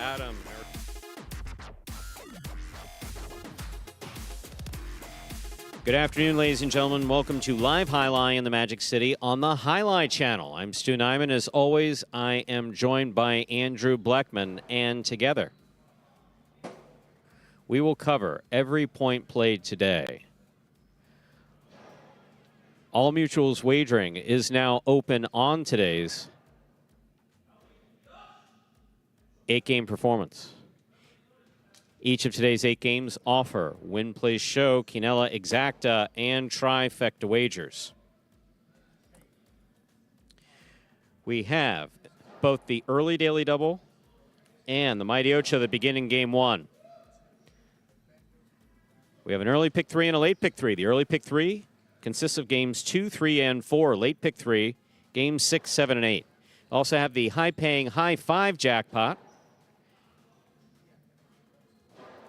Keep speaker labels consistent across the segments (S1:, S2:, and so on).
S1: Adam. Good afternoon, ladies and gentlemen. Welcome to Live Highlight in the Magic City on the Highlight Channel. I'm Stu Nyman. As always, I am joined by Andrew Bleckman, and together we will cover every point played today. All Mutual's wagering is now open on today's 8-game performance. Each of today's 8 games offer Win, Play, Show, Quinella, Exacta, and Trifecta wagers. We have both the early daily double and the Mighty Ocho that begin in Game 1. We have an early pick 3 and a late pick 3. The early pick 3 consists of games 2, 3, and 4. Late pick 3, games 6, 7, and 8. Also have the high-paying high 5 jackpot.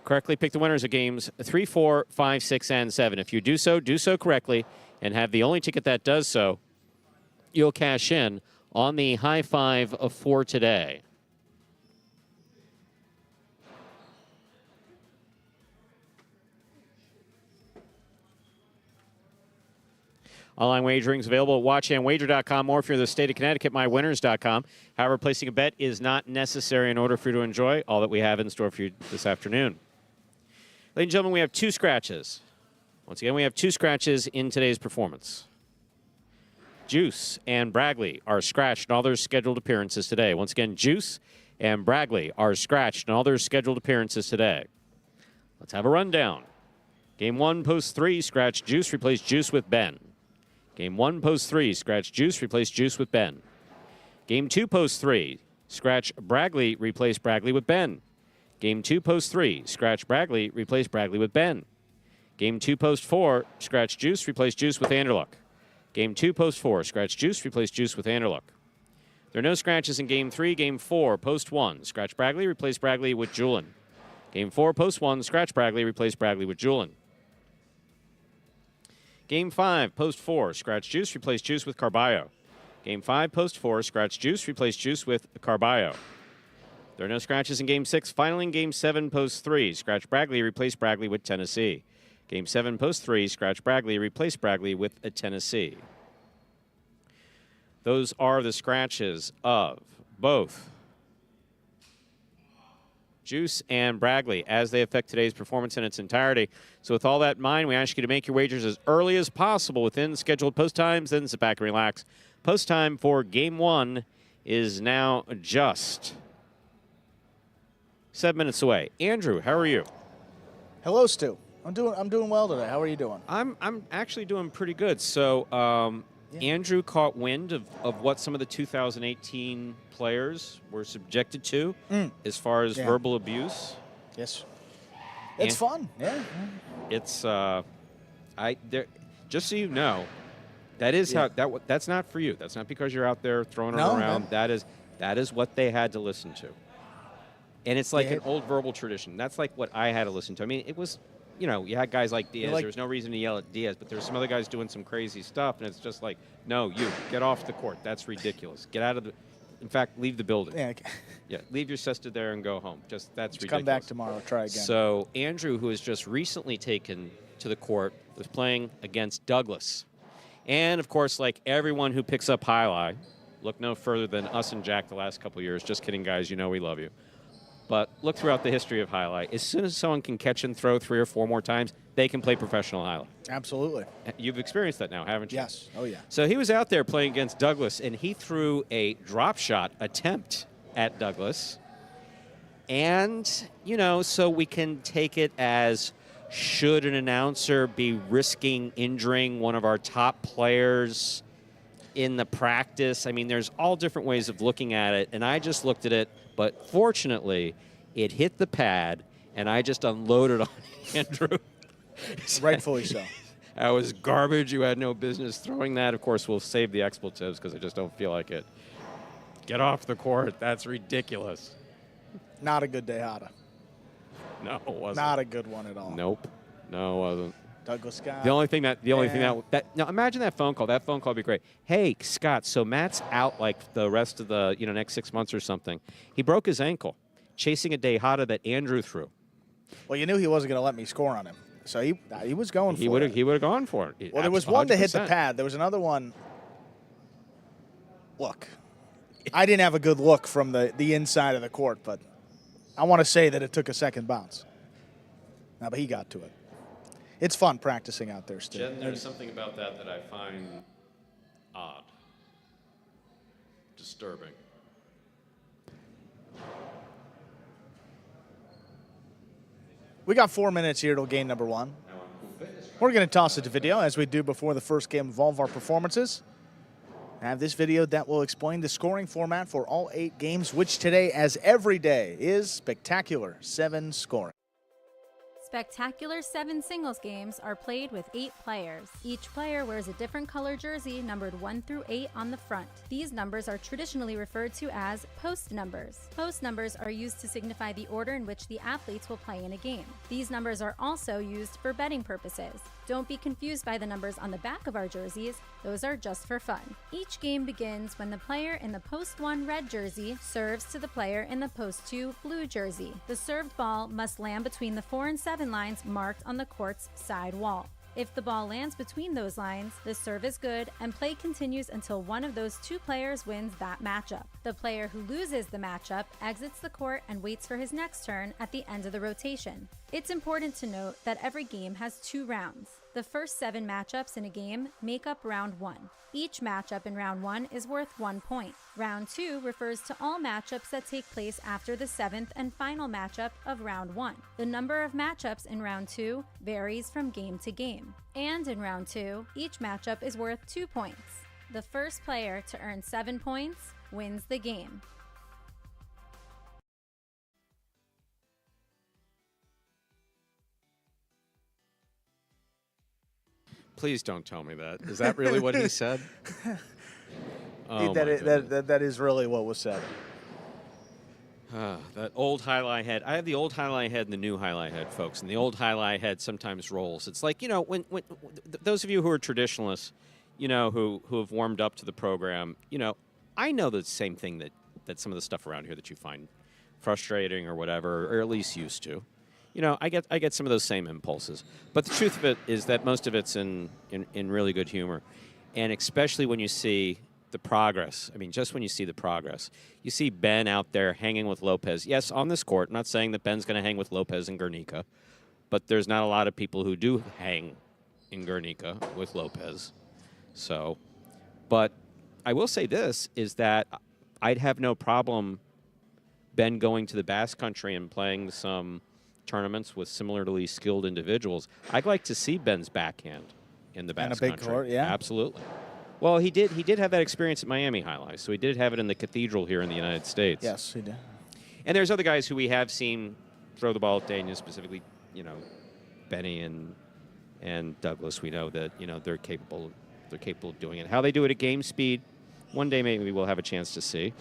S1: Correctly pick the winners of games 3, 4, 5, 6, and 7. If you do so correctly, and have the only ticket that does so, you'll cash in on the high 5 for today. Online wagering is available at watchandwager.com, or if you're in the state of Connecticut, mywinners.com. However, placing a bet is not necessary in order for you to enjoy all that we have in store for you this afternoon. Ladies and gentlemen, we have 2 scratches. Once again, we have 2 scratches in today's performance. Juice and Bragley are scratched in all their scheduled appearances today. Once again, Juice and Bragley are scratched in all their scheduled appearances today. Let's have a rundown. Game 1, post 3, scratch Juice, replace Juice with Ben. Game 1, post 3, scratch Juice, replace Juice with Ben. Game 2, post 3, scratch Bragley, replace Bragley with Ben. Game 2, post 3, scratch Bragley, replace Bragley with Ben. Game 2, post 4, scratch Juice, replace Juice with Anderluck. Game 2, post 4, scratch Juice, replace Juice with Anderluck. There are no scratches in Game 3. Game 4, post 1, scratch Bragley, replace Bragley with Julin. Game 4, post 1, scratch Bragley, replace Bragley with Julin. Game 5, post 4, scratch Juice, replace Juice with Carballo. Game 5, post 4, scratch Juice, replace Juice with Carballo. There are no scratches in Game 6. Finally, in Game 7, post 3, scratch Bragley, replace Bragley with Tennessee. Game 7, post 3, scratch Bragley, replace Bragley with a Tennessee. Those are the scratches of both Juice and Bragley as they affect today's performance in its entirety. So with all that in mind, we ask you to make your wagers as early as possible within scheduled post times, then sit back and relax. Post time for Game 1 is now just 7 minutes away. Andrew, how are you?
S2: Hello, Stu. I'm doing well today. How are you doing?
S1: I'm actually doing pretty good. So Andrew caught wind of what some of the 2018 players were subjected to as far as verbal abuse.
S2: Yes. It's fun. Yeah.
S1: It's just so you know, that is that's not for you. That's not because you're out there throwing it around. Man. That is what they had to listen to. And it's like an old verbal tradition. That's like what I had to listen to. I mean, it was, you had guys like Diaz. There was no reason to yell at Diaz, but there's some other guys doing some crazy stuff, and it's just like, no, you, get off the court. That's ridiculous. Get out of the, in fact, leave the building.
S2: Yeah, okay.
S1: Leave your sister there and go home. That's ridiculous.
S2: Come back tomorrow, try again.
S1: So Andrew, who was just recently taken to the court, was playing against Douglas. And, of course, like everyone who picks up highlight, look no further than us and Jack the last couple of years. Just kidding, guys. You know we love you. But look throughout the history of highlight. As soon as someone can catch and throw 3 or 4 more times, they can play professional highlight.
S2: Absolutely.
S1: You've experienced that now, haven't you?
S2: Yes. Oh, yeah.
S1: So he was out there playing against Douglas, and he threw a drop shot attempt at Douglas. And, so we can take it as, should an announcer be risking injuring one of our top players in the practice? I mean, there's all different ways of looking at it, and I just looked at it, but fortunately, it hit the pad, and I just unloaded on Andrew.
S2: Rightfully so.
S1: That was garbage. You had no business throwing that. Of course, we'll save the expletives because I just don't feel like it. Get off the court. That's ridiculous.
S2: Not a good day, Hada.
S1: No, it wasn't.
S2: Not a good one at all.
S1: Nope. No, it wasn't.
S2: Douglas Scott.
S1: The only thing that now imagine that phone call. That phone call would be great. Hey, Scott, so Matt's out like the rest of the next 6 months or something. He broke his ankle. chasing a Dejada that Andrew threw.
S2: Well, you knew he wasn't going to let me score on him, so he was going for it.
S1: He would have gone for it.
S2: Well, there was one that hit the pad. There was another one. Look, I didn't have a good look from the inside of the court, but I want to say that it took a second bounce. No, but he got to it. It's fun practicing out there still.
S1: Jen, there's something about that I find odd, disturbing.
S2: We got 4 minutes here till game number 1. We're going to toss it to video as we do before the first game of all of our performances. I have this video that will explain the scoring format for all 8 games, which today, as every day, is Spectacular 7 scoring.
S3: Spectacular 7 singles games are played with 8 players. Each player wears a different color jersey numbered 1 through 8 on the front. These numbers are traditionally referred to as post numbers. Post numbers are used to signify the order in which the athletes will play in a game. These numbers are also used for betting purposes. Don't be confused by the numbers on the back of our jerseys. Those are just for fun. Each game begins when the player in the post 1 red jersey serves to the player in the post 2 blue jersey. The served ball must land between the 4 and 7 lines marked on the court's side wall. If the ball lands between those lines, the serve is good and play continues until one of those 2 players wins that matchup. The player who loses the matchup exits the court and waits for his next turn at the end of the rotation. It's important to note that every game has 2 rounds. The first 7 matchups in a game make up round 1. Each matchup in round 1 is worth 1 point. Round 2 refers to all matchups that take place after the 7th and final matchup of round 1. The number of matchups in round 2 varies from game to game. And in round 2, each matchup is worth 2 points. The first player to earn 7 points wins the game.
S1: Please don't tell me that. Is that really what he said? Oh,
S2: that is really what was said.
S1: That old highlight head. I have the old highlight head and the new highlight head, folks. And the old highlight head sometimes rolls. It's like, when those of you who are traditionalists, who have warmed up to the program, I know the same thing that some of the stuff around here that you find frustrating or whatever, or at least used to. I get some of those same impulses. But the truth of it is that most of it's in really good humor. And especially when you see the progress. I mean, just when you see the progress. You see Ben out there hanging with Lopez. Yes, on this court. I'm not saying that Ben's going to hang with Lopez in Guernica. But there's not a lot of people who do hang in Guernica with Lopez. So, but I will say this, is that I'd have no problem Ben going to the Basque Country and playing some tournaments with similarly skilled individuals. I'd like to see Ben's backhand in the Basque Country.
S2: And a big court, yeah.
S1: Absolutely. Well, he did have that experience at Miami High Life, so he did have it in the Cathedral here in the United States.
S2: Yes, he did.
S1: And there's other guys who we have seen throw the ball at Dania, specifically, Benny and Douglas. We know that, they're capable of doing it. How they do it at game speed, one day maybe we'll have a chance to see.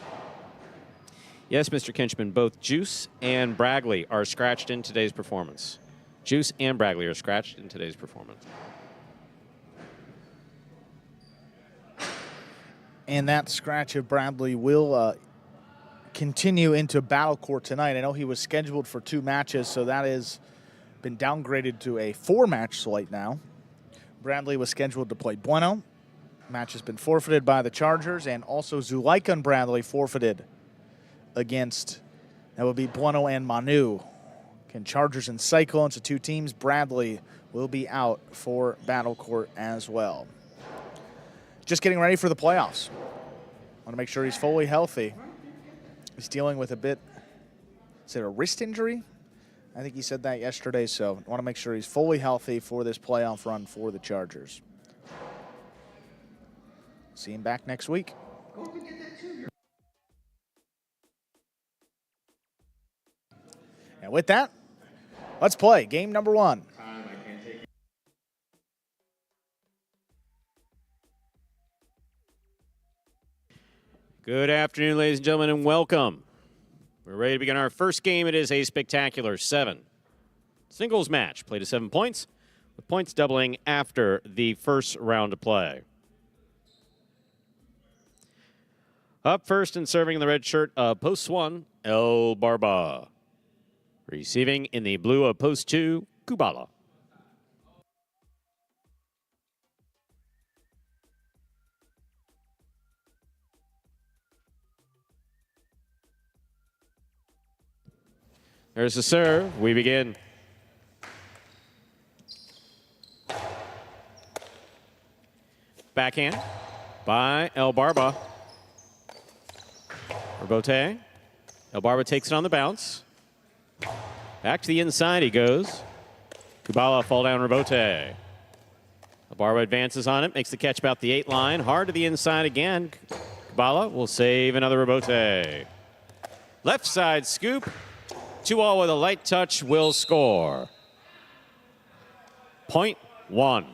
S1: Yes, Mr. Kinchman, both Juice and Bragley are scratched in today's performance. Juice and Bragley are scratched in today's performance.
S2: And that scratch of Bradley will continue into Battle Court tonight. I know he was scheduled for 2 matches, so that has been downgraded to a 4-match slate now. Bradley was scheduled to play Bueno. Match has been forfeited by the Chargers, and also Zuleika and Bradley forfeited against, that would be Bueno and Manu. Again, Chargers and Cyclones, the 2 teams. Bradley will be out for Battle Court as well. Just getting ready for the playoffs. Want to make sure he's fully healthy. He's dealing with a bit, is it a wrist injury? I think he said that yesterday, so want to make sure he's fully healthy for this playoff run for the Chargers. See him back next week. And with that, let's play game number 1.
S1: Good afternoon, ladies and gentlemen, and welcome. We're ready to begin our first game. It is a Spectacular 7 singles match, played to 7 points, with points doubling after the first round of play. Up first and serving in the red shirt of post 1, El Barba. Receiving in the blue of post 2, Kubala. There's the serve. We begin. Backhand by El Barba. Rebote. El Barba takes it on the bounce. Back to the inside he goes. Kubala fall down Rebote. El Barba advances on it, makes the catch about the 8 line. Hard to the inside again. Kubala will save another Rebote. Left side scoop. 2-all with a light touch will score. Point 1.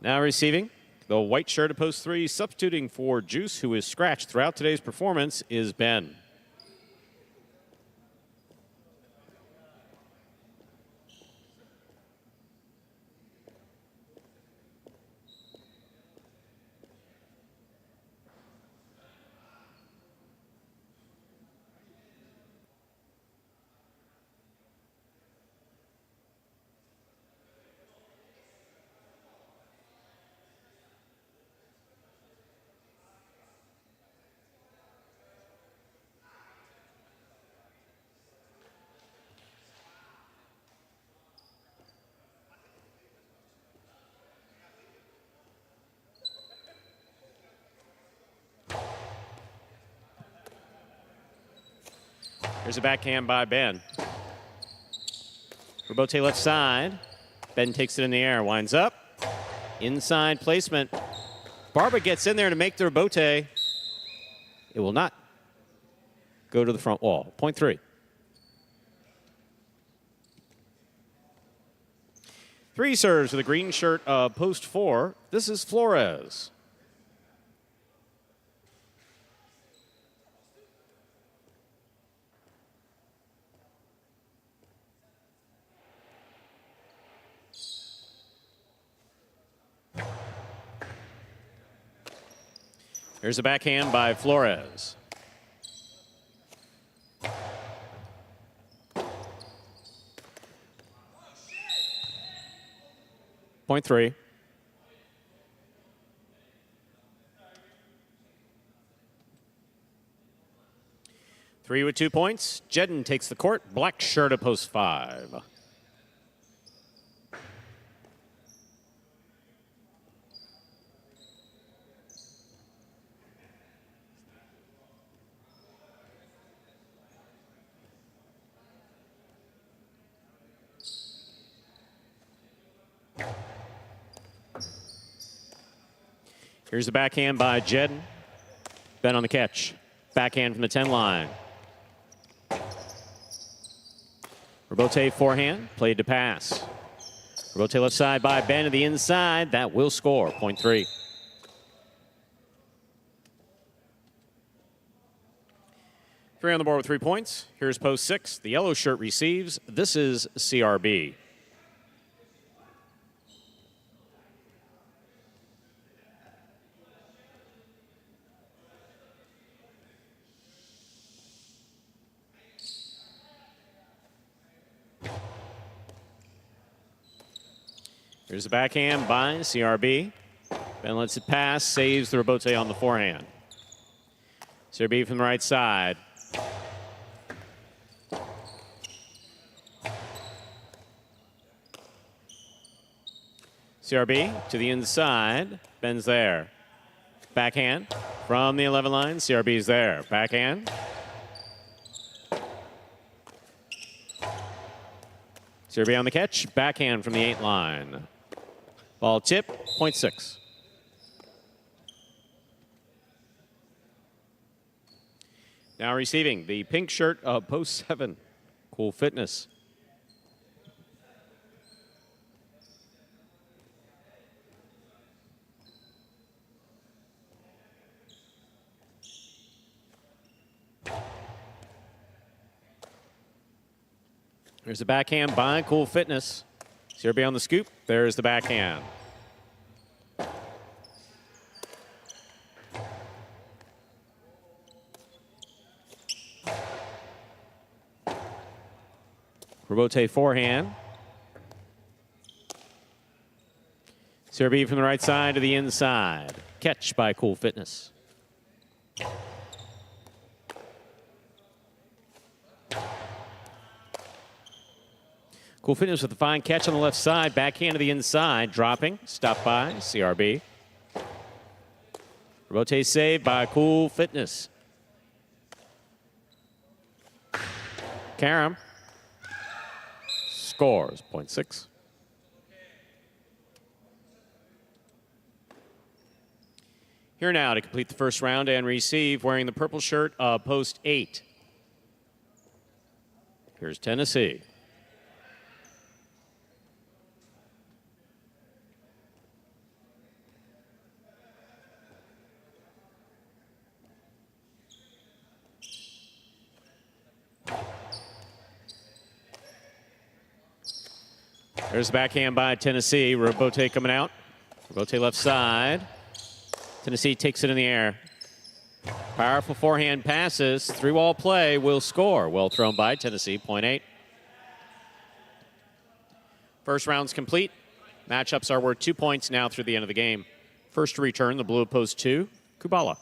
S1: Now receiving the white shirt of post 3, substituting for Juice, who is scratched throughout today's performance, is Ben. Here's a backhand by Ben. Rebote left side. Ben takes it in the air, winds up. Inside placement. Barba gets in there to make the rebote. It will not go to the front wall. Point 3. 3 serves with a green shirt post 4. This is Flores. Here's a backhand by Flores. Point 3. Three with 2 points. Jedden takes the court. Black shirt at post 5. Here's the backhand by Jedden. Ben on the catch. Backhand from the 10 line. Rebote forehand, played to pass. Rebote left side by Ben to the inside. That will score. Point 3. Three on the board with 3 points. Here's post 6. The yellow shirt receives. This is CRB. Here's the backhand by CRB. Ben lets it pass, saves the rebote on the forehand. CRB from the right side. CRB to the inside. Ben's there. Backhand from the 11 line. CRB's there. Backhand. CRB on the catch. Backhand from the 8 line. Ball tip, point 6. Now receiving the pink shirt of post 7. Cool Fitness. There's a backhand by Cool Fitness. CRB on the scoop. There's the backhand. Rebote forehand. CRB from the right side to the inside. Catch by Cool Fitness. Cool Fitness with a fine catch on the left side. Backhand to the inside. Dropping. Stop by CRB. Rebote save by Cool Fitness. Karam scores, 0.6. Here now to complete the first round and receive, wearing the purple shirt of post 8. Here's Tennessee. There's the backhand by Tennessee. Rebote coming out. Rebote left side. Tennessee takes it in the air. Powerful forehand passes. Three-wall play will score. Well thrown by Tennessee, 0.8. First round's complete. Matchups are worth 2 points now through the end of the game. First to return, the blue of post 2, Kubala.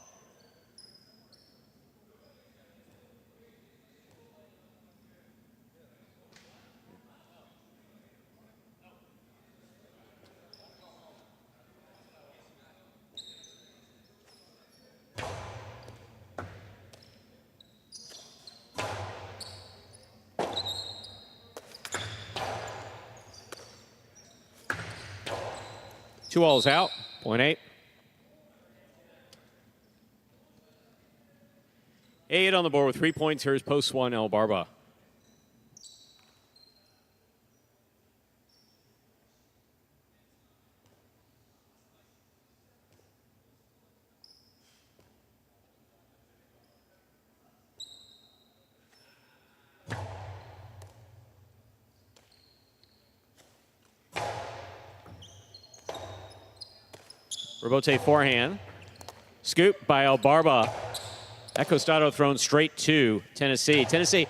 S1: Two balls out, 0.8. 8 on the board with 3 points. Here's post 1, El Barba. Rebote forehand. Scoop by El Barba. That Costado thrown straight to Tennessee. Tennessee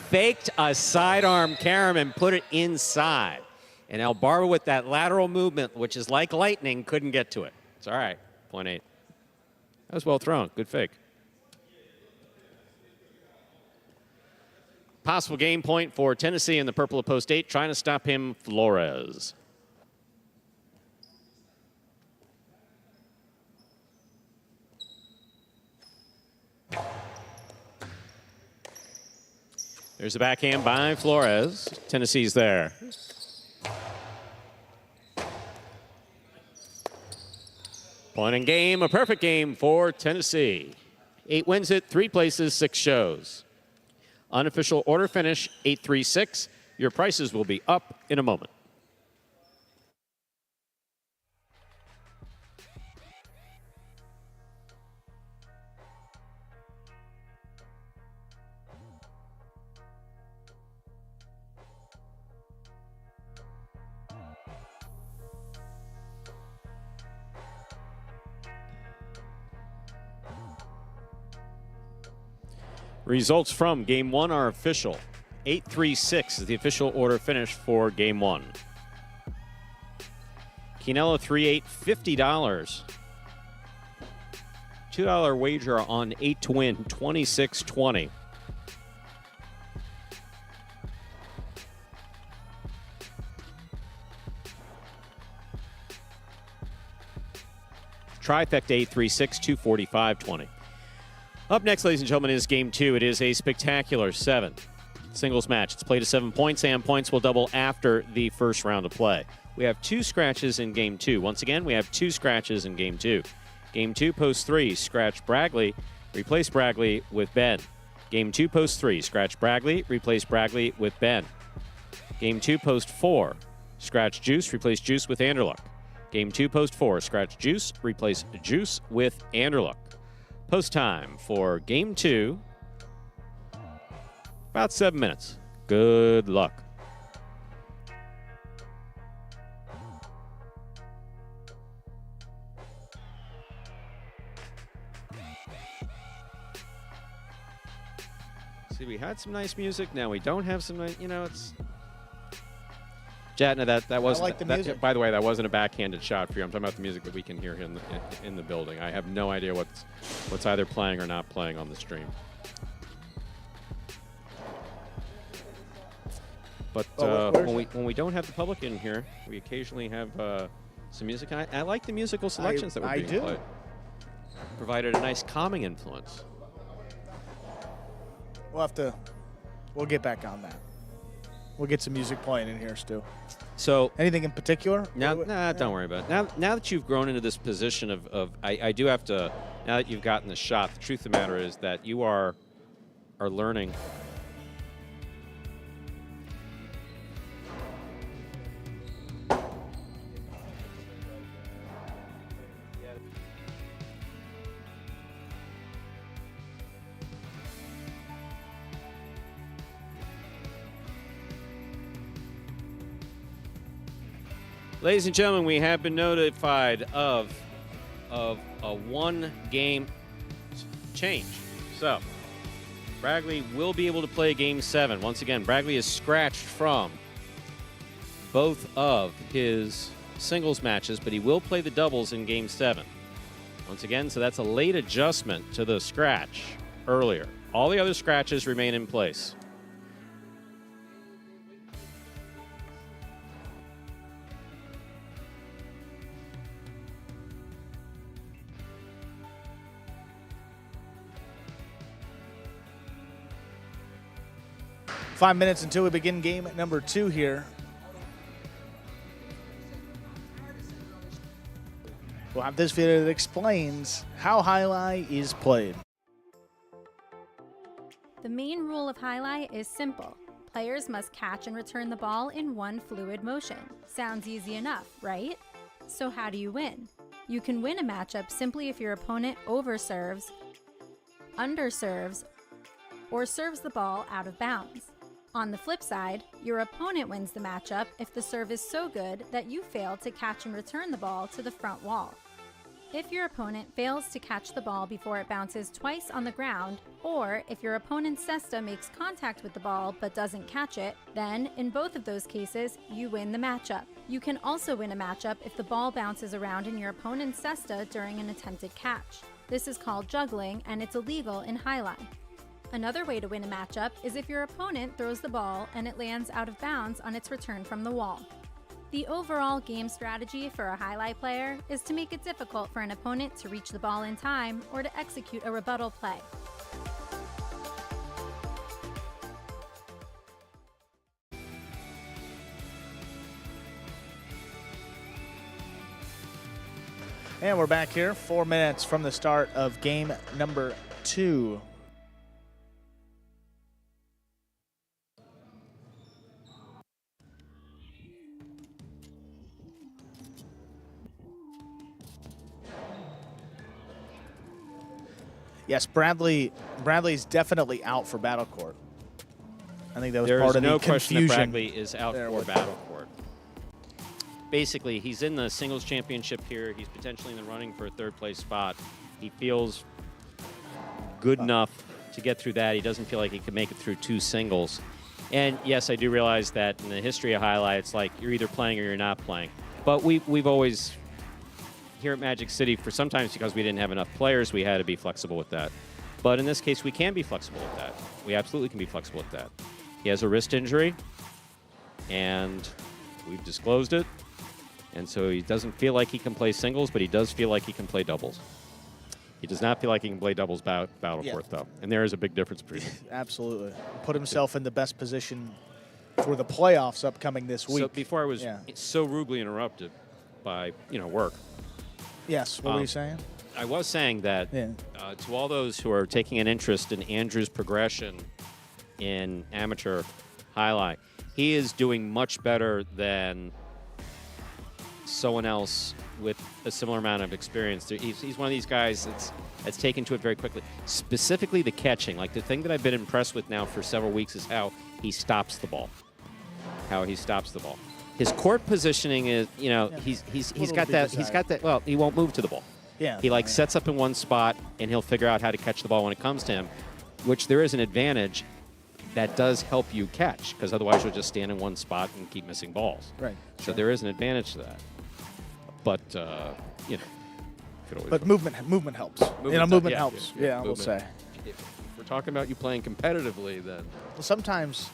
S1: faked a sidearm carom and put it inside. And El Barba with that lateral movement, which is like lightning, couldn't get to it. It's all right, 0.8. That was well thrown, good fake. Possible game point for Tennessee in the purple of post 8, trying to stop him, Flores. There's a backhand by Flores. Tennessee's there. Point in game, a perfect game for Tennessee. 8 wins it, 3 places, 6 shows. Unofficial order finish, 8-3-6. Your prices will be up in a moment. Results from Game 1 are official. 8-3-6 is the official order finish for Game 1. Quinello 3-8, $50. $2 wager on 8 to win, 26-20. Trifecta 8-3-6, 245-20. Up next, ladies and gentlemen, is Game 2. It is a spectacular 7 singles match. It's played to 7 points, and points will double after the first round of play. We have 2 scratches in Game 2. Once again, we have 2 scratches in Game 2. Game 2, post 3, scratch Bragley, replace Bragley with Ben. Game 2, post 3, scratch Bragley, replace Bragley with Ben. Game 2, post 4, scratch Juice, replace Juice with Anderluck. Game 2, post 4, scratch Juice, replace Juice with Anderluck. Post time for Game 2, about 7 minutes. Good luck. See, we had some nice music. Now we don't have some nice, it's... Jatna, that wasn't...
S2: I like the music.
S1: By the way, that wasn't a backhanded shot for you. I'm talking about the music that we can hear here in the building. I have no idea what's either playing or not playing on the stream. But when we don't have the public in here, we occasionally have some music. And I like the musical selections that were being played. Provided a nice calming influence.
S2: We'll get back on that. We'll get some music playing in here, Stu.
S1: So
S2: anything in particular?
S1: Don't worry about it. Now that you've grown into this position of I do have to, now that you've gotten the shot, the truth of the matter is that you are learning. Ladies and gentlemen, we have been notified of a one-game change. So, Bragley will be able to play Game 7. Once again, Bragley is scratched from both of his singles matches, but he will play the doubles in Game 7. Once again, so that's a late adjustment to the scratch earlier. All the other scratches remain in place.
S2: Five minutes until we begin game number 2 here. We'll have this video that explains how highlight is played.
S3: The main rule of highlight is simple. Players must catch and return the ball in one fluid motion. Sounds easy enough, right? So how do you win? You can win a matchup simply if your opponent overserves, underserves, or serves the ball out of bounds. On the flip side, your opponent wins the matchup if the serve is so good that you fail to catch and return the ball to the front wall. If your opponent fails to catch the ball before it bounces twice on the ground, or if your opponent's cesta makes contact with the ball but doesn't catch it, then in both of those cases, you win the matchup. You can also win a matchup if the ball bounces around in your opponent's cesta during an attempted catch. This is called juggling, and it's illegal in highlight. Another way to win a matchup is if your opponent throws the ball and it lands out of bounds on its return from the wall. The overall game strategy for a highlight player is to make it difficult for an opponent to reach the ball in time or to execute a rebuttal play.
S2: And we're back here 4 minutes from the start of game number 2. Yes, Bradley's definitely out for Battle Court. I think that was part of the confusion.
S1: There is no question that Bradley is out for Battle Court. Basically, he's in the singles championship here. He's potentially in the running for a third-place spot. He feels good enough to get through that. He doesn't feel like he can make it through 2 singles. And, yes, I do realize that in the history of highlights, like, you're either playing or you're not playing. But we've always... Here at Magic City, for sometimes because we didn't have enough players, we had to be flexible with that. But in this case, we can be flexible with that. We absolutely can be flexible with that. He has a wrist injury, and we've disclosed it. And so he doesn't feel like he can play singles, but he does feel like he can play doubles. He does not feel like he can play doubles Battle Court, though. And there is a big difference between them.
S2: Absolutely. Put himself in the best position for the playoffs upcoming this week.
S1: So before I was so rudely interrupted by, work.
S2: Yes, what were you saying?
S1: I was saying that to all those who are taking an interest in Andrew's progression in amateur highlight, he is doing much better than someone else with a similar amount of experience. He's one of these guys that's taken to it very quickly. Specifically the catching. Like, the thing that I've been impressed with now for several weeks is how he stops the ball. His court positioning is, he's got that. Well, he won't move to the ball.
S2: Yeah.
S1: He sets up in one spot and he'll figure out how to catch the ball when it comes to him, which there is an advantage. that does help you catch, because otherwise you'll just stand in one spot and keep missing balls.
S2: Right.
S1: So there is an advantage to that. But, you know. Could always
S2: But movement helps. Movement helps. Yeah, I will say.
S1: If we're talking about you playing competitively, then.
S2: Well, sometimes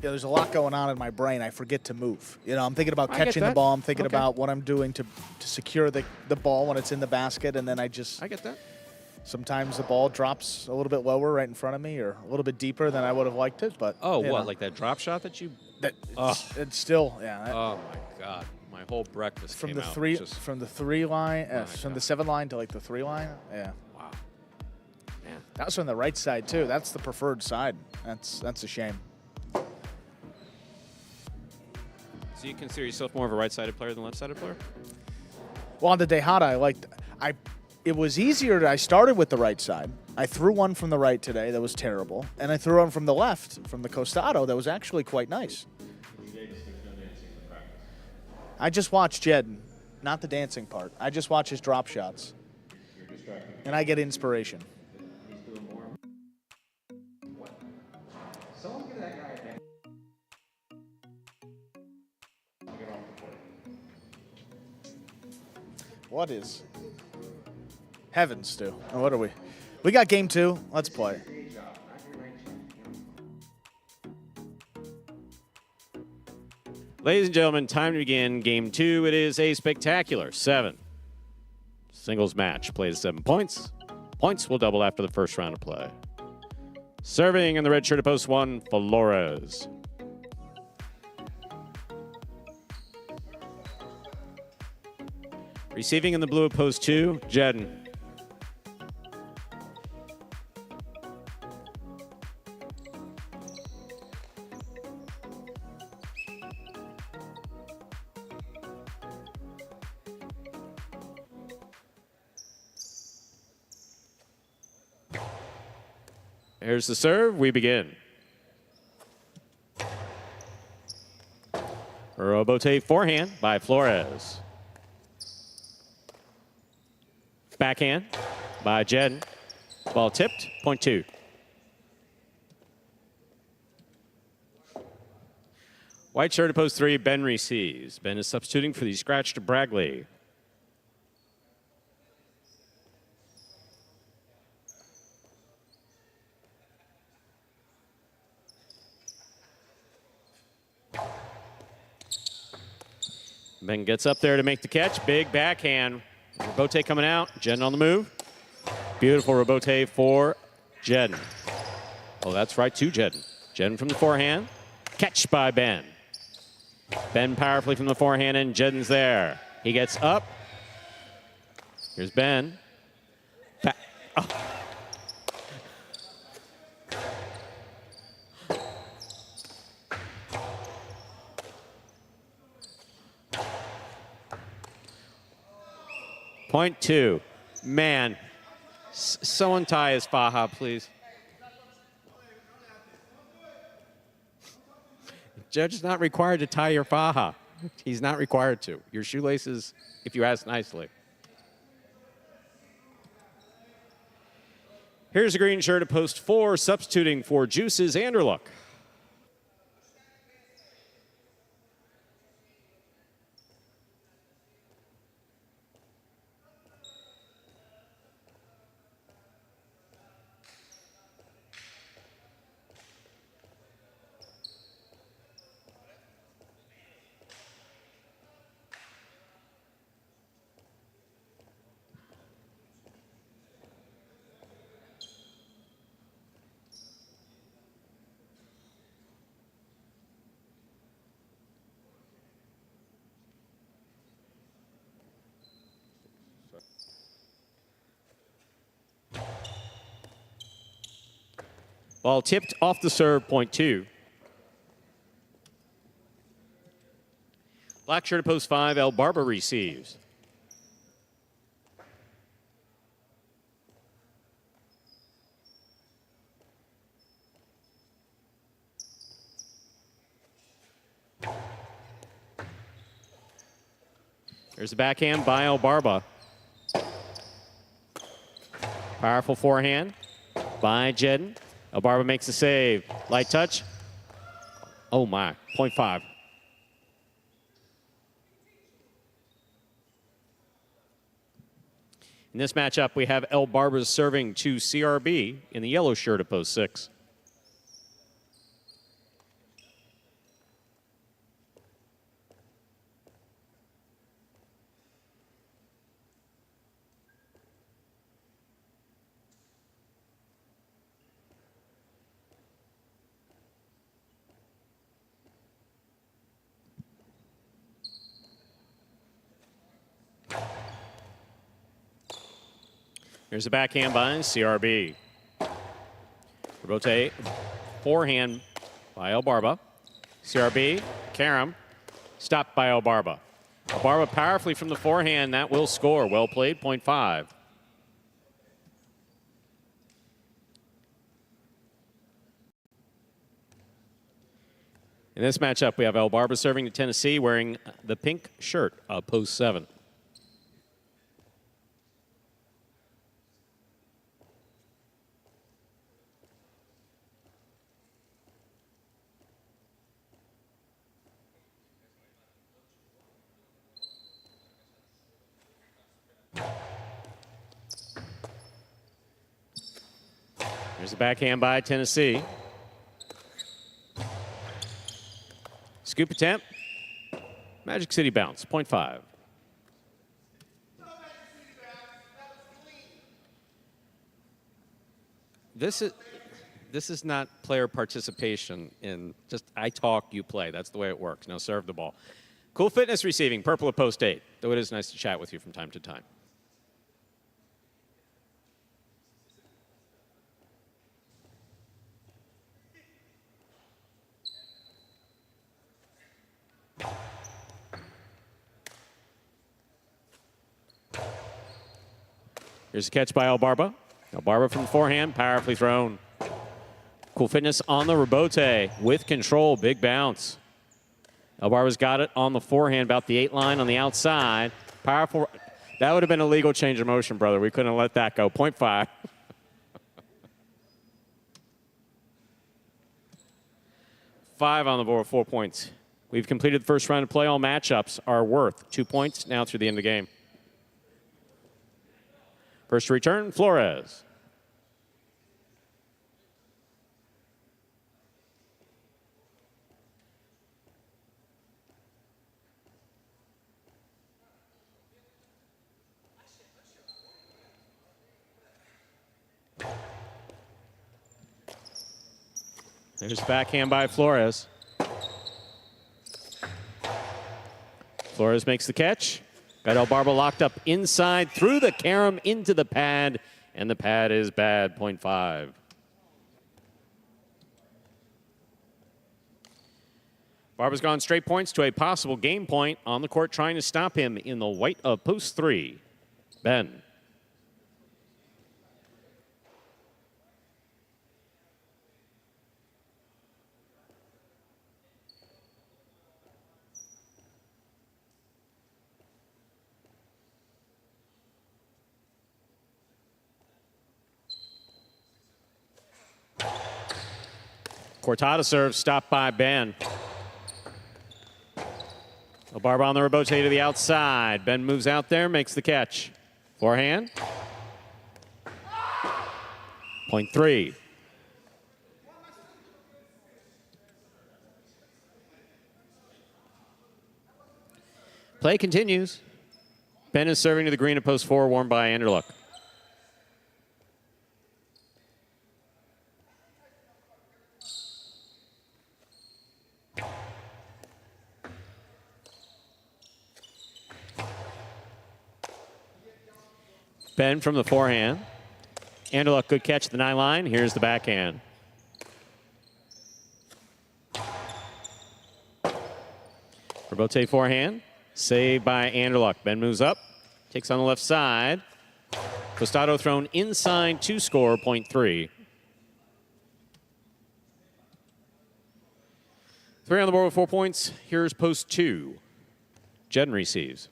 S2: there's a lot going on in my brain. I forget to move. I'm thinking about catching the ball. I'm thinking about what I'm doing to secure the ball when it's in the basket, and then I get
S1: that.
S2: Sometimes the ball drops a little bit lower right in front of me, or a little bit deeper than I would have liked it. But
S1: like that drop shot that you?
S2: It's still
S1: Oh my God. My whole breakfast
S2: from
S1: came
S2: the
S1: out.
S2: three from the 3 line, from the 7 line to like the 3 line. Yeah.
S1: Wow. Man.
S2: That was from the right side too. That's the preferred side. That's a shame.
S1: So you consider yourself more of a right-sided player than left-sided player?
S2: Well, on the Dejada, it was easier. I started with the right side. I threw one from the right today that was terrible, and I threw one from the left, from the Costado, that was actually quite nice. I just watch Jed, not the dancing part. I just watch his drop shots, and I get inspiration. What is heavens, Stu? And what are we? We got game 2. Let's play.
S1: Ladies and gentlemen, time to begin game 2. It is a spectacular 7 singles match. Played at 7 points. Points will double after the first round of play. Serving in the red shirt at post 1, Flores. Receiving in the blue at post 2, Jedden. Here's the serve. We begin. Robote forehand by Flores. Backhand by Jedden. Ball tipped, point 2. White shirt at post 3, Ben receives. Ben is substituting for the scratched Bragley. Ben gets up there to make the catch. Big backhand. Robote coming out. Jedden on the move. Beautiful Robote for Jedden. Oh, that's right, to Jedden. Jedden from the forehand. Catch by Ben. Ben powerfully from the forehand, and Jedden's there. He gets up. Here's Ben. Oh. Point 2. Man, someone tie his faja, please. Judge is not required to tie your faja. He's not required to. Your shoelaces, if you ask nicely. Here's a green shirt at post 4, substituting for Juices Anderluck. Ball tipped off the serve, point 2. Black shirt at post 5, El Barba receives. There's the backhand by El Barba. Powerful forehand by Jedden. Elbarba makes the save. Light touch. Oh my, 0.5. In this matchup, we have Elbarba serving to CRB in the yellow shirt at post 6. Here's a backhand by CRB. Rebote, forehand by Elbarba. CRB, Karam, stopped by Elbarba. Elbarba powerfully from the forehand. That will score. Well played, 0.5. In this matchup, we have Elbarba serving to Tennessee wearing the pink shirt of post 7. There's a backhand by Tennessee. Scoop attempt. Magic City bounce, 0.5. This is not player participation in just I talk, you play. That's the way it works. Now serve the ball. Cool Fitness receiving, purple at post 8. Though it is nice to chat with you from time to time. Here's a catch by Elbarba. Elbarba from the forehand, powerfully thrown. Cool Fitness on the rebote with control, big bounce. Elbarba's got it on the forehand, about the 8 line on the outside. Powerful. That would have been a legal change of motion, brother. We couldn't have let that go. 0.5. Five on the board, 4 points. We've completed the first round of play. All matchups are worth 2 points now through the end of the game. First to return, Flores. There's backhand by Flores. Flores makes the catch. Got Elbarba locked up inside, through the carom into the pad, and the pad is bad, 0.5. Barba's gone straight points to a possible game point on the court, trying to stop him in the white of post 3. Ben. Cortada serves, stopped by Ben. Elbarba on the rebote to the outside. Ben moves out there, makes the catch. Forehand. 0.3. Play continues. Ben is serving to the green at post 4, warmed by Anderluck. Ben from the forehand. Anderluck, good catch at the 9 line. Here's the backhand. Rebote forehand. Saved by Anderluck. Ben moves up. Takes on the left side. Costado thrown inside to score, 0.3. 3 on the board with 4 points. Here's post 2. Jedden receives.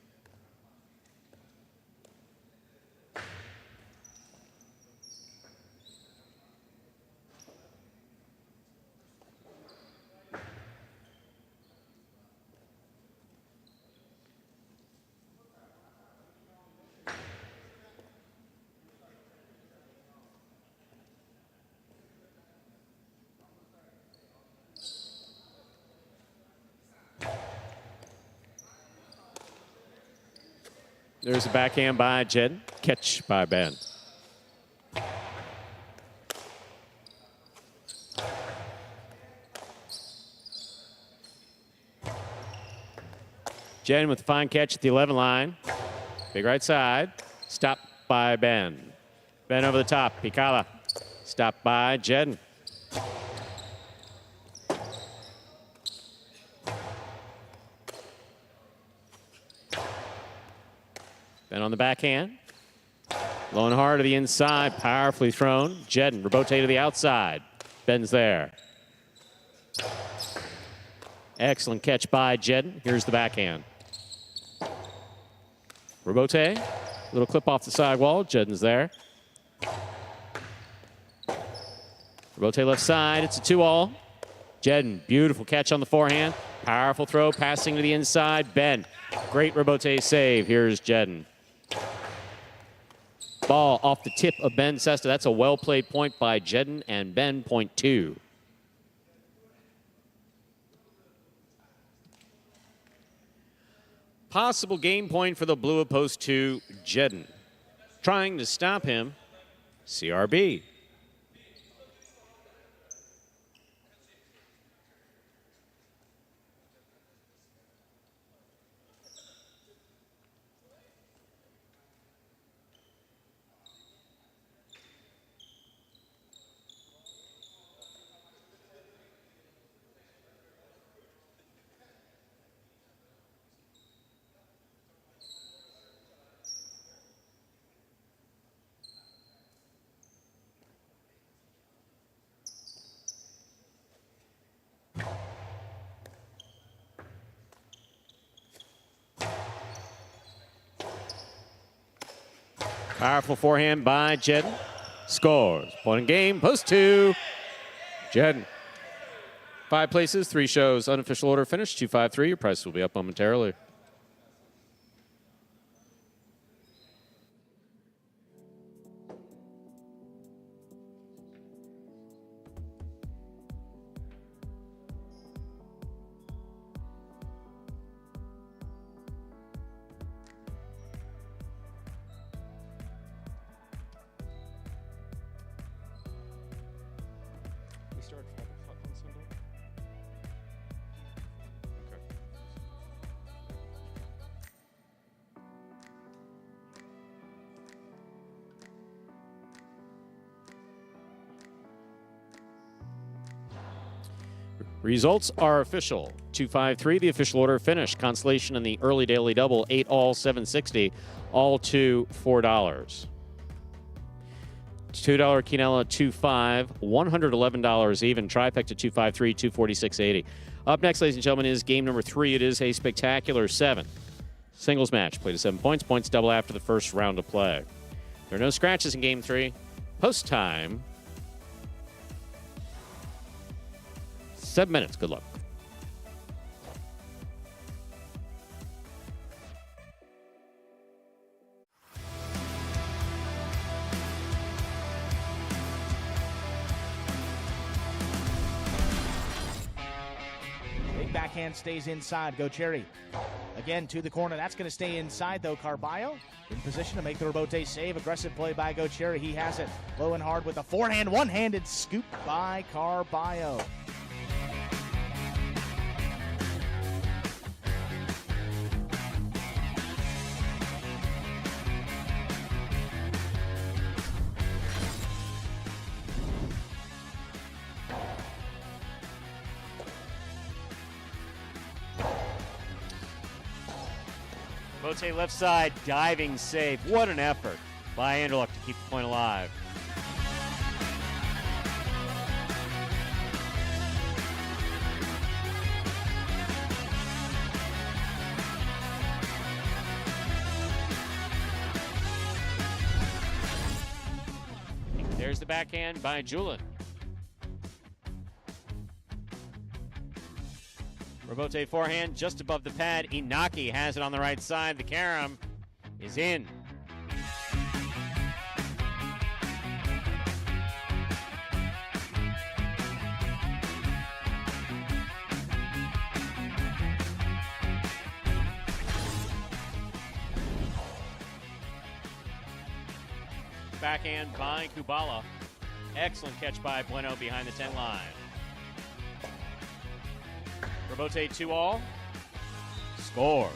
S1: There's a backhand by Jed. Catch by Ben. Jen with a fine catch at the 11 line. Big right side. Stop by Ben. Ben over the top. Picala. Stop by Jedden. Ben on the backhand. Low and hard to the inside. Powerfully thrown. Jedden. Rebote to the outside. Ben's there. Excellent catch by Jedden. Here's the backhand. Rebote, little clip off the sidewall. Jedden's there. Rebote left side. It's a 2-all. Jedden, beautiful catch on the forehand. Powerful throw, passing to the inside. Ben, great Rebote save. Here's Jedden. Ball off the tip of Ben Sesta. That's a well-played point by Jedden, and Ben, point 2. Possible game point for the blue opposed to Jedden. Trying to stop him, CRB. Powerful forehand by Jedden. Scores. Point in game. Post 2. Jedden. 5 places, 3 shows. Unofficial order finish. 253. Your price will be up momentarily. Results are official. 253, the official order finished. Consolation in the early daily double, 8 all, 760, all to $4. $2 Quinella, 2.5, $111 even. Trifecta 253, 246.80. Up next, ladies and gentlemen, is game number 3. It is a spectacular 7. Singles match, played to 7 points. Points double after the first round of play. There are no scratches in game 3. Post time. 7 minutes. Good luck.
S2: Big backhand stays inside. Go Cherry. Again to the corner. That's going to stay inside, though. Carballo in position to make the Rebote save. Aggressive play by Go Cherry. He has it low and hard with a forehand. One-handed scoop by Carballo.
S1: Bote left side, diving save. What an effort by Anderluck to keep the point alive. There's the backhand by Julin. Rebote forehand just above the pad. Inaki has it on the right side. The carom is in. Backhand by Kubala. Excellent catch by Bueno behind the 10 line. Robote 2-all. Scores.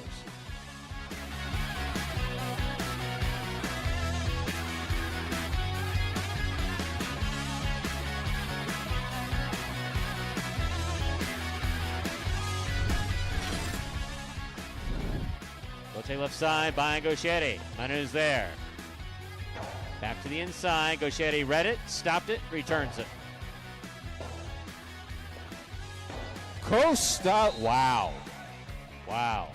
S1: Robote left side by Gauchetti. Manu's there. Back to the inside. Gauchetti read it, stopped it, returns it. Costa. Wow. Wow.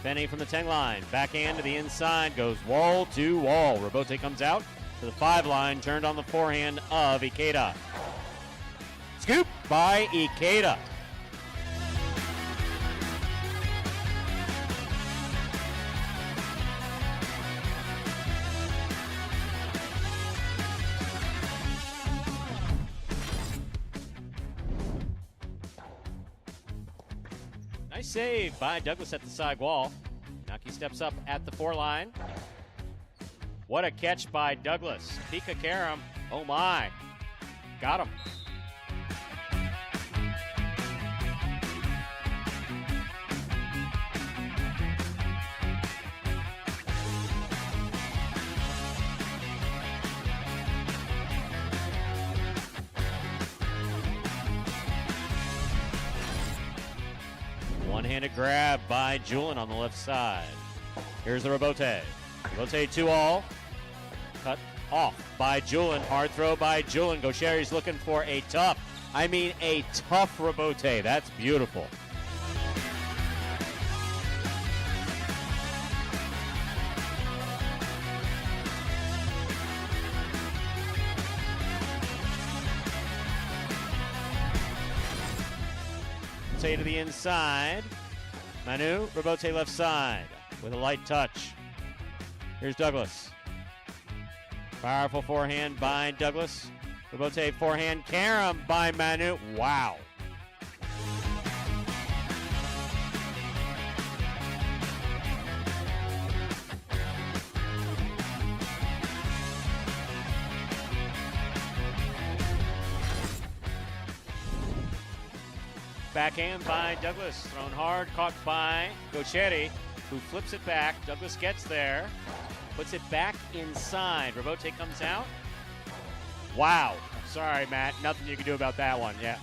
S1: Benny from the 10 line. Backhand to the inside. Goes wall to wall. Robote comes out to the 5 line. Turned on the forehand of Ikeda. Scoop by Ikeda. Nice save by Douglas at the side wall. Naki steps up at the 4 line. What a catch by Douglas. Pika Karam. Oh my. Got him. One-handed grab by Julin on the left side. Here's the Robote. Robote 2-all. Cut off by Julin. Hard throw by Julin. Gaucheri's looking for a tough Robote. That's beautiful. To the inside. Manu, Robote left side with a light touch. Here's Douglas. Powerful forehand by Douglas. Robote forehand, Karam by Manu. Wow. Backhand by Douglas, thrown hard, caught by Gauchetti, who flips it back. Douglas gets there, puts it back inside. Robote comes out. Wow. Sorry, Matt. Nothing you can do about that one. Yeah.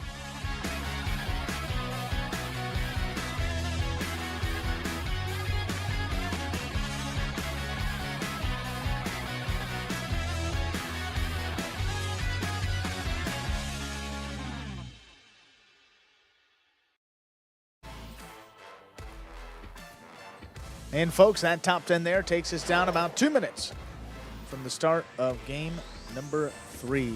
S2: And folks, that top 10 there takes us down about 2 minutes from the start of game number 3.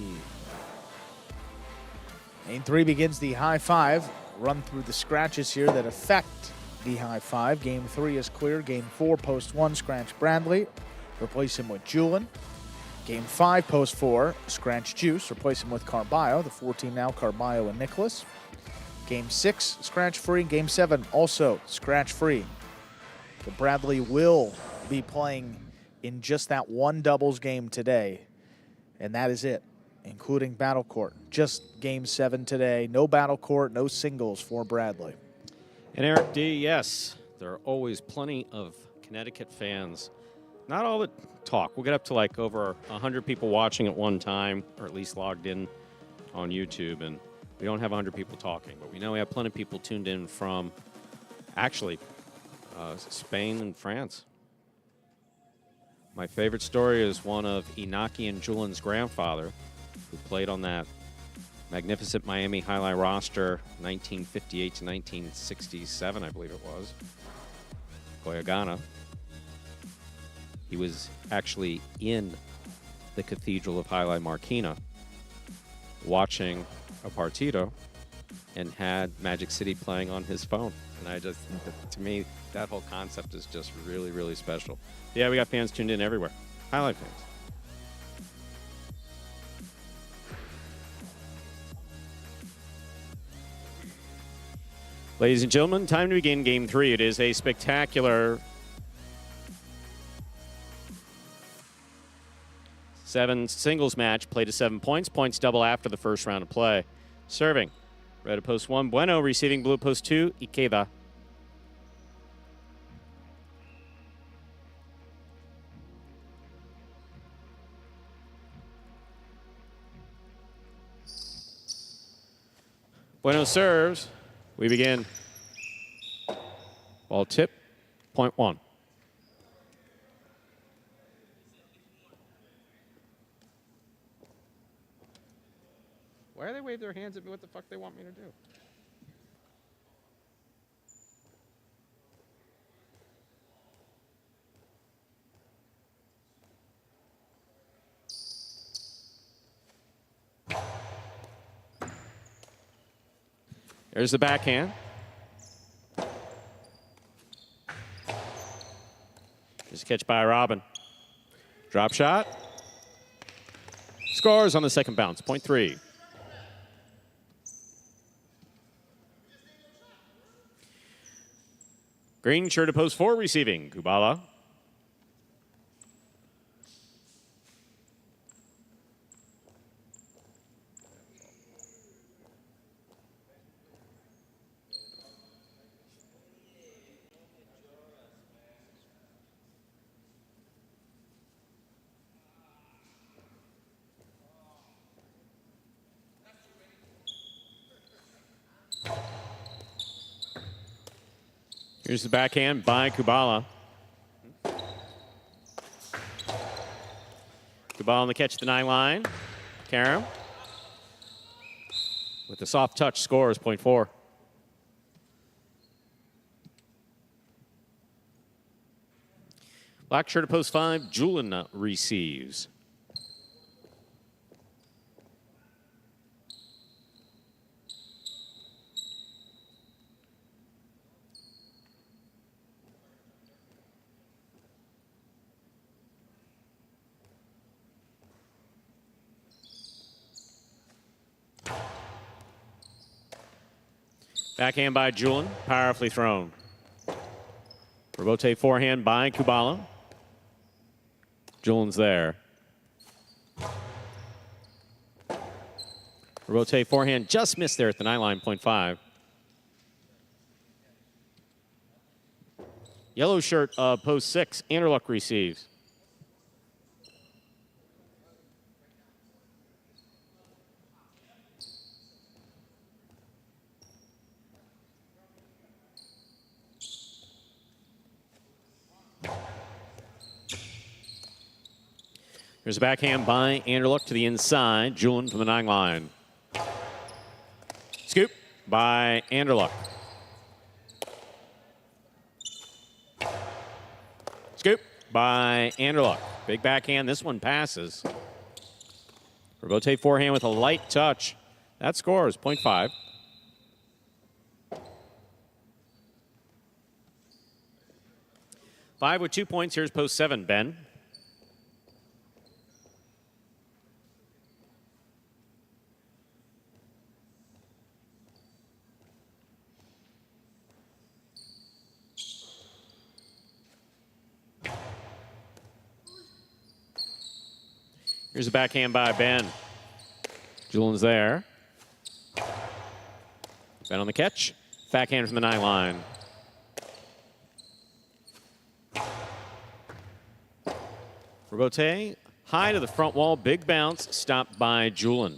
S2: Game 3 begins the high 5. Run through the scratches here that affect the high 5. Game 3 is clear. Game 4, post 1, scratch Bradley. Replace him with Julin. Game 5, post 4, scratch Juice. Replace him with Carballo. The 14 now, Carballo and Nicholas. Game 6, scratch free. Game 7, also scratch free. So Bradley will be playing in just that one doubles game today, and that is it, including Battle Court. Just Game 7 today. No Battle Court, no singles for Bradley.
S1: And Eric D., yes, there are always plenty of Connecticut fans. Not all that talk. We'll get up to like over 100 people watching at one time, or at least logged in on YouTube, and we don't have 100 people talking, but we know we have plenty of people tuned in from, actually, Spain and France. My favorite story is one of Inaki and Julin's grandfather, who played on that magnificent Miami Highlight roster, 1958 to 1967, I believe it was. Goyagana. He was actually in the Cathedral of Highlight Marquina watching a partido and had Magic City playing on his phone. And I just, to me, that whole concept is just really, really special. Yeah, we got fans tuned in everywhere. Highlight fans. Ladies and gentlemen, time to begin Game 3. It is a spectacular 7 singles match, played to 7 points. Points double after the first round of play. Serving, red at post 1, Bueno. Receiving, blue at post 2, Ikeda. Bueno serves. We begin. Ball tip, point 1. Why do they wave their hands at me? What the fuck they want me to do? There's the backhand. There's a catch by Robin. Drop shot. Scores on the second bounce, point 3. Green shirt to post 4, receiving, Kubala. Here's the backhand by Kubala. Kubala on the catch at the 9 line. Karam with a soft touch, scores, point 4. Black shirt to post 5, Julian receives. Backhand by Julian, powerfully thrown. Rebote forehand by Kubala. Julian's there. Rebote forehand just missed there at the 9 line, point 5. Yellow shirt, post 6, Anderluck receives. There's a backhand by Anderluck to the inside. Julian from the 9 line. Scoop by Anderluck. Scoop by Anderluck. Big backhand. This one passes. Rebote forehand with a light touch. That scores, point 5. Five with 2 points. Here's post 7, Ben. Here's a backhand by Ben. Julian's there. Ben on the catch. Backhand from the 9 line. Rebote, high to the front wall. Big bounce. Stopped by Julian.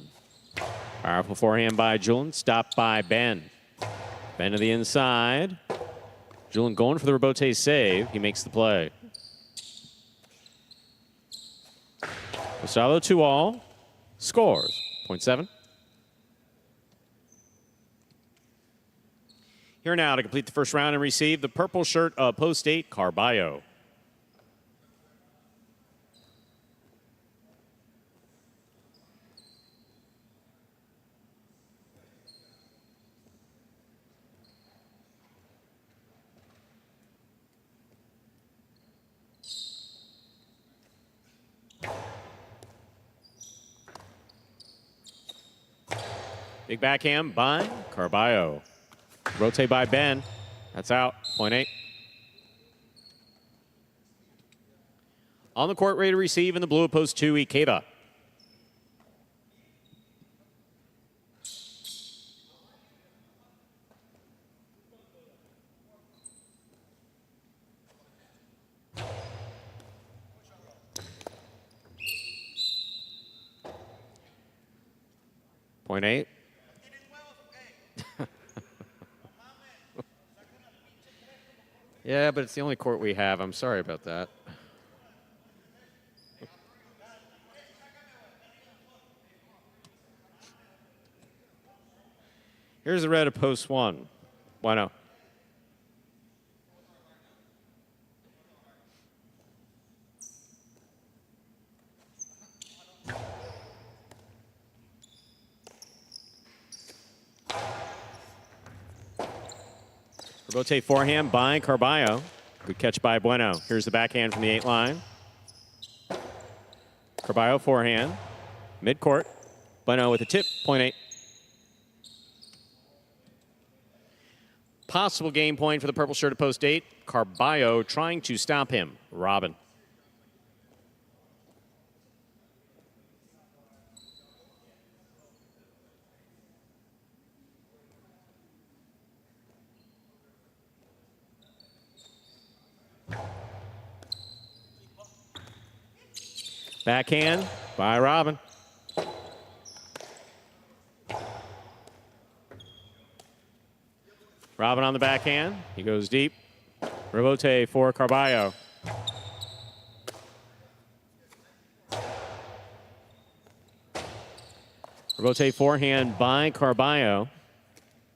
S1: Powerful forehand by Julian. Stopped by Ben. Ben to the inside. Julian going for the Rebote save. He makes the play. Gustavo 2-all, scores, point 7. Here now to complete the first round and receive the purple shirt of post 8, Carballo. Big backhand by Carballo. Rotate by Ben. That's out. Point 8. On the court, ready to receive in the blue at post 2, Ikeda. Point 8. Yeah, but it's the only court we have. I'm sorry about that. Here's the red at post 1. Why no? Rotate forehand by Carballo. Good catch by Bueno. Here's the backhand from the 8 line. Carballo forehand. Mid-court. Bueno with a tip. Point 8. Possible game point for the purple shirt at post 8. Carballo trying to stop him. Robin. Backhand by Robin. Robin on the backhand. He goes deep. Rebote for Carballo. Rebote forehand by Carballo.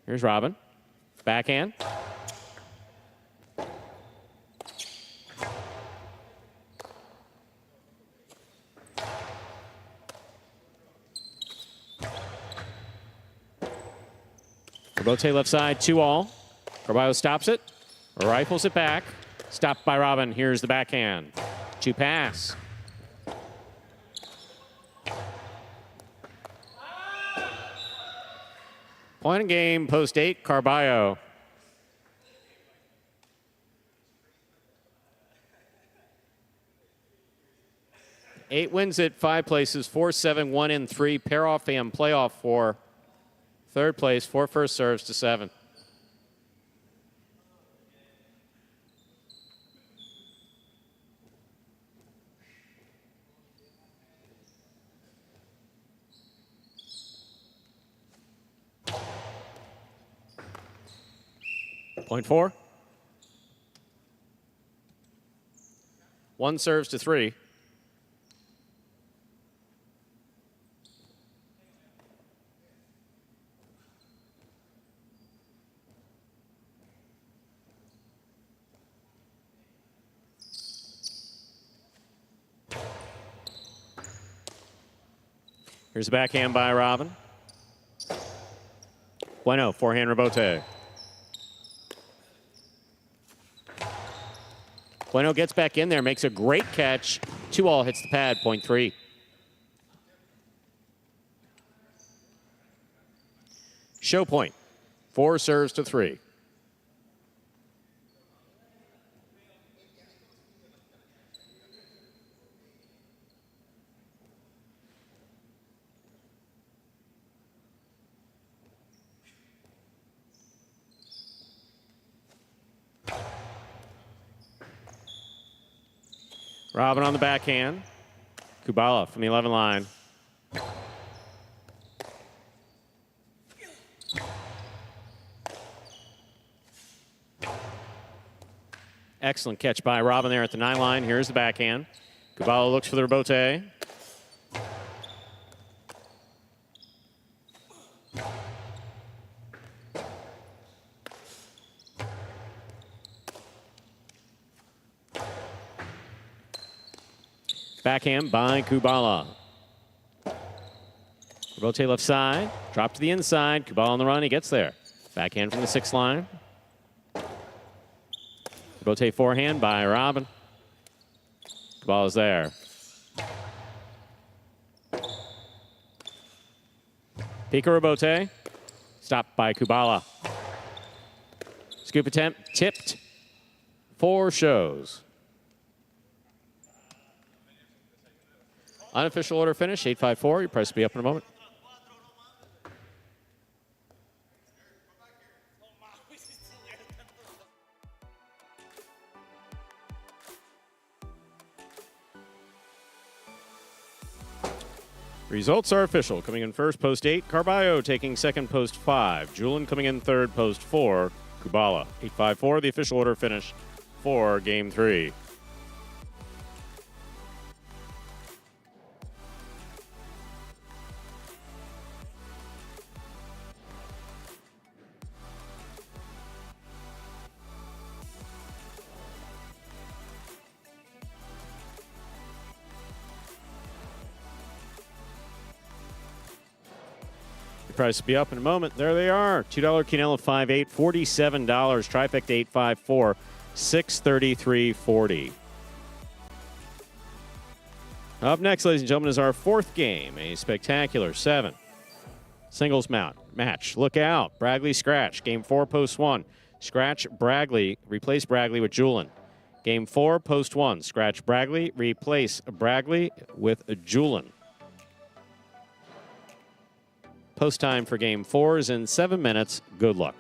S1: Here's Robin. Backhand. Rebote left side, 2-all. Carballo stops it, rifles it back. Stopped by Robin. Here's the backhand. 2 pass. Point of game, post 8, Carballo. Eight wins at 5 places, 4-7, 1-3, pair off and playoff for 3rd place, 4 first serves to 7. Point 4. 1 serves to 3. Here's a backhand by Robin. Bueno, forehand rebote. Bueno gets back in there, makes a great catch. 2-all hits the pad, point 3. Show point, 4 serves to 3. Robin on the backhand. Kubala from the 11 line. Excellent catch by Robin there at the 9 line. Here's the backhand. Kubala looks for the rebote. Backhand by Kubala. Rebote left side. Drop to the inside. Kubala on the run. He gets there. Backhand from the 6th line. Rebote forehand by Robin. Kubala's there. Pika rebote. Stopped by Kubala. Scoop attempt tipped. 4 shows. Unofficial order finish, 8-5-4. Your price will be up in a moment. Results are official. Coming in first, post 8. Carballo taking second, post 5. Julin coming in third, post 4. Kubala, 8-5-4. The official order finish for Game 3. Price will be up in a moment. There they are. $2 quinella 5-8, $47. Trifecta 8-5-4, $633.40. Up next, ladies and gentlemen, is our 4th game, a spectacular 7 singles match. Look out. Bragley scratch. Game 4, post 1. Scratch Bragley. Replace Bragley with Julin. Game 4, post 1. Scratch Bragley. Replace Bragley with Julin. Post time for Game 4 is in 7 minutes. Good luck.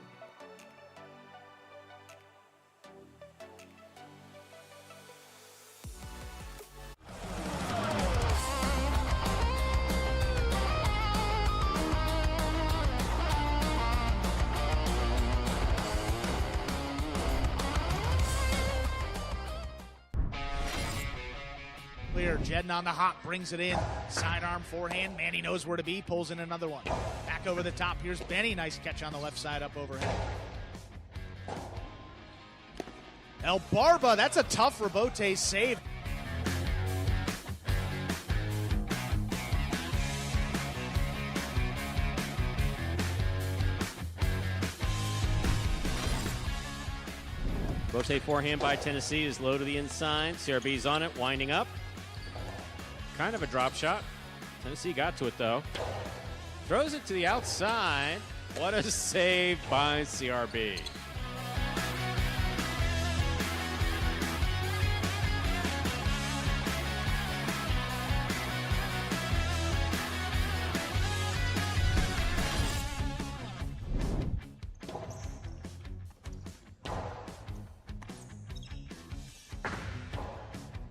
S2: Clear. Jedden on the hop, brings it in. Sidearm forehand. Manny knows where to be, pulls in another one. Back over the top. Here's Benny. Nice catch on the left side up overhead. El Barba, that's a tough Rebote save.
S1: Rebote forehand by Tennessee is low to the inside. CRB's on it, winding up. Kind of a drop shot. Tennessee got to it, though. Throws it to the outside. What a save by CRB.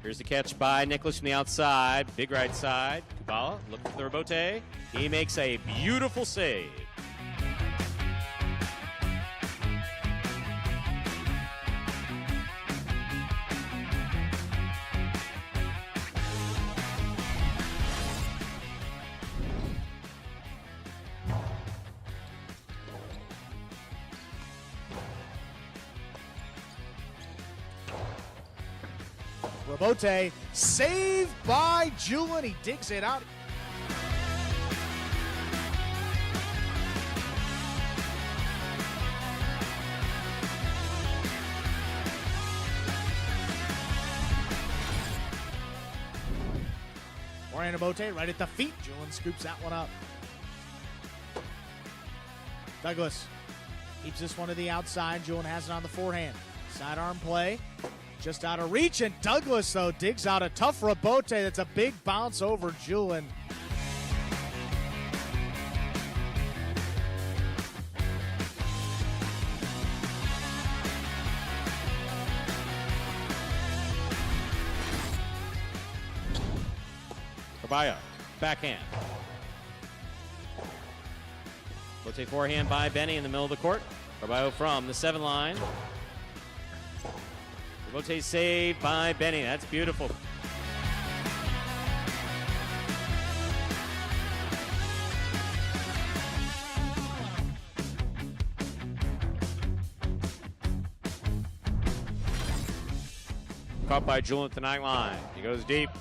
S1: Here's the catch by Nicholas from the outside. Big right side. Kubala looking for the Rebote. He makes a beautiful save.
S2: Rebote, saved by Julin. He digs it out. Moreno Rebote right at the feet. Julin scoops that one up. Douglas keeps this one to the outside. Julin has it on the forehand. Sidearm play. Just out of reach, and Douglas, though, digs out a tough Rebote. That's a big bounce over Julin.
S1: Carballo, backhand. Rebote forehand by Benny in the middle of the court. Carballo from the 7 line. Rebote saved by Benny. That's beautiful. Caught by Julin at the 9 line. He goes deep.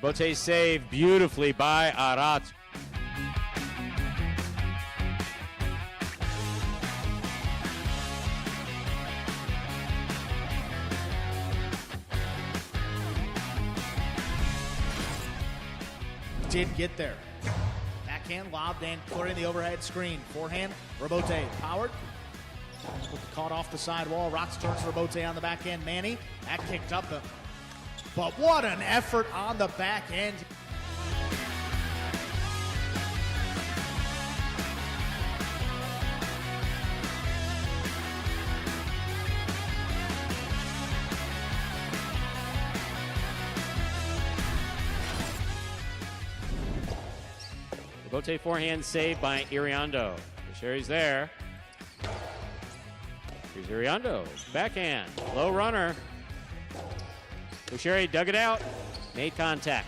S1: Rebote saved beautifully by Arat.
S2: did get there. Backhand lobbed and clearing the overhead screen. Forehand, Robote powered. Caught off the sidewall. Rocks turns Robote on the backhand. Manny, that kicked up. But what an effort on the backhand.
S1: Robote forehand saved by Iriondo. Sherry's there. Here's Iriondo. Backhand. Low runner. Sherry dug it out. Made contact.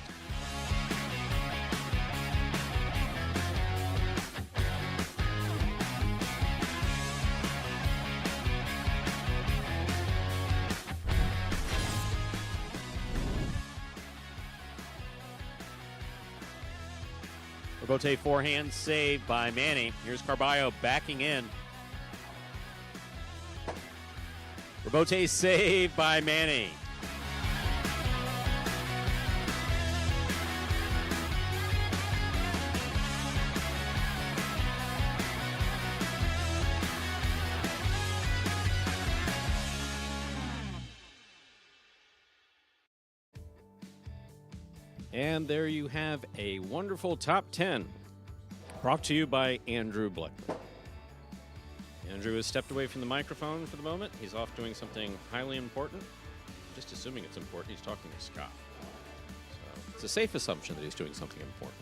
S1: Robote forehand saved by Manny. Here's Carballo backing in. Robote saved by Manny. And there you have a wonderful top 10 brought to you by Andrew Blick. Andrew has stepped away from the microphone for the moment. He's off doing something highly important. Just assuming it's important, he's talking to Scott. So it's a safe assumption that he's doing something important.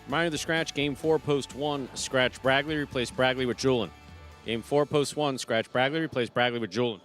S1: Reminder of the scratch, Game 4, Post 1, scratch Bragley, replace Bragley with Julin. Game 4, Post 1, scratch Bragley, replace Bragley with Julin.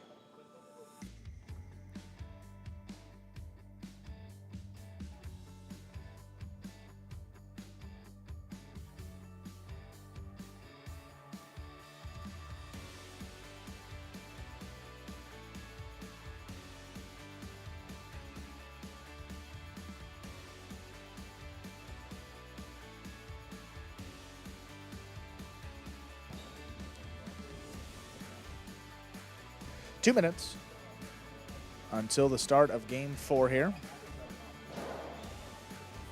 S2: Two minutes until the start of Game 4 here.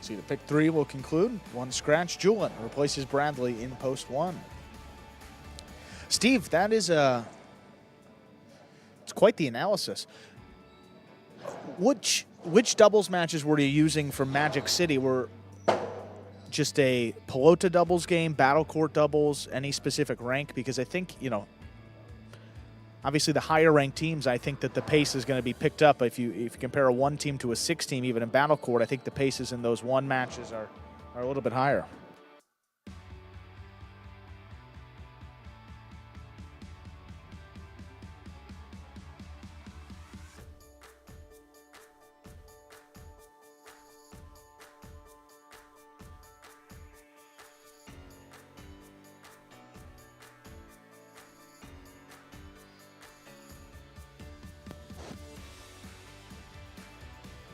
S2: See, the pick 3 will conclude. One scratch. Julin replaces Bradley in Post 1. Steve, that is it's quite the analysis. Which doubles matches were you using for Magic City? Were just a Pelota doubles game, battle court doubles, any specific rank? Because I think, obviously, the higher ranked teams, I think that the pace is going to be picked up. If you compare a 1 team to a 6 team, even in battle court, I think the paces in those 1 matches are a little bit higher.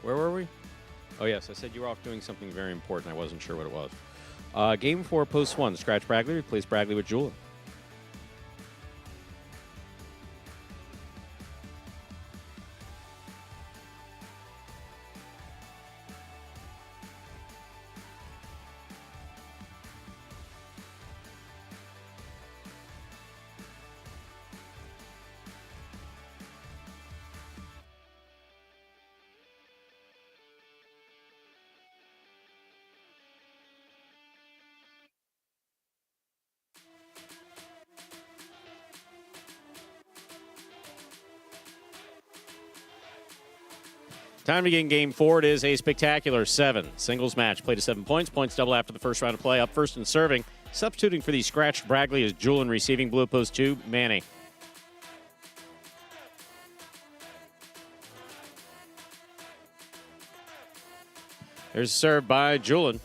S1: Where were we? Oh, yes, I said you were off doing something very important. I wasn't sure what it was. Game 4, Post 1, scratch Bragley, replace Bragley with Julin. Time to begin Game 4. It is a spectacular 7 singles match. Played to 7 points. Points double after the first round of play. Up first and serving. Substituting for the scratched Bragley is Julin, receiving blue post 2, Manny. There's a serve by Julin.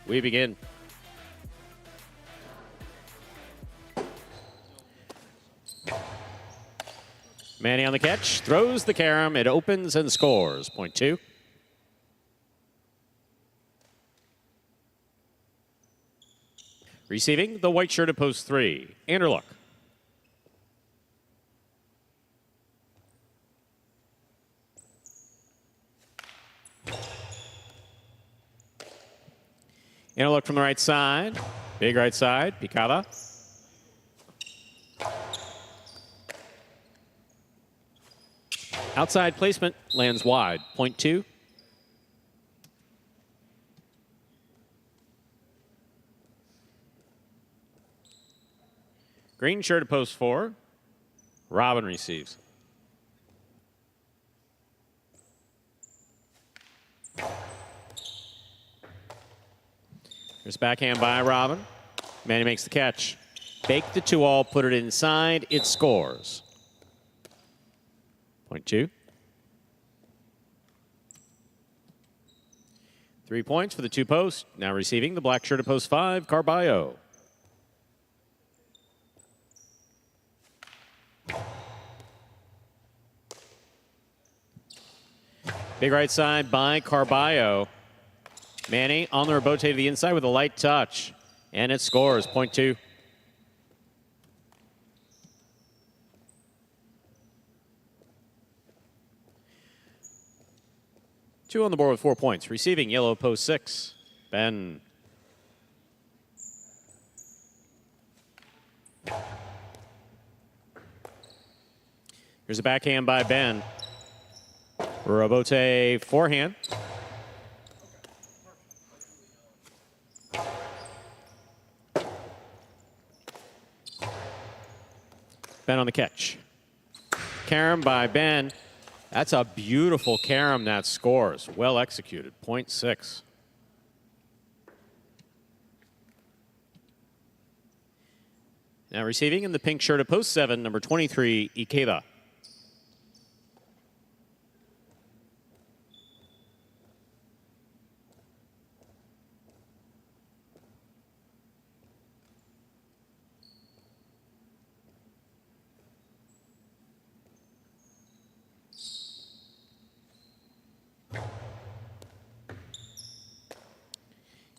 S1: We begin. Manny on the catch, throws the carom, it opens and scores. Point 2. Receiving the white shirt at post 3, Anderluck. And a look from the right side. Big right side. Picada. Outside placement lands wide. Point 2. Green shirt to post 4. Robin receives. There's backhand by Robin. Manny makes the catch. Bake the 2-all, put it inside. It scores. Point 2. 3 points for the 2 post. Now receiving the black shirt at post 5, Carballo. Big right side by Carballo. Manny on the rebote to the inside with a light touch. And it scores. Point 2. Two on the board with 4 points. Receiving yellow post 6. Ben. Here's a backhand by Ben. Rebote forehand. Ben on the catch. Carom by Ben. That's a beautiful carom that scores. Well executed. Point 6. Now receiving in the pink shirt at post 7, number 23, Ikeda.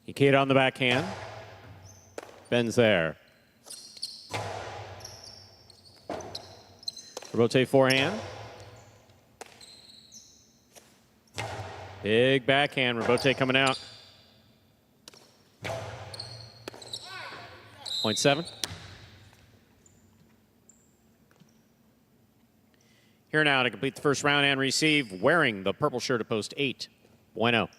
S1: Ikeda on the backhand. Ben's there. Rebote forehand. Big backhand. Rebote coming out. Point 7. Here now to complete the first round and receive, wearing the purple shirt at post 8, Bueno.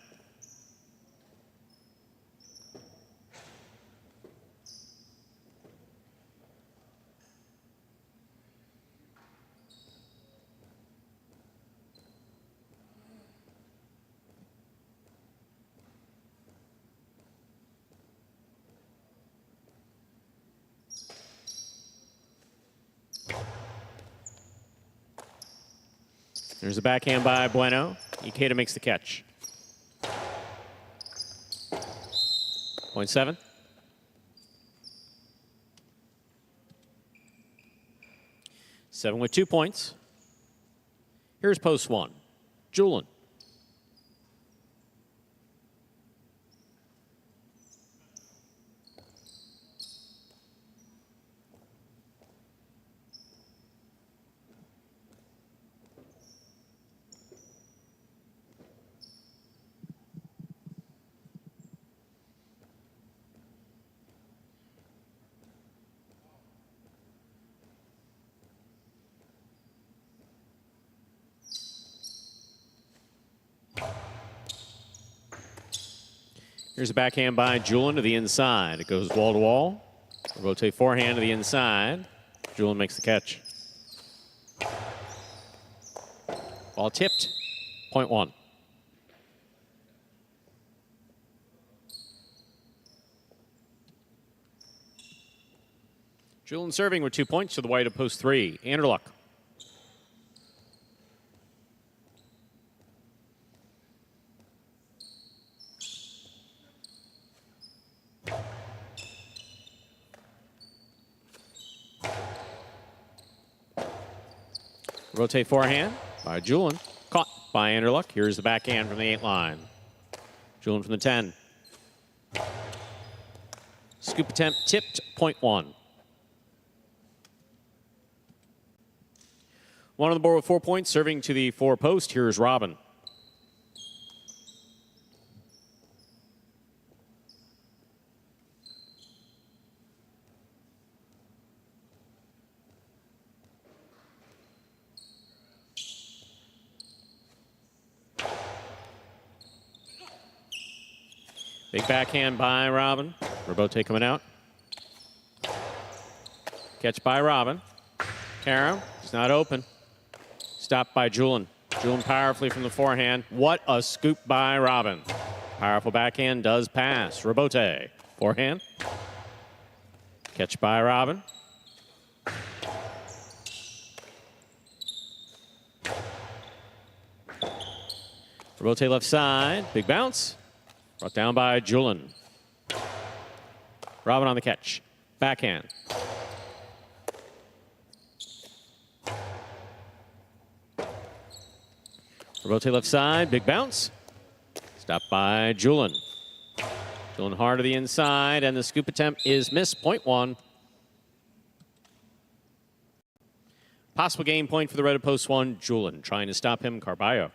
S1: There's a backhand by Bueno. Ikeda makes the catch. Point 7. Seven with 2 points. Here's post 1. Julian. Here's a backhand by Julian to the inside. It goes wall to wall. Rotate forehand to the inside. Julian makes the catch. Ball tipped. Point 1. Julian serving with 2 points to the white of post 3. Anderluck. Rotate forehand by Julian. Caught by Anderluck. Here's the backhand from the 8 line. Julian from the 10. Scoop attempt tipped. Point 1. One on the board with 4 points. Serving to the 4 post. Here's Robin. Big backhand by Robin. Robote coming out. Catch by Robin. Caro, he's not open. Stopped by Julin. Julin powerfully from the forehand. What a scoop by Robin. Powerful backhand does pass. Robote. Forehand. Catch by Robin. Robote left side. Big bounce. Brought down by Julin. Robin on the catch. Backhand. Robote left side. Big bounce. Stopped by Julin. Julin hard to the inside, and the scoop attempt is missed. Point one. Possible game point for the red of post one. Julin trying to stop him. Carballo.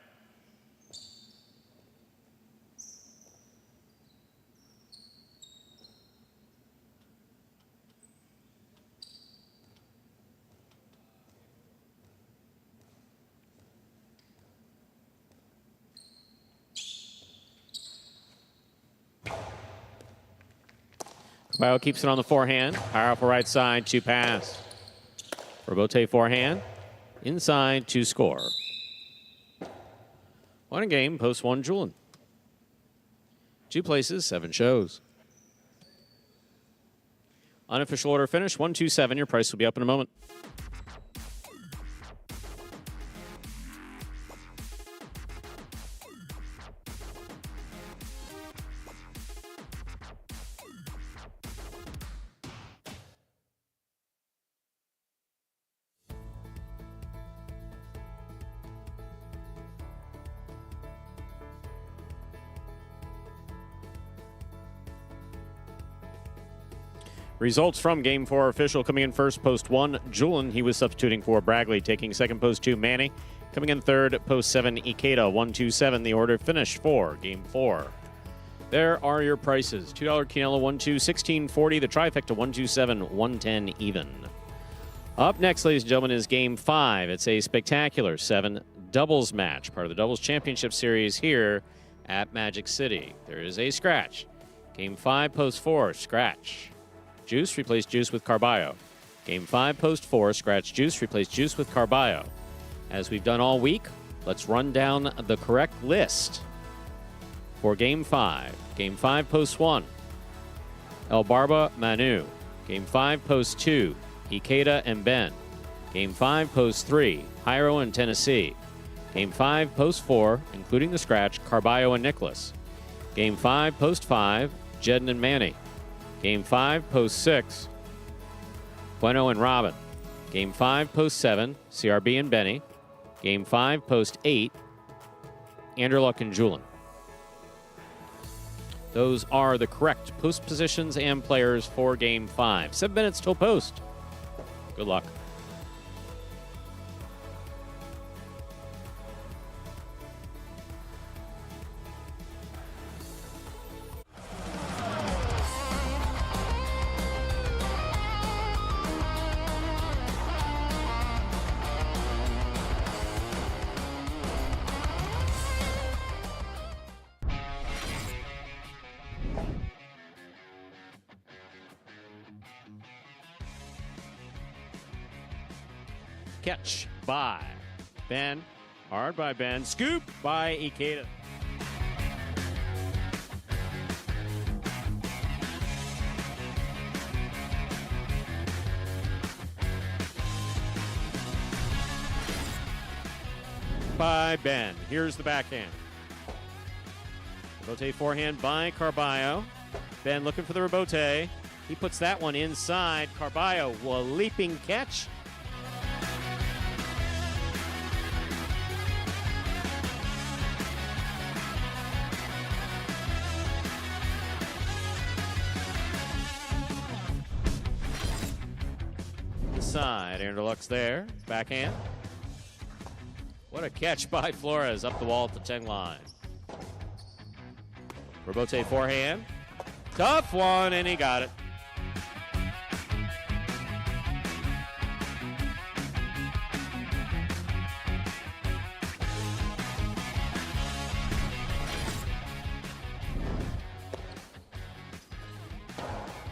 S1: Carballo keeps it on the forehand. Powerful right side to pass. Robote forehand. Inside to score. One a game, post one, Julin. 2 places, 7 shows. Unofficial order finish, 127. Your price will be up in a moment. Results from Game 4 official. Coming in first, post 1, Julin. He was substituting for Bragley. Taking second, post 2, Manny. Coming in third, post 7, Ikeda. 127. The order finish for Game 4. There are your prices. $2 Quinella, 1-2, 1640. The trifecta, 127, 110 even. Up next, ladies and gentlemen, is Game 5. It's a spectacular 7 doubles match, part of the Doubles Championship Series here at Magic City. There is a scratch. Game 5, post 4, scratch. Juice, replace Juice with Carballo. Game 5, post 4, scratch Juice, replace Juice with Carballo. As we've done all week, let's run down the correct list for Game 5. Game 5, post 1, El Barba, Manu. Game 5, post 2, Ikeda and Ben. Game 5, post 3, Jairo and Tennessee. Game 5, post 4, including the scratch, Carballo and Nicholas. Game 5, post 5, Jedden and Manny. Game 5, post 6, Bueno and Robin. Game 5, post 7, CRB and Benny. Game 5, post 8, Anderluck and Julin. Those are the correct post positions and players for Game 5. 7 minutes till post. Good luck. Catch by Ben. Hard by Ben. Scoop by Ikeda. By Ben. Here's the backhand. Rebote forehand by Carballo. Ben looking for the rebote. He puts that one inside. Carballo, a leaping catch. Side, Anderluck's there, backhand. What a catch by Flores up the wall at the 10 line. Rebote forehand, tough one, and he got it.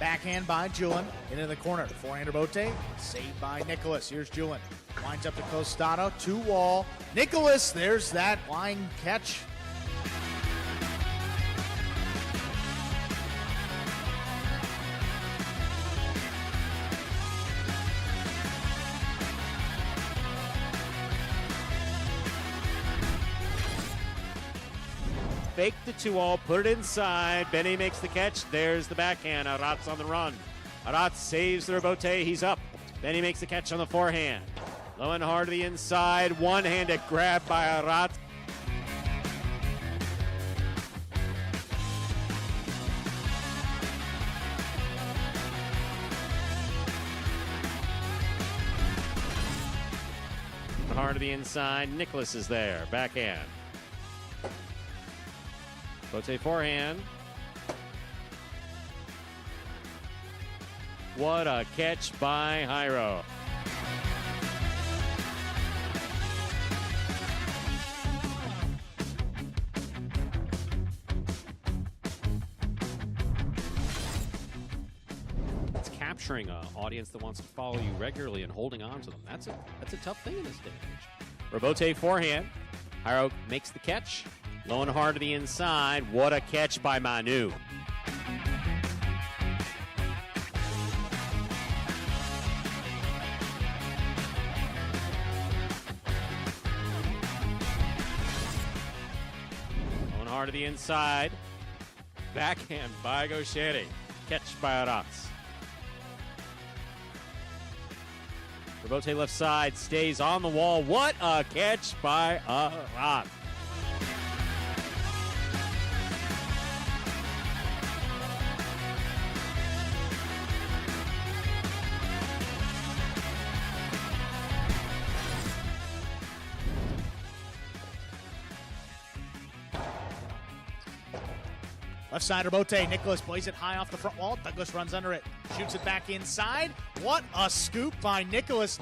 S2: Backhand by Julin. Into the corner. The forehander Bote. Saved by Nicholas. Here's Julin. Winds up to Costado. 2-wall. Nicholas, there's that line catch.
S1: Fake the 2-all, put it inside. Benny makes the catch. There's the backhand. Arat's on the run. Arat saves the rebote. He's up. Benny makes the catch on the forehand. Low and hard to the inside. One-handed grab by Arat. Hard to the inside. Nicholas is there. Backhand. Bote forehand. What a catch by Jairo. It's capturing an audience that wants to follow you regularly and holding on to them. That's a tough thing in this day and age. Rebote forehand. Jairo makes the catch. Low and hard to the inside. What a catch by Manu. Low and hard to the inside. Backhand by Gaucheri. Catch by Arats. Rebote left side. Stays on the wall. What a catch by Arats.
S2: Left side Bote. Nicholas plays it high off the front wall. Douglas runs under it. Shoots it back inside. What a scoop by Nicholas.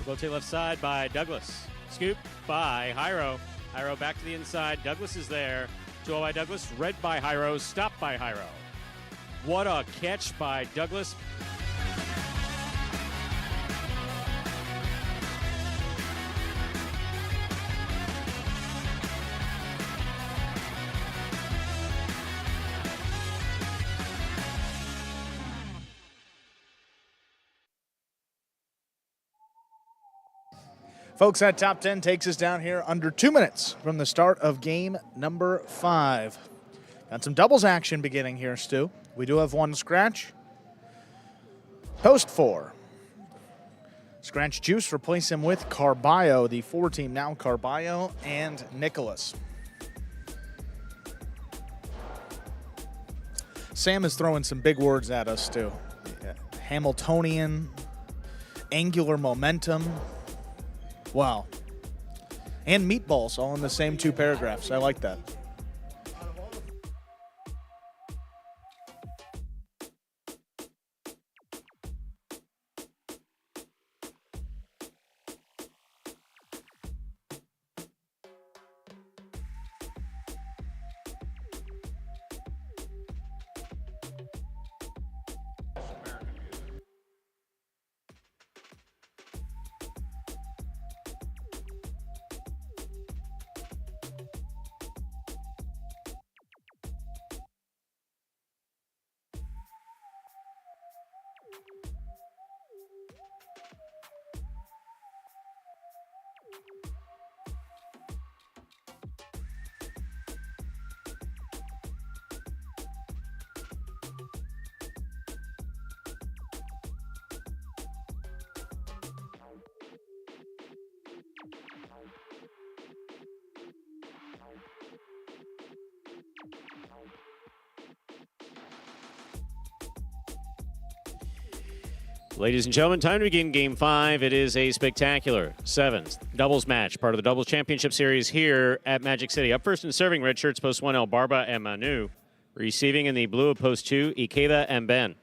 S1: Bote left side by Douglas. Scoop by Jairo. Jairo back to the inside. Douglas is there. 2-0 by Douglas. Read by Jairo. Stopped by Jairo. What a catch by Douglas.
S2: Folks, that top 10 takes us down here under 2 minutes from the start of game number 5. Got some doubles action beginning here, Stu. We do have one scratch. Post 4. Scratch Juice, replace him with Carballo, the 4-team now, Carballo and Nicholas. Sam is throwing some big words at us, Stu. Hamiltonian, angular momentum. Wow. And meatballs all in the same 2 paragraphs. I like that.
S1: Ladies and gentlemen, time to begin Game 5. It is a spectacular 7th doubles match, part of the Doubles Championship Series here at Magic City. Up first and serving, red shirts, post 1, El Barba and Manu. Receiving in the blue of post 2, Ikeda and Ben.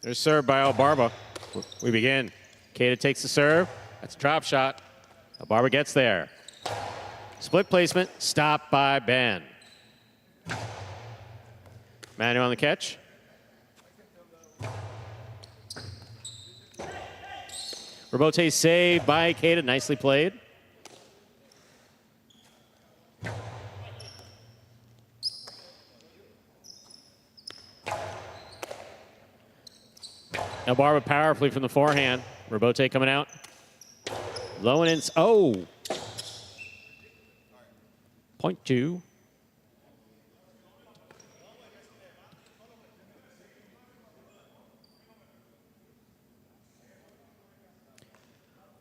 S1: There's serve by Albarba. We begin. Keita takes the serve. That's a drop shot. Albarba gets there. Split placement. Stopped by Ben. Manu on the catch. Robote saved by Keita. Nicely played. Now Barba powerfully from the forehand. Robote coming out. Low and in. Oh! Point two.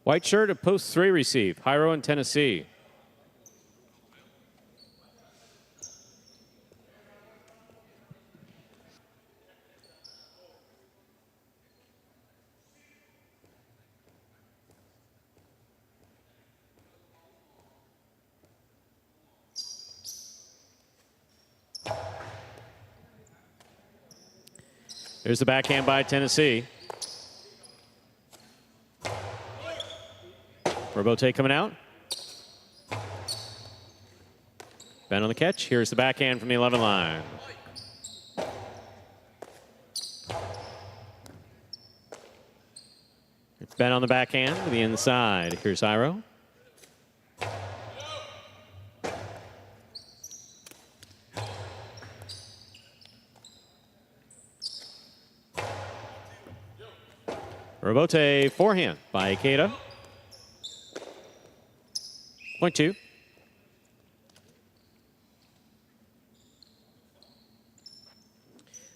S1: White shirt at post 3 receive. Hyro in Tennessee. There's the backhand by Tennessee. Robote coming out. Ben on the catch. Here's the backhand from the 11 line. It's Ben on the backhand to the inside. Here's Hyro. Robote forehand by Keita. Point two.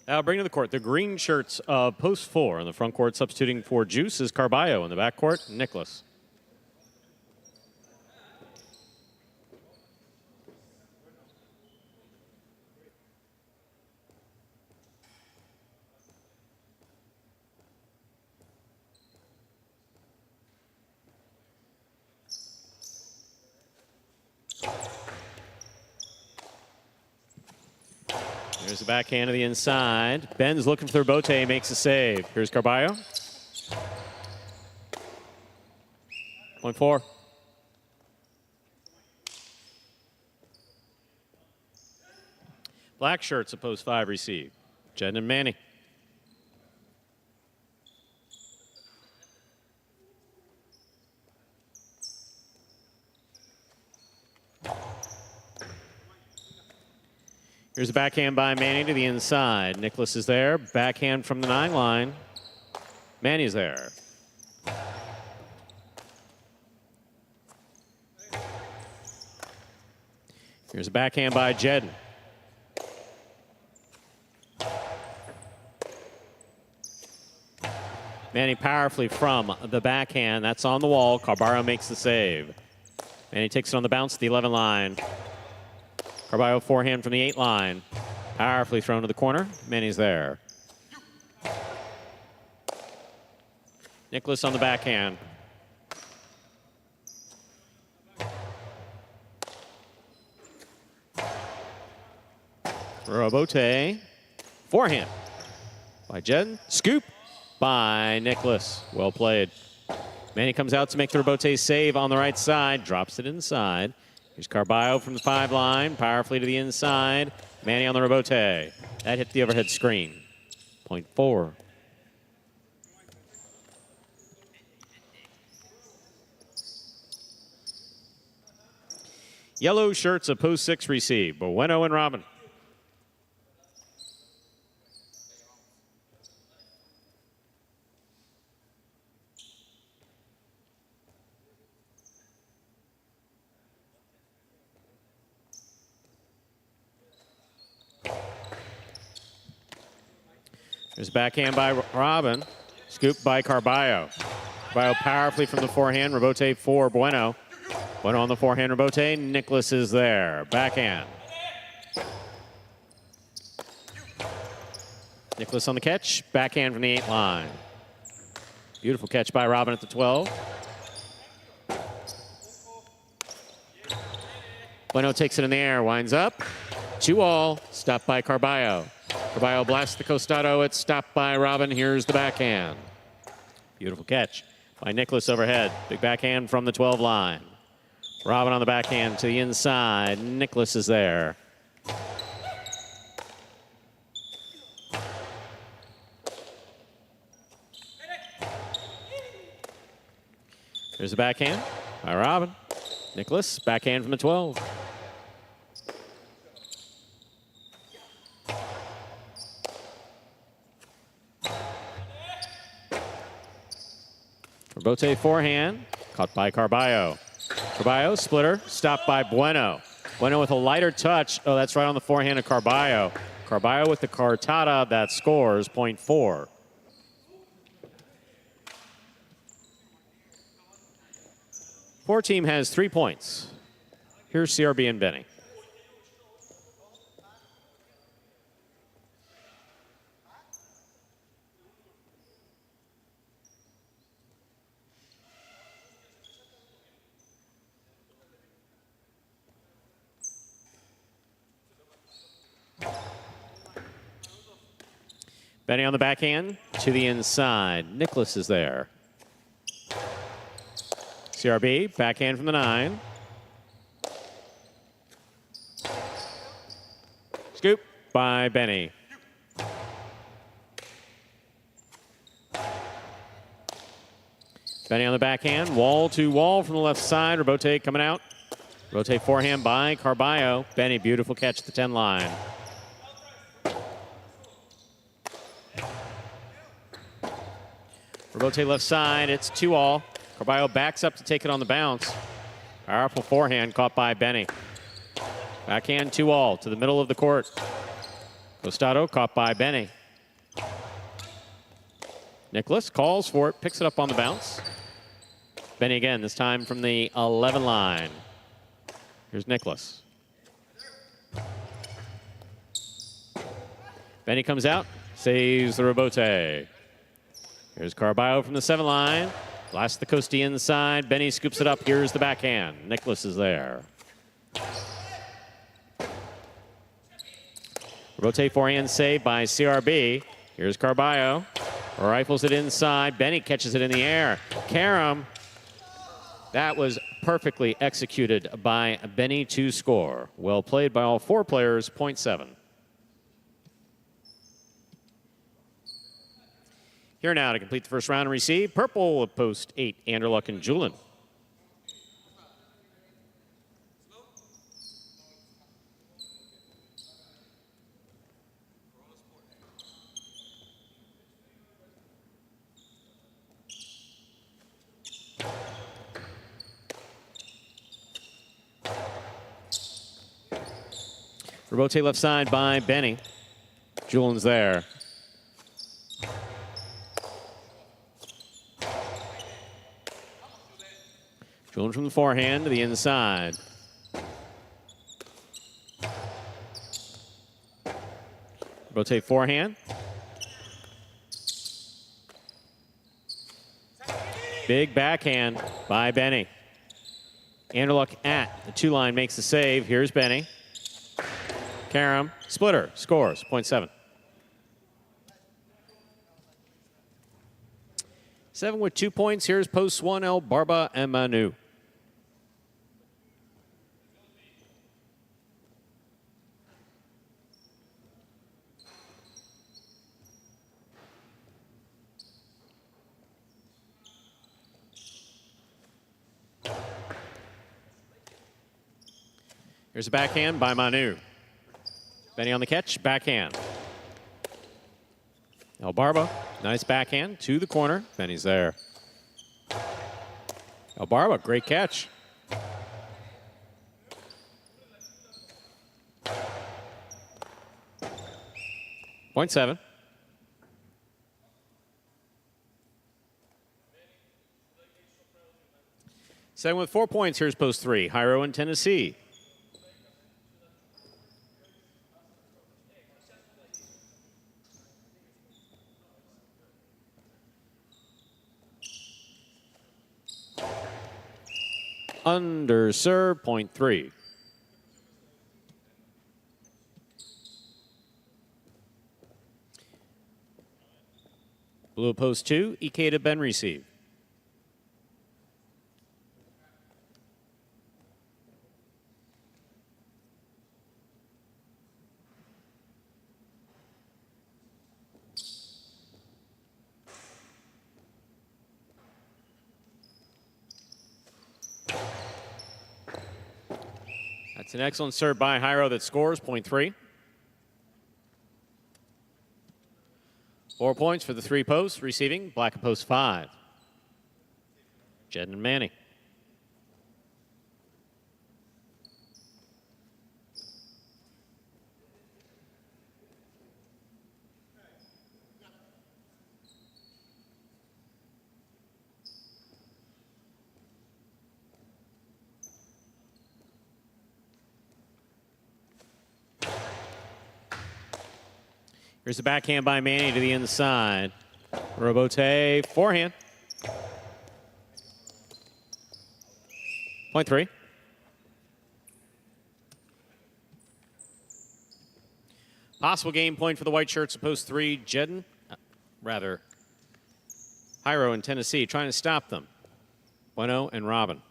S1: Now bring to the court the green shirts of post 4. On the front court, substituting for Juice is Carballo. In the back court, Nicholas. There's the backhand to the inside. Ben's looking for Robote, makes a save. Here's Carballo. Point 4. Black shirts at post 5 receive. Jen and Manny. Here's a backhand by Manny to the inside. Nicholas is there. Backhand from the 9 line. Manny's there. Here's a backhand by Jedden. Manny powerfully from the backhand. That's on the wall. Carballo makes the save. Manny takes it on the bounce to the 11 line. Carballo forehand from the 8 line. Powerfully thrown to the corner. Manny's there. Nicholas on the backhand. Robote. Forehand by Jen. Scoop by Nicholas. Well played. Manny comes out to make the Robote save on the right side. Drops it inside. Here's Carballo from the 5 line. Powerfully to the inside. Manny on the Robote. That hit the overhead screen. Point 4. Yellow shirts of post 6 receive. Bueno and Robin. There's backhand by Robin. Scoop by Carballo. Carballo powerfully from the forehand. Robote for Bueno. Bueno on the forehand. Robote. Nicholas is there. Backhand. Nicholas on the catch. Backhand from the 8 line. Beautiful catch by Robin at the 12. Bueno takes it in the air. Winds up. 2-all. Stopped by Carballo. Carballo blasts the costado. It's stopped by Robin. Here's the backhand. Beautiful catch by Nicholas overhead. Big backhand from the 12 line. Robin on the backhand to the inside. Nicholas is there. Here's the backhand by Robin. Nicholas, backhand from the 12. Rebote forehand, caught by Carballo. Carballo, splitter, stopped by Bueno. Bueno with a lighter touch. Oh, that's right on the forehand of Carballo. Carballo with the cartada, that scores, .4. Four team has 3 points. Here's CRB and Benny. Benny on the backhand to the inside. Nicholas is there. CRB, backhand from the 9. Scoop by Benny. Benny on the backhand, wall to wall from the left side. Rebote coming out. Rotate forehand by Carballo. Benny, beautiful catch at the 10 line. Rebote left side, it's 2-all. Carballo backs up to take it on the bounce. Powerful forehand caught by Benny. Backhand 2-all to the middle of the court. Costado caught by Benny. Nicholas calls for it, picks it up on the bounce. Benny again, this time from the 11 line. Here's Nicholas. Benny comes out, saves the rebote. Here's Carballo from the 7 line. Blasts the coastie inside. Benny scoops it up. Here's the backhand. Nicholas is there. Rotate forehand save by CRB. Here's Carballo. Rifles it inside. Benny catches it in the air. Karam. That was perfectly executed by Benny to score. Well played by all 4 players, .7. Here now to complete the first round and receive purple of post 8, Anderluck and Julin. Rebote left side by Benny. Julin's there. Julin from the forehand to the inside. Rotate forehand. Big backhand by Benny. Anderluck at the 2 line makes the save. Here's Benny. Karam, splitter, scores, .7. 7 with 2 points. Here's post 1, El Barba and Manu. Here's a backhand by Manu. Benny on the catch, backhand. El Barba, nice backhand to the corner. Benny's there. El Barba, great catch. .7. Second with 4 points, here's post 3, Jairo in Tennessee. Under serve, .3. Blue post 2, Ikeda Ben receive. That's an excellent serve by Jairo that scores, point 3. 4 points for the 3 posts, receiving black at post 5. Jed and Manny. Here's the backhand by Manny to the inside. Robote, forehand. Point 3. Possible game point for the white shirts at post 3. Jairo in Tennessee trying to stop them. Bueno and Robin.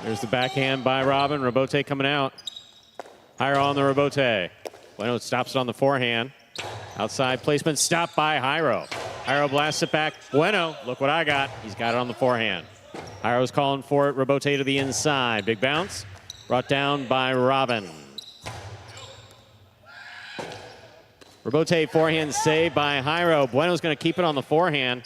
S1: There's the backhand by Robin. Robote coming out. Jairo on the Robote. Bueno stops it on the forehand. Outside placement stopped by Jairo. Jairo blasts it back. Bueno, look what I got. He's got it on the forehand. Jairo's calling for it. Robote to the inside. Big bounce. Brought down by Robin. Robote forehand save by Jairo. Bueno's going to keep it on the forehand.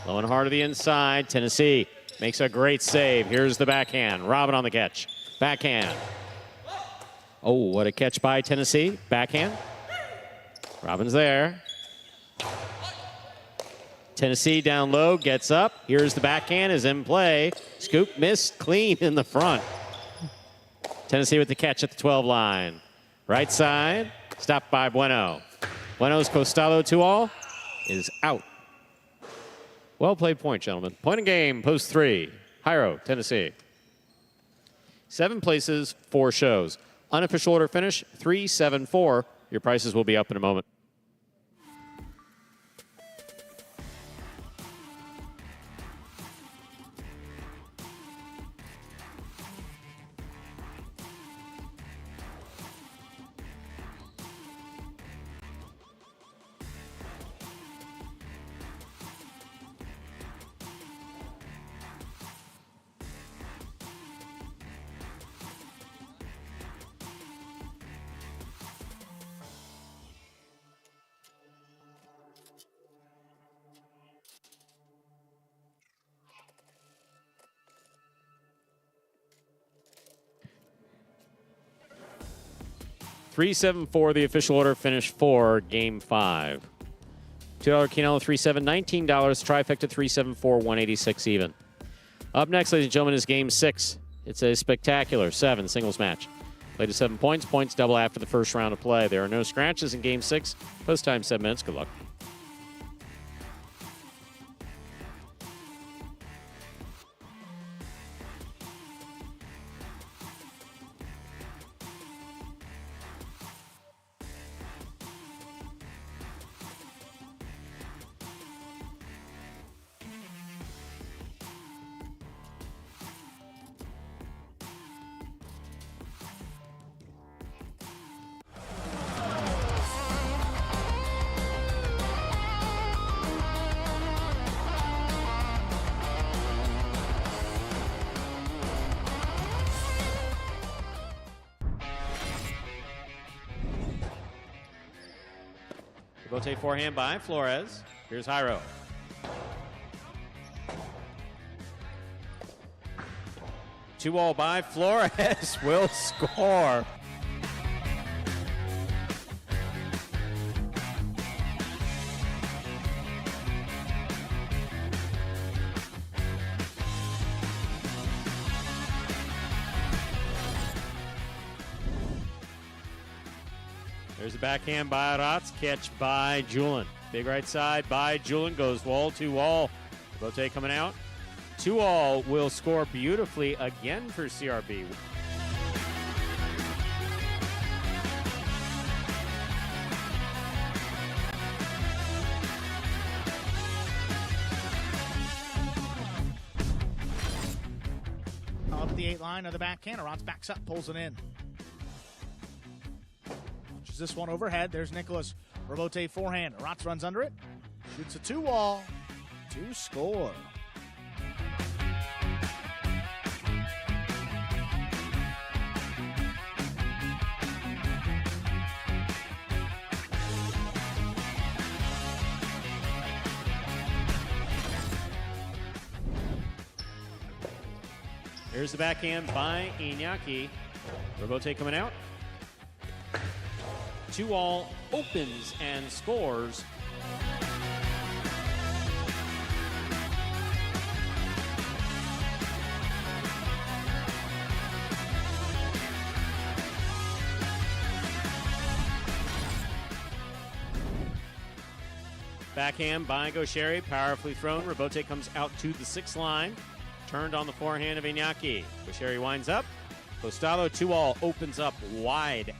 S1: Low and hard to the inside. Tennessee makes a great save. Here's the backhand. Robin on the catch. Backhand. Oh, what a catch by Tennessee. Backhand. Robin's there. Tennessee down low, gets up. Here's the backhand, is in play. Scoop missed, clean in the front. Tennessee with the catch at the 12 line. Right side, stopped by Bueno. Bueno's Costalo 2-all is out. Well played point, gentlemen. Point of game, post 3. Jairo, Tennessee. 7 places, 4 shows. Unofficial order finish, 3-7-4. Your prices will be up in a moment. $3-7-4, the official order finish for Game 5. $2 Quinella, $3-7, $19. Trifecta, $3-7-4, $186 even. Up next, ladies and gentlemen, is Game 6. It's a spectacular 7 singles match. Played to 7 points. Points double after the first round of play. There are no scratches in Game 6. Post time 7 minutes. Good luck. Rotate forehand by Flores. Here's Jairo. Two-all by Flores will score. There's the backhand by Rotz, catch by Julin. Big right side by Julin, goes wall to wall. Bote coming out. 2-all will score beautifully again for CRB.
S2: Up at the 8 line of the backhand. Rotz backs up, pulls it in. Launches this one overhead. There's Nicholas. Robote forehand. Rotz runs under it. Shoots a 2-wall to score.
S1: Here's the backhand by Iñaki. Robote coming out. 2-all opens and scores. Backhand by Gaucheri, powerfully thrown. Robote comes out to the 6th line. Turned on the forehand of Iñaki. Gaucheri winds up. Postalo 2-all opens up wide.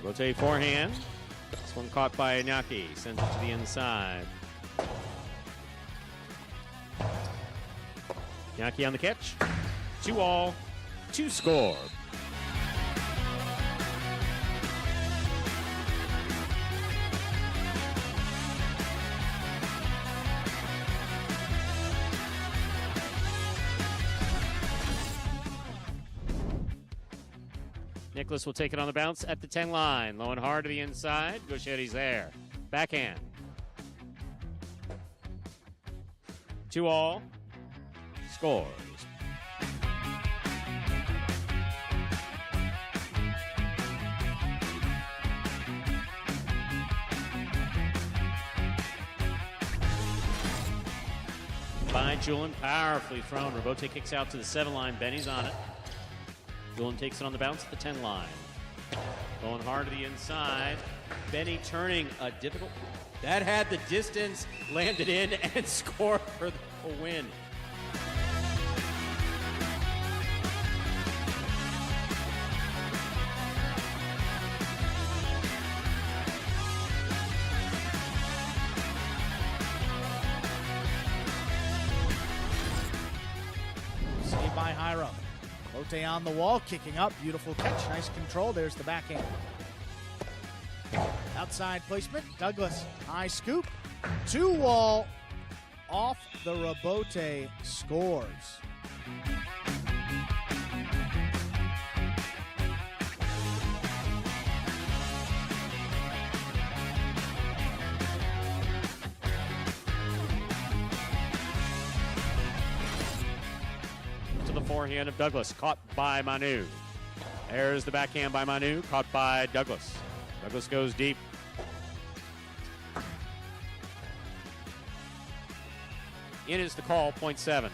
S1: Robote forehand. This one caught by Iñaki. Sends it to the inside. Iñaki on the catch. 2-all to score. Nicholas will take it on the bounce at the 10 line. Low and hard to the inside. Gaucheri's there. Backhand. 2-all. Scores. By Julin, powerfully thrown. Robote kicks out to the 7 line. Benny's on it. Julin takes it on the bounce at the 10 line. Going hard to the inside. Benny turning a difficult. That had the distance, landed in, and scored for the win.
S2: Saved by Hiram. Lotte on the wall, kicking up. Beautiful catch. Nice control. There's the backhand. Outside placement. Douglas. High scoop. 2-wall. Off the Robote. Scores.
S1: To the forehand of Douglas, caught by Manu. There's the backhand by Manu, caught by Douglas. Douglas goes deep. In is the call, .7.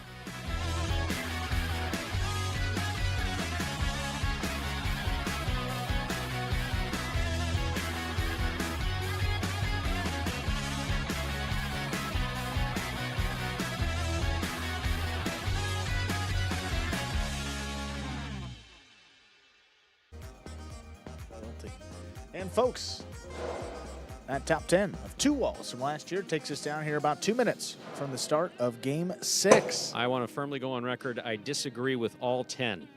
S2: And folks, that top 10 of 2 walls from last year takes us down here about 2 minutes from the start of Game 6.
S1: I want to firmly go on record. I disagree with all 10.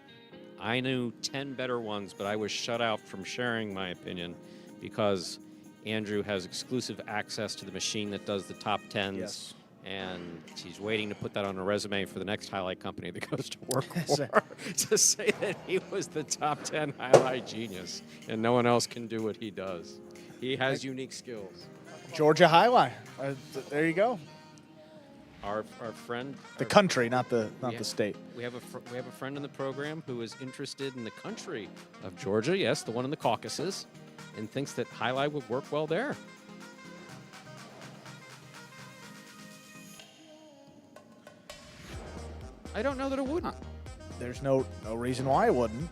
S1: I knew 10 better ones, but I was shut out from sharing my opinion because Andrew has exclusive access to the machine that does the top 10s.
S2: Yes.
S1: And he's waiting to put that on a resume for the next highlight company that goes to work for, to say that he was the top 10 highlight genius, and no one else can do what he does. He has unique skills.
S2: Georgia Highlight. There you go.
S1: Our friend,
S2: The country, not the state.
S1: We have a friend in the program who is interested in the country of Georgia. Yes, the one in the Caucasus. and thinks that highlight would work well there. I don't know that it wouldn't.
S2: There's no reason why it wouldn't.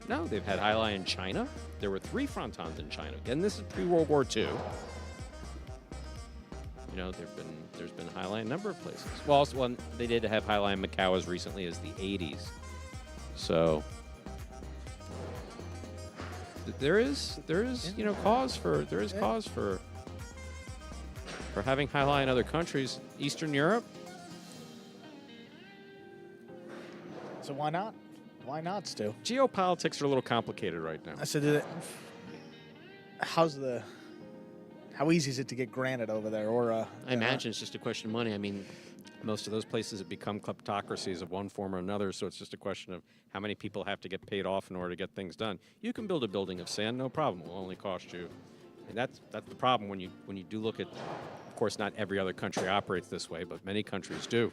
S1: No, they've had highlight in China. There were 3 frontons in China. Again, this is pre-World War II. You know, there's been highlight in a number of places. Well, also they did have highlight in Macau as recently as the 80s. So there is cause for having highlight in other countries. Eastern Europe.
S2: So why not? Why not, Stu?
S1: Geopolitics are a little complicated right now.
S2: I said, how easy is it to get granted over there? Or
S1: I imagine it's just a question of money. I mean, most of those places have become kleptocracies of one form or another, so it's just a question of how many people have to get paid off in order to get things done. You can build a building of sand, no problem. It will only cost you. And that's the problem when you do look at, of course, not every other country operates this way, but many countries do.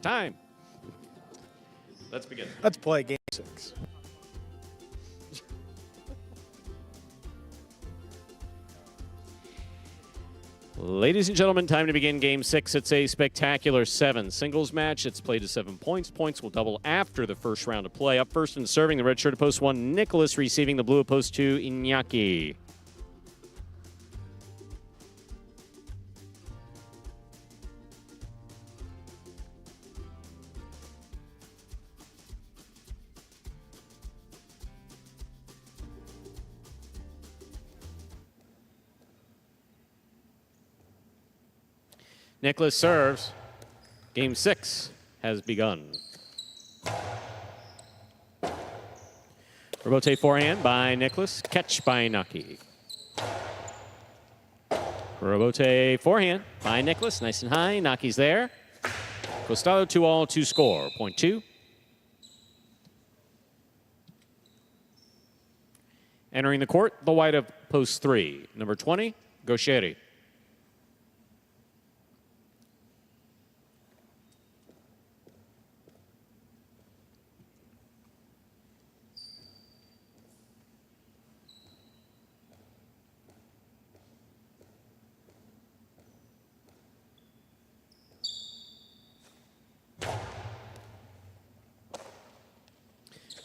S1: Time. Let's begin.
S2: Let's play game 6.
S1: Ladies and gentlemen, time to begin Game 6. It's a spectacular 7 singles match. It's played to 7 points. Points will double after the first round of play. Up first and serving the red shirt at post 1, Nicholas, receiving the blue at post 2, Iñaki. Nicholas serves. Game 6 has begun. Rebote forehand by Nicholas. Catch by Naki. Rebote forehand by Nicholas. Nice and high. Naki's there. Costado 2-all to score. Point 2. Entering the court, the white of post 3. Number 20, Gaucheri.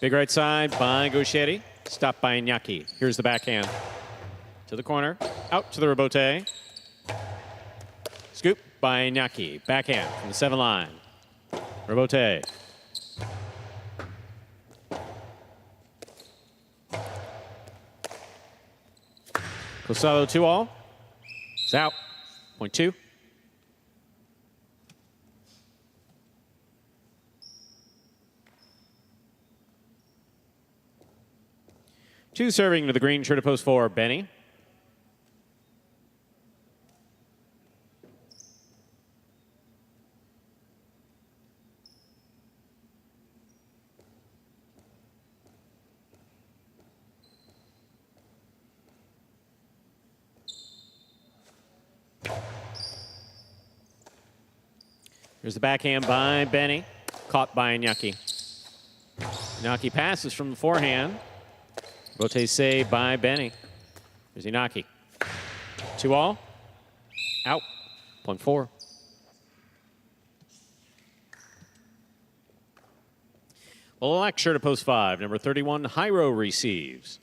S1: Big right side by Gaucheri. Stopped by Iñaki. Here's the backhand. To the corner. Out to the rebote. Scoop by Iñaki. Backhand from the 7 line. Rebote. Costado 2-all. It's out. Point 2. Two serving to the green shirt at post 4, Benny. Here's the backhand by Benny. Caught by Iñaki. Iñaki passes from the forehand. Rote save by Benny. Here's Inaki. 2-all. Out. Point 4. Black shirt at post 5. Number 31, Jairo receives.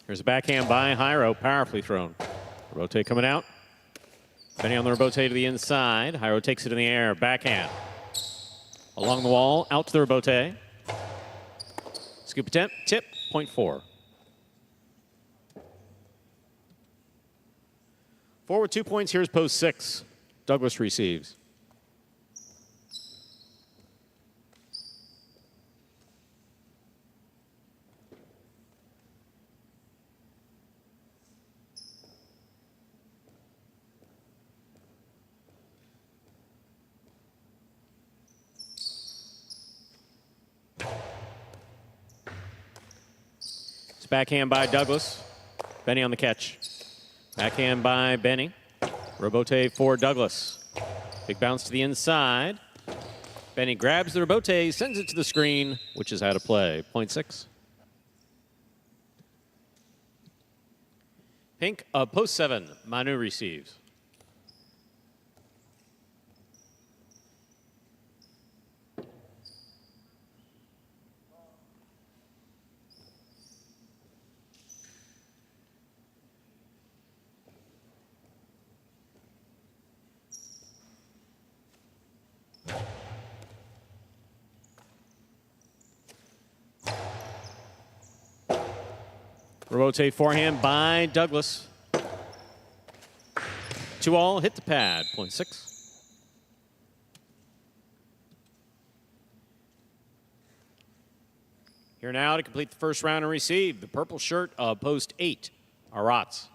S1: Here's a backhand by Jairo, powerfully thrown. Rebote coming out. Benny on the rebote to the inside. Jairo takes it in the air, backhand. Along the wall, out to the rebote. Scoop attempt, tip, point 4. Forward 2 points, here's post 6. Douglas receives. backhand by Douglas. Benny on the catch. Backhand by Benny. Robote for Douglas. Big bounce to the inside. Benny grabs the rebote, sends it to the screen, which is out of play. Point 6. Pink, post 7. Manu receives. Rebote forehand by Douglas. 2-all, hit the pad. Point 6. Here now to complete the first round and receive the purple shirt of post 8, Arats.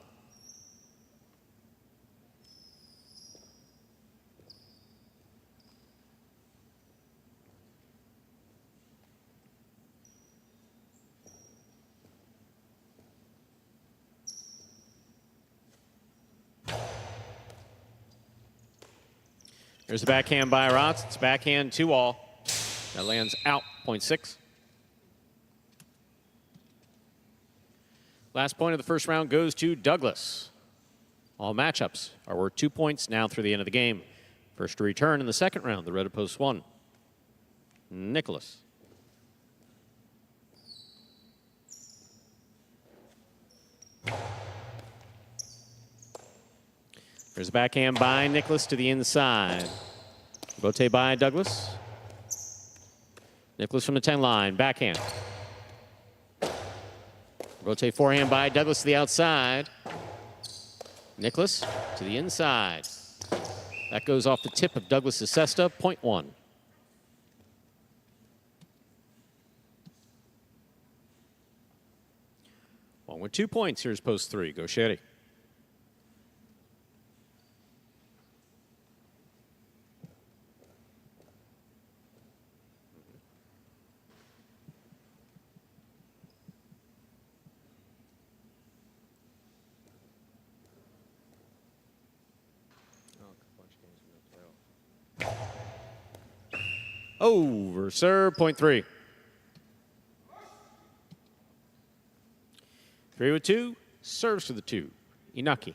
S1: There's the backhand by Rotz. It's backhand 2-all. That lands out. Point 6. Last point of the first round goes to Douglas. All matchups are worth 2 points now through the end of the game. First to return in the second round, the red of post 1. Nicholas. There's a backhand by Nicholas to the inside. Bote by Douglas. Nicholas from the 10 line, backhand. Bote forehand by Douglas to the outside. Nicholas to the inside. That goes off the tip of Douglas' cesta, point 1. One with 2 points, here's post 3, go Sherry. Over serve, point 3. 3 with 2, serves to the 2. Inaki.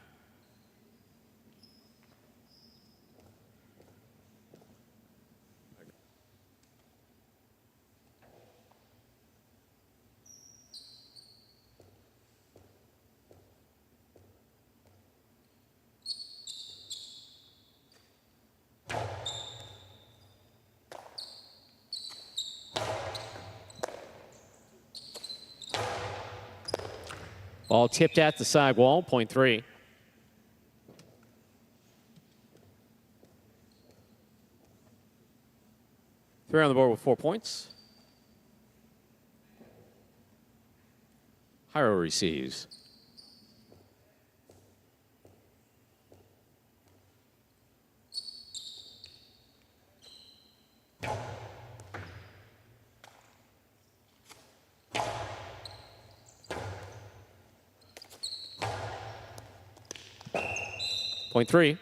S1: Ball tipped at the side wall, point 3. Three on the board with 4 points. Hiro receives. Point 3.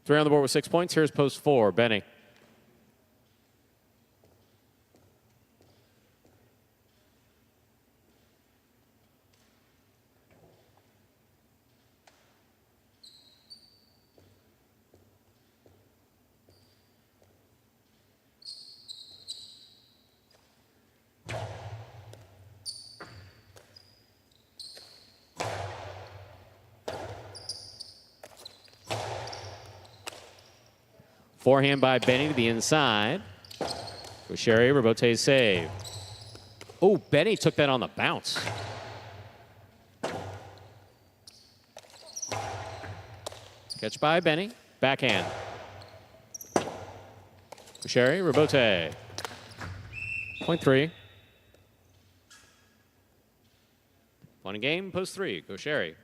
S1: 3 on the board with 6 points. Here's post 4, Benny. Forehand by Benny to the inside. Sherry, Robote save. Oh, Benny took that on the bounce. Catch by Benny. Backhand. Sherry, Robote. Point 3. Fun and game, post 3. Go Sherry.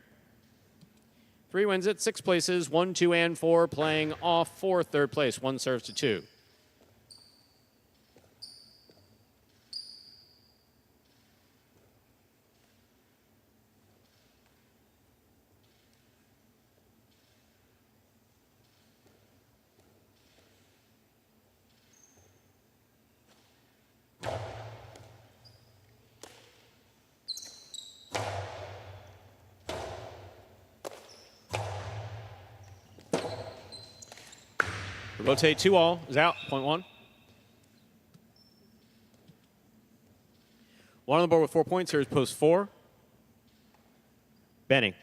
S1: 3 wins it, 6 places, 1, 2, and 4 playing off for third place. 1 serves to 2. Rotate 2-all is out, point 1. One on the board with 4 points. Here is post 4. Benny.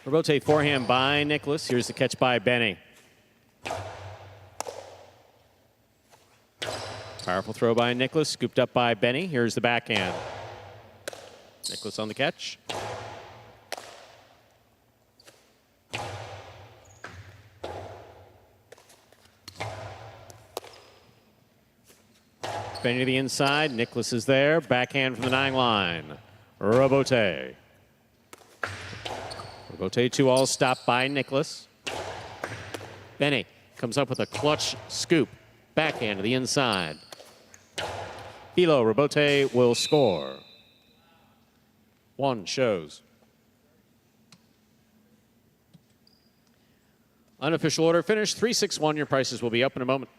S1: Rotate forehand by Nicholas. Here's the catch by Benny. Powerful throw by Nicholas, scooped up by Benny. Here's the backhand. Nicholas on the catch. Benny to the inside. Nicholas is there. Backhand from the 9 line. Robote. Robote 2-all stopped by Nicholas. Benny comes up with a clutch scoop. Backhand to the inside. Hilo Robote will score. 1 shows. Unofficial order finished. 3-6-1. Your prices will be up in a moment.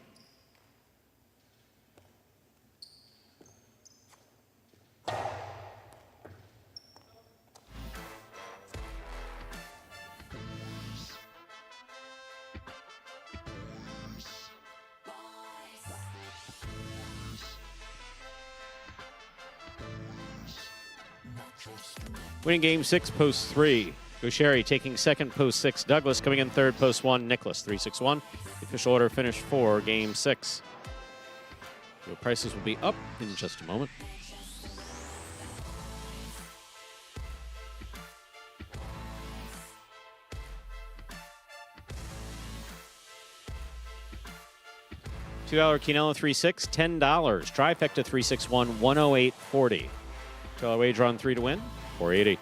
S1: Winning game 6, post 3. Gaucheri taking second, post 6. Douglas coming in third, post 1. Nicholas, 3-6-1. The official order finished for game 6. Your prices will be up in just a moment. $2 Quinella 3-6, $10. Trifecta 3-6-1, 108.40. $2 wager on 3 to win, $480.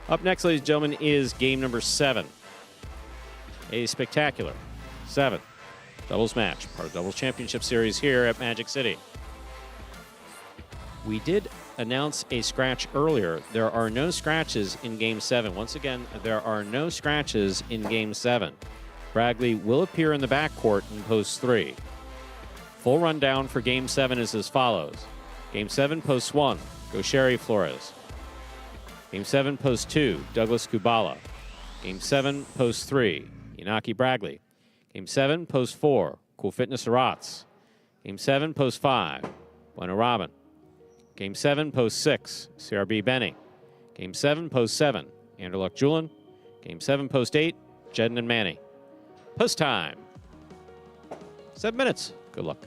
S1: Up next, ladies and gentlemen, is game number 7. A spectacular 7 doubles match, part of Doubles Championship Series here at Magic City. We did announce a scratch earlier. There are no scratches in game 7. Once again, there are no scratches in game 7. Bragley will appear in the backcourt in post 3. Full rundown for game 7 is as follows. Game 7, post 1, Gaucheri Flores. Game 7, post 2, Douglas Kubala. Game 7, post 3, Inaki Bragley. Game 7, post 4, Cool Fitness Arats. Game 7, post 5, Bueno Robin. Game 7, post 6, CRB Benny. Game 7, post 7, Anderluck Julin. Game 7, post 8, Jedden and Manny. Post time. 7 minutes. Good luck.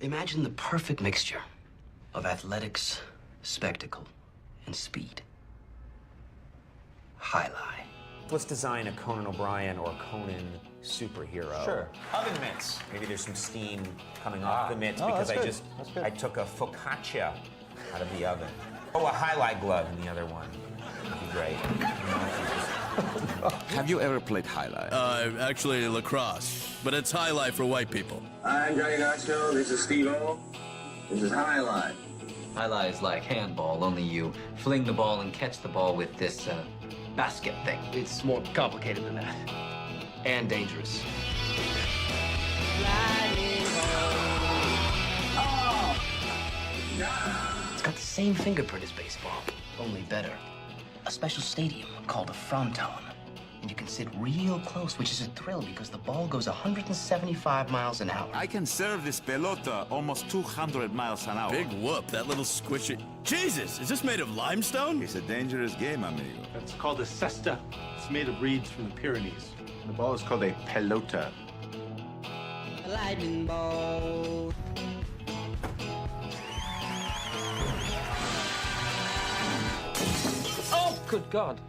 S4: Imagine the perfect mixture of athletics, spectacle, and speed. Highlight.
S5: Let's design a Conan O'Brien or Conan superhero.
S6: Sure. Oven mitts.
S5: Maybe there's some steam coming off the mitts because I took a focaccia out of the oven. Oh, a highlight glove in the other one. Would be great.
S7: Have you ever played highlight?
S8: Actually lacrosse, but it's highlight for white people.
S9: I'm Johnny Knoxville. This is Steve-O. This is Highline.
S4: Highlight is like handball, only you fling the ball and catch the ball with this basket thing. It's more complicated than that. And dangerous. It's got the same fingerprint as baseball, only better. A special stadium called a fronton. And you can sit real close, which is a thrill because the ball goes 175 miles an hour.
S7: I can serve this pelota almost 200 miles an hour.
S8: Big whoop, that little squishy. Jesus, is this made of limestone?
S7: It's a dangerous game, amigo.
S6: It's called a cesta. It's made of reeds from the Pyrenees. The ball is called a pelota.
S10: Lightning ball.
S4: Oh, good God.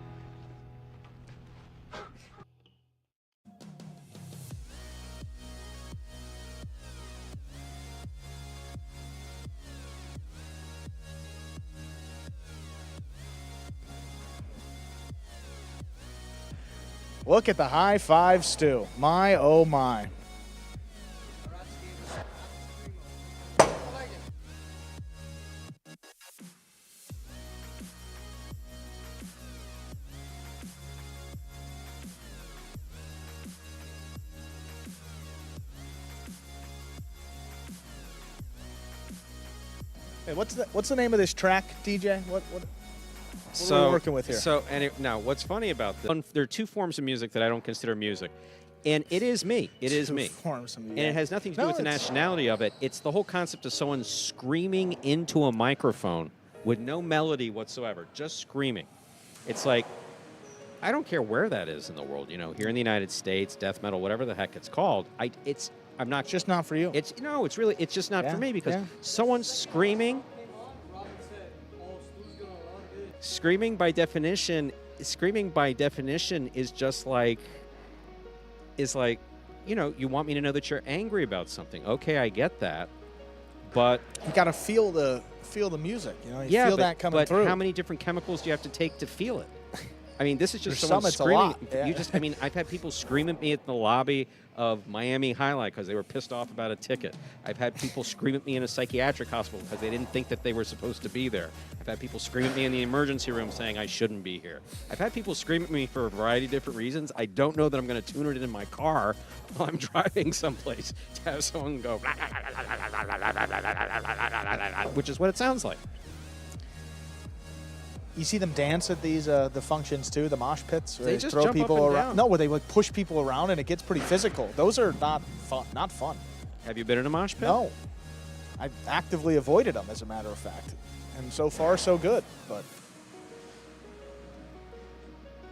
S2: Look at the high five, Stu. My, oh, my. Hey, what's the name of this track, DJ? What are we working with here?
S1: Now, what's funny about this? There are two forms of music that I don't consider music, and it is me. It is me.
S2: Forms of music.
S1: And it has nothing to do with the nationality of it. It's the whole concept of someone screaming into a microphone with no melody whatsoever, just screaming. It's like, I don't care where that is in the world. You know, here in the United States, death metal, whatever the heck it's called. I'm not.
S2: It's just not for you.
S1: It's just not for me because someone screaming. Screaming by definition is just like, you know, you want me to know that you're angry about something. Okay, I get that, but
S2: you got to feel the music. You know, you feel that coming through.
S1: But how many different chemicals do you have to take to feel it? I mean, this is just
S2: For
S1: someone
S2: some, it's a
S1: screaming.
S2: lot.
S1: I mean, I've had people scream at me at the lobby of Miami Highlight because they were pissed off about a ticket. I've had people scream at me in a psychiatric hospital because they didn't think that they were supposed to be there. I've had people scream at me in the emergency room saying I shouldn't be here. I've had people scream at me for a variety of different reasons. I don't know that I'm going to tune it in my car while I'm driving someplace to have someone go, which is what it sounds like.
S2: You see them dance at these the functions too, the mosh pits. Where
S1: They just
S2: throw
S1: jump
S2: people
S1: up and
S2: around.
S1: down.
S2: No, where they like push people around and it gets pretty physical. Those are not fun. Not fun.
S1: Have you been in a mosh pit?
S2: No, I actively avoided them as a matter of fact, and so far so good. But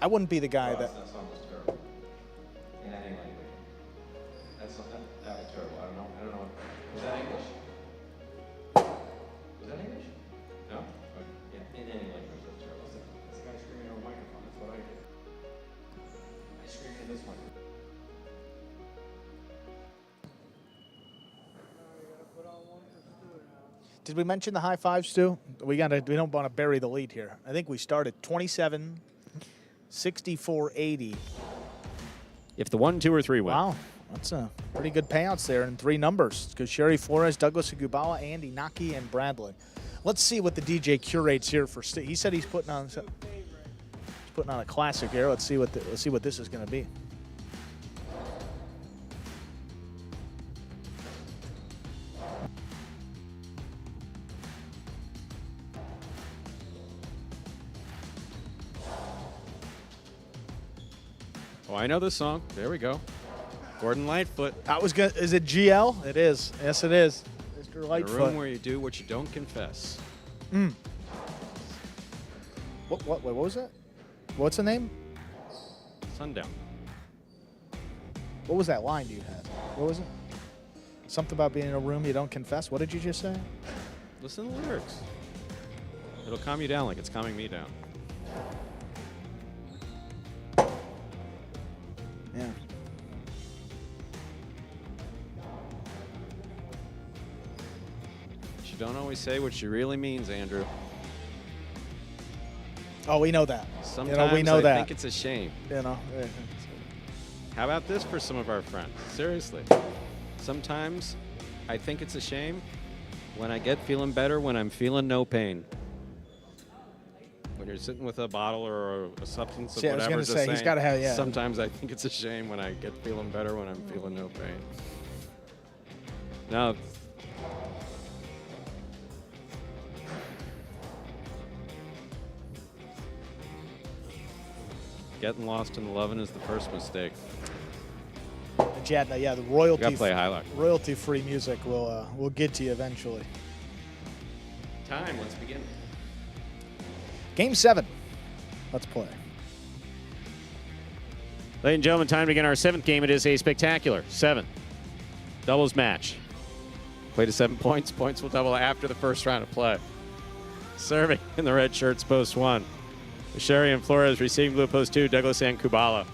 S2: I wouldn't be the guy that.
S1: That song was terrible. In any language. That was terrible. I don't know. Was that English? Was that English? No? Yeah, in any language, that's terrible. That's a guy screaming over a microphone. That's what I did. I screamed in this microphone.
S2: Did we mention the high fives, Stu? We don't want to bury the lead here. I think we started 27, 64, 80.
S1: If the 1, 2, or 3 win.
S2: Wow, that's a pretty good payouts there in 3 numbers. Because Sherry Flores, Douglas Agubala, Andy Naki, and Bradley. Let's see what the DJ curates here for. He said he's putting on a classic here. Let's see what this is going to be.
S1: Oh, I know this song. There we go. Gordon Lightfoot.
S2: Is it GL? It is. Yes, it is. Mr. Lightfoot.
S1: The room where you do what you don't confess.
S2: What was that? What's the name?
S1: Sundown.
S2: What was that line you had? What was it? Something about being in a room you don't confess. What did you just say?
S1: Listen to the lyrics. It'll calm you down like it's calming me down.
S2: Yeah.
S1: She don't always say what she really means, Andrew.
S2: Oh, we know that.
S1: Sometimes
S2: we know
S1: I
S2: that.
S1: think it's a shame.
S2: Yeah.
S1: How about this for some of our friends? Seriously. Sometimes I think it's a shame when I get feeling better when I'm feeling no pain. When you're sitting with a bottle or a substance of
S2: See, I was
S1: whatever,
S2: gonna
S1: just
S2: say,
S1: saying,
S2: he's gotta have, yeah.
S1: sometimes I think it's a shame when I get feeling better when I'm feeling no pain. No. Getting lost in loving is the first mistake.
S2: The
S1: You
S2: royalty.
S1: gotta play a highlight.
S2: Royalty-free music will get to you eventually.
S1: Time, let's begin.
S2: Game 7. Let's play.
S1: Ladies and gentlemen, time to begin our 7th game. It is a spectacular 7 doubles match. Play to 7 points. Points will double after the first round of play. Serving in the red shirts, post 1. Sherry and Flores receiving blue, post 2. Douglas and Kubala.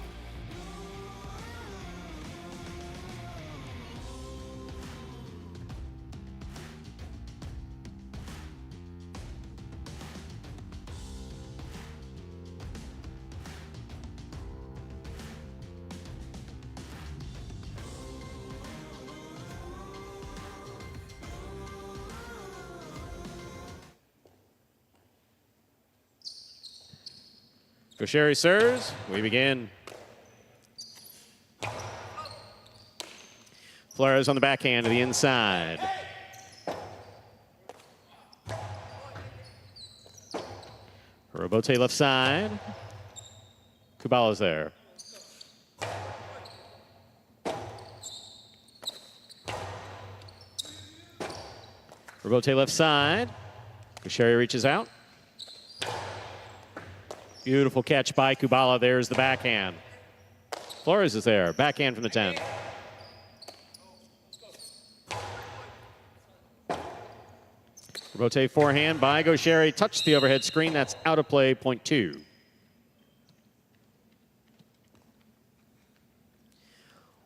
S1: Gaucheri serves. We begin. Flores on the backhand to the inside. Robote left side. Kubala's there. Robote left side. Gaucheri reaches out. Beautiful catch by Kubala. There's the backhand. Flores is there. Backhand from the 10. Robote forehand by Gaucheri. Touched the overhead screen. That's out of play, point 2.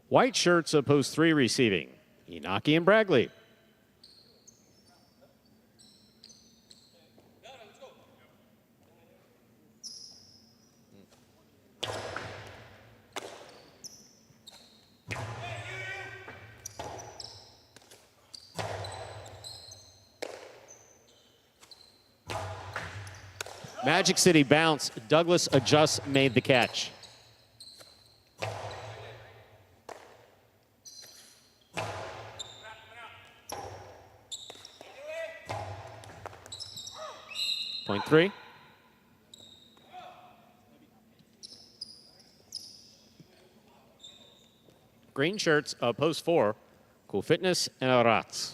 S1: White shirts of post 3 receiving. Inaki and Bragley. Magic City bounce. Douglas adjusts, made the catch. Point 3. Green shirts of post 4. Cool Fitness and Arats.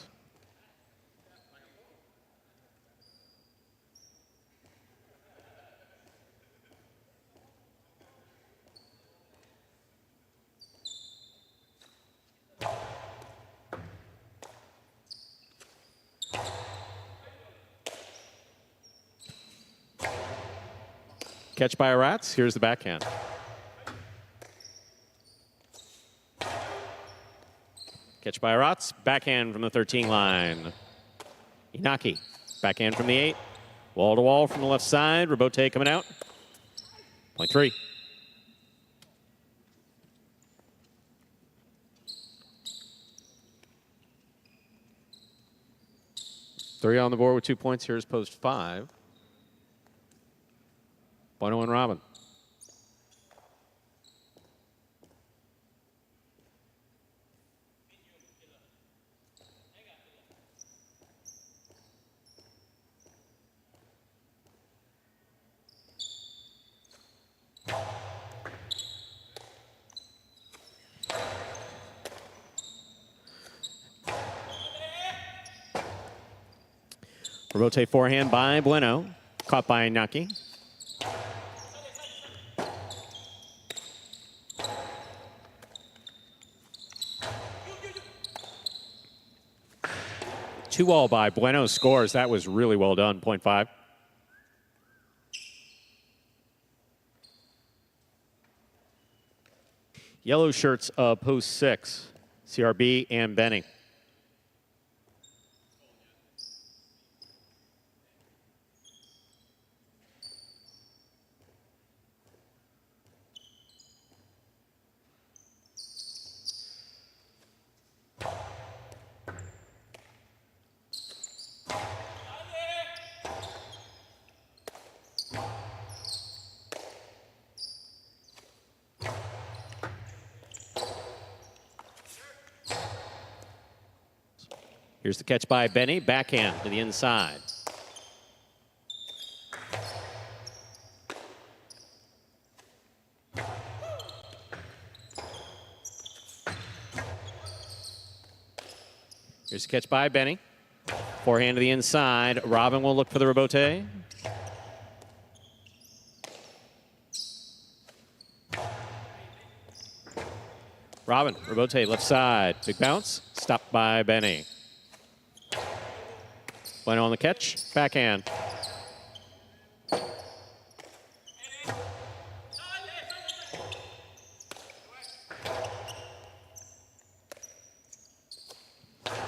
S1: Catch by Arats. Here's the backhand. Catch by Arats. Backhand from the 13 line. Inaki. Backhand from the 8. Wall to wall from the left side. Robote coming out. Point 3. Three on the board with 2 points. Here's post 5. Bueno and Robin. Robote forehand by Bueno. Caught by Naki. Two all by Bueno scores. That was really well done. Point 5. Yellow shirts of post 6. CRB and Benny. Here's the catch by Benny. Backhand to the inside. Here's the catch by Benny. Forehand to the inside. Robin will look for the Robote. Robin, Robote left side. Big bounce. Stopped by Benny. Bueno on the catch. Backhand.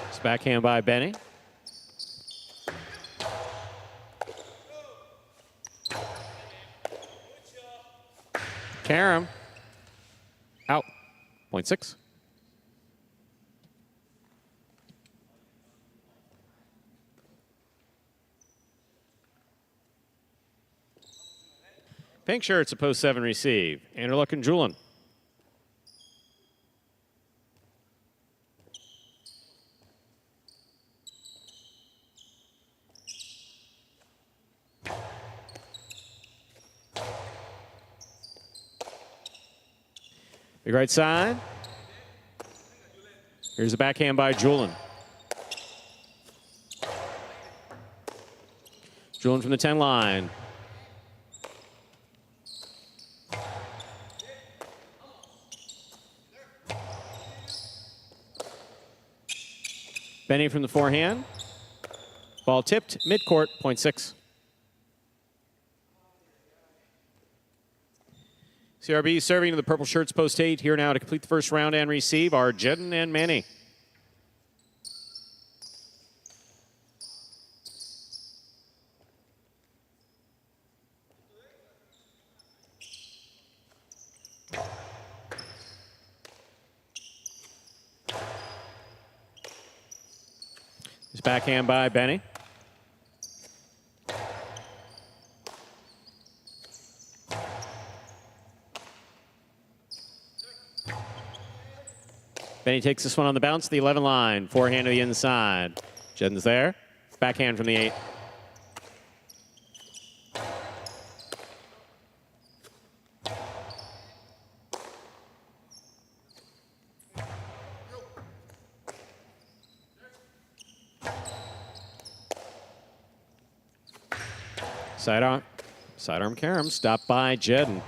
S1: It's backhand by Benny. Karam. Out. Point 6. Pink shirts, a post 7 receive. Anderluck and Julin. Big right side. Here's the backhand by Julin. Julin from the 10 line. Benny from the forehand. Ball tipped, midcourt, point 6. CRB serving to the purple shirts, post 8. Here now to complete the first round and receive are Jedden and Manny. This backhand by Benny. Benny takes this one on the bounce, the 11 line. Forehand to the inside. Jedden's there. Backhand from the 8. Sidearm carom, stopped by Jedden.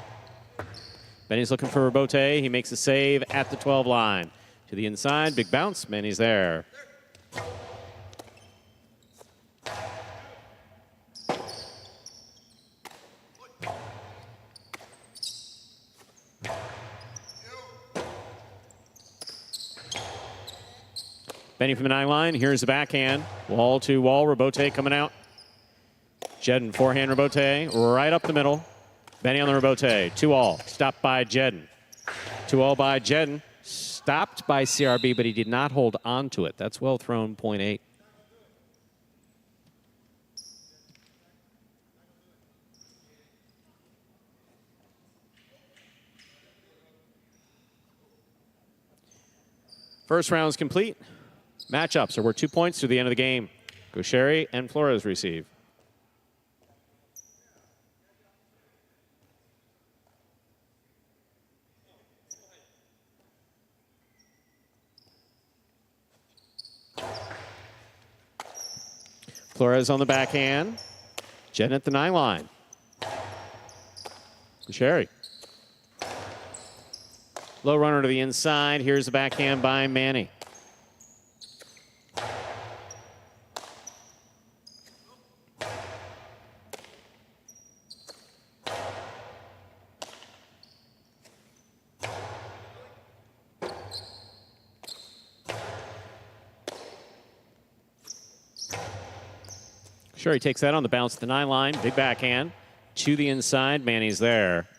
S1: Benny's looking for Rabote. He makes a save at the 12 line. To the inside, big bounce. Benny's there. Benny from the 9 line. Here's the backhand. Wall to wall. Rabote coming out. Jedden, forehand Rabote, right up the middle. Benny on the Rabote, 2-all, stopped by Jedden. 2-all by Jedden, stopped by CRB, but he did not hold on to it. That's well thrown, point 8. First round's complete. Matchups are worth 2 points to the end of the game. Gaucheri and Flores receive. Flores on the backhand. Jedden at the 9 line. Gaucheri. Low runner to the inside. Here's the backhand by Manny. Sure, he takes that on the bounce to the 9 line. Big backhand to the inside. Manny's there.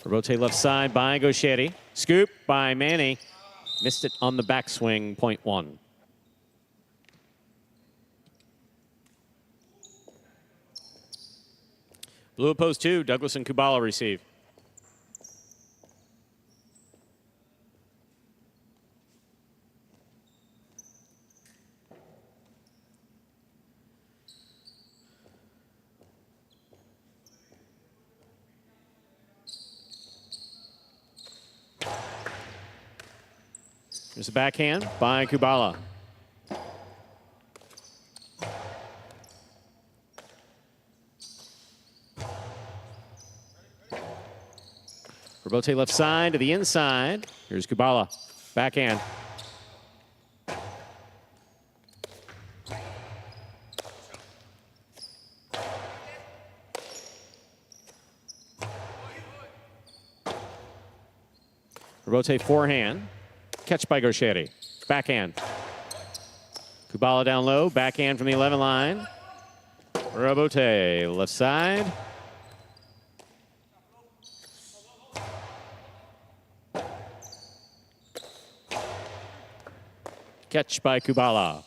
S1: Rabote left side by Gaucheri. Scoop by Manny. Missed it on the backswing, point 1. Blue at post 2, Douglas and Kubala receive. There's a backhand by Kubala. Rabote left side to the inside. Here's Kubala. Backhand. Rabote forehand. Catch by Gaucheri. Backhand. Kubala down low. Backhand from the 11 line. Rabote left side. Catch by Kubala.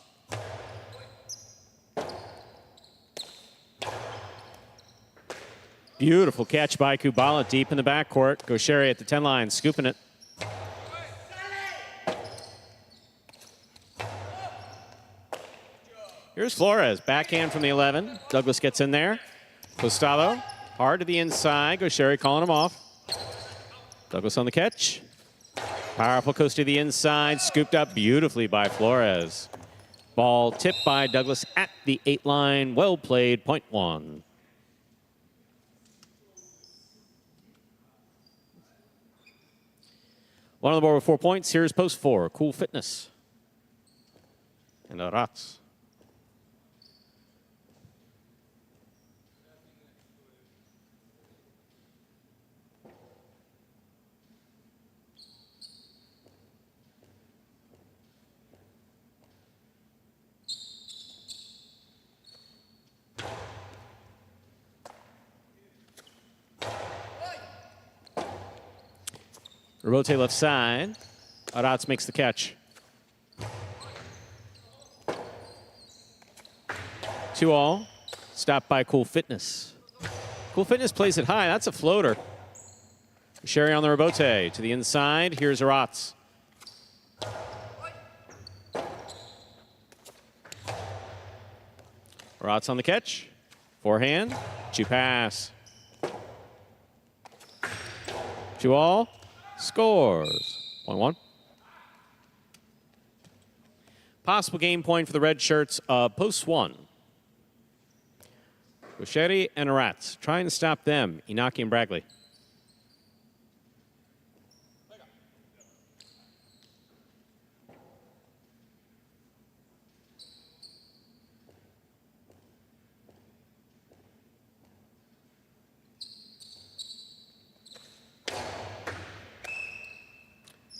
S1: Beautiful catch by Kubala deep in the backcourt. Gaucheri at the 10 line, scooping it. Here's Flores, backhand from the 11. Douglas gets in there. Costello, hard to the inside. Gaucheri calling him off. Douglas on the catch. Powerful coast to the inside, scooped up beautifully by Flores. Ball tipped by Douglas at the 8 line. Well played, point 1. One on the board with 4 points. Here's post 4, Cool Fitness. And Rats. Rote left side. Arats makes the catch. 2-all. Stopped by Cool Fitness. Cool Fitness plays it high. That's a floater. Sherry on the rebote. To the inside. Here's Arats. Arats on the catch. Forehand. 2 pass. 2-all. Scores. Point 1. Possible game point for the red shirts of post 1. Gaucheri and Arats trying to stop them. Inaki and Bragley.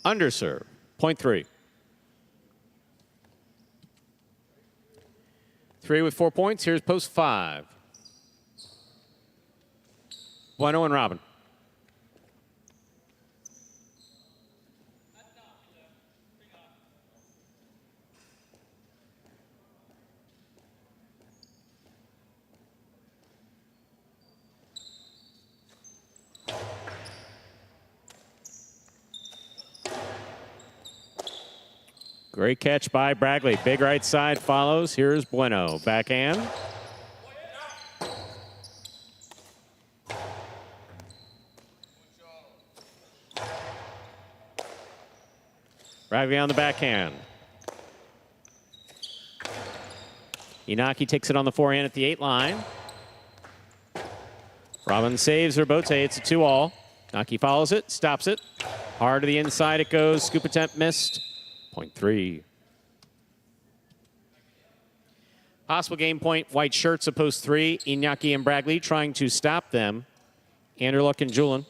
S1: Underserve, point 3. 3 with 4 points. Here's post 5. Bueno and Robin. Great catch by Bragley. Big right side follows. Here's Bueno. Backhand. Bragley on the backhand. Inaki takes it on the forehand at the 8 line. Robin saves her bote. It's a 2-all. Inaki follows it, stops it. Hard to the inside it goes. Scoop attempt missed. Point 3. Possible game point, white shirts of post 3. Inaki and Bragley trying to stop them. Anderluck and Julin.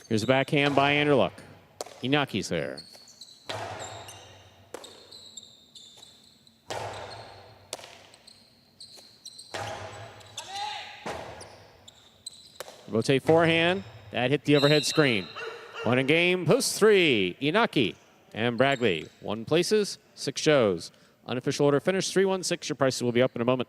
S1: Here's a backhand by Anderluck. Inaki's there. Rotate forehand. That hit the overhead screen. One in game, post 3. Inaki and Bragley. 1 places, 6 shows. Unofficial order finish 3-1-6. Your prices will be up in a moment.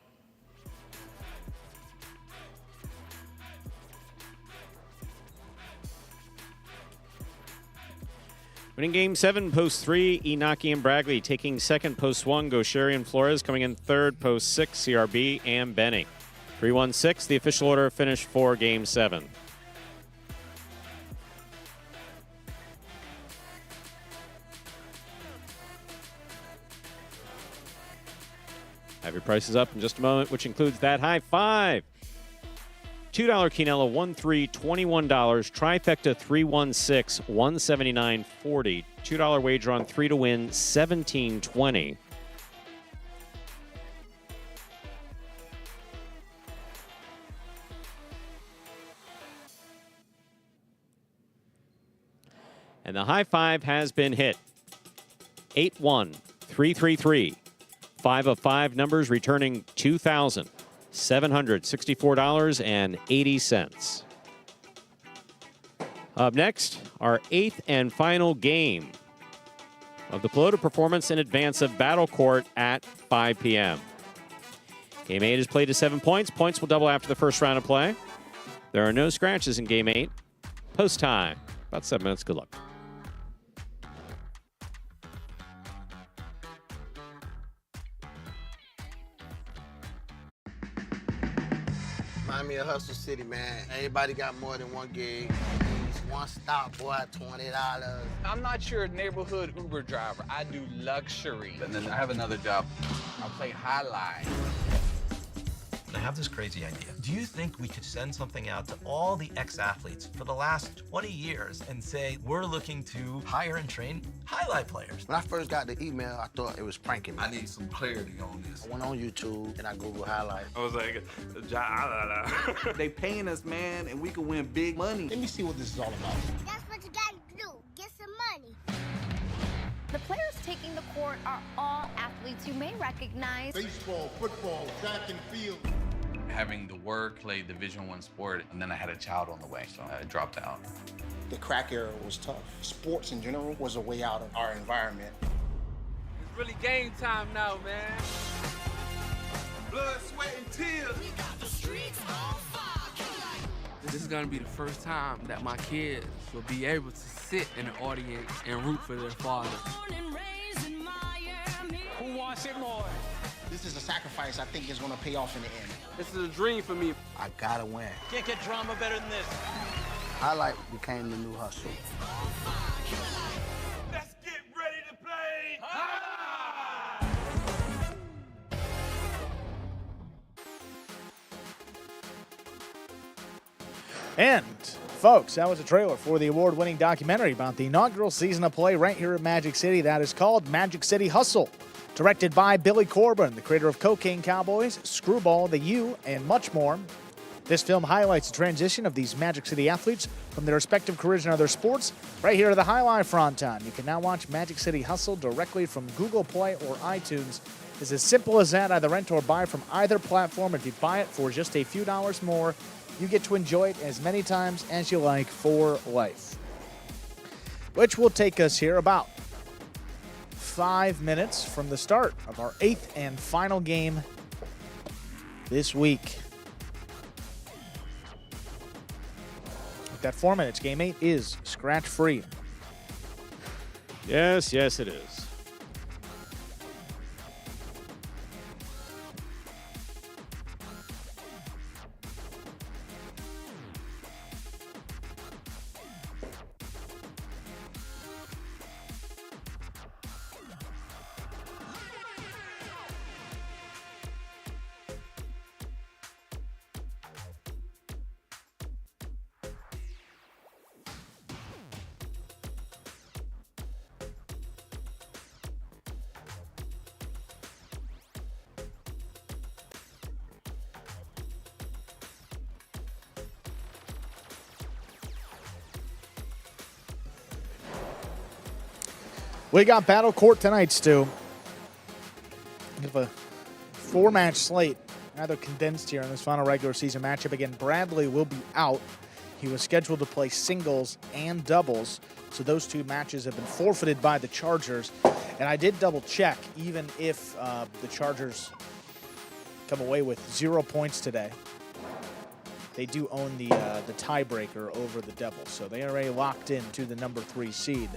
S1: Winning game 7, post 3, Inaki and Bragley. Taking second, post 1, Gaucheri and Flores. Coming in third, post 6, CRB and Benny. 3-1-6, the official order finish for game 7. Have your prices up in just a moment, which includes that high 5. $2 Quinella, 1-3, $21. Trifecta, 3-1-6, $179.40. $2 wager on 3 to win, $17.20. And the high five has been hit. 8-1, 3-3-3. 5 of 5 numbers returning $2,764.80. Up next, our 8th and final game of the Pelota performance in advance of Battle Court at 5 p.m. Game 8 is played to 7 points. Points will double after the first round of play. There are no scratches in Game 8. Post time, about 7 minutes. Good luck.
S10: Remind me of Hustle City, man. Everybody got more than one gig. One stop, boy, $20.
S11: I'm not your neighborhood Uber driver. I do luxury. And then I have another job. I play highlight.
S12: I have this crazy idea. Do you think we could send something out to all the ex-athletes for the last 20 years and say, we're looking to hire and train highlight players?
S10: When I first got the email, I thought it was pranking me.
S8: I need some clarity on this.
S10: I went on YouTube and I Googled highlights.
S8: I was like,
S11: They paying us, man, and we can win big money.
S10: Let me see what this is all about.
S13: That's what you gotta do. Get some money.
S14: The players taking the court are all athletes you may recognize.
S15: Baseball, football, track and field.
S11: Having to work, play Division I sport, and then I had a child on the way, so I dropped out.
S10: The crack era was tough. Sports in general was a way out of our environment.
S11: It's really game time now, man.
S8: blood, sweat, and tears.
S11: We got the streets on fire. This is gonna be the first time that my kids will be able to sit in the audience and root for their father.
S10: Who wants it more? This is a sacrifice I think is gonna pay off in the end.
S11: This is a dream for me.
S10: I gotta win.
S11: Can't get drama better than this.
S10: Highlight became the new hustle.
S8: Let's get ready to play.
S2: And, folks, that was a trailer for the award-winning documentary about the inaugural season of play right here at Magic City that is called Magic City Hustle. Directed by Billy Corbin, the creator of Cocaine Cowboys, Screwball, The U, and much more. This film highlights the transition of these Magic City athletes from their respective careers in other sports right here to the Highlight Fronton. You can now watch Magic City Hustle directly from Google Play or iTunes. It's as simple as that. Either rent or buy from either platform. If you buy it for just a few dollars more, you get to enjoy it as many times as you like for life. Which will take us here about 5 minutes from the start of our 8th and final game this week. With that 4 minutes, game 8 is scratch-free.
S1: Yes, yes, it is.
S2: We got Battle Court tonight, Stu. We have a 4-match slate, rather condensed here in this final regular season matchup. Again, Bradley will be out. He was scheduled to play singles and doubles, so those 2 matches have been forfeited by the Chargers. And I did double check, even if the Chargers come away with 0 points today, they do own the tiebreaker over the Devils, so they are already locked into the number 3 seed.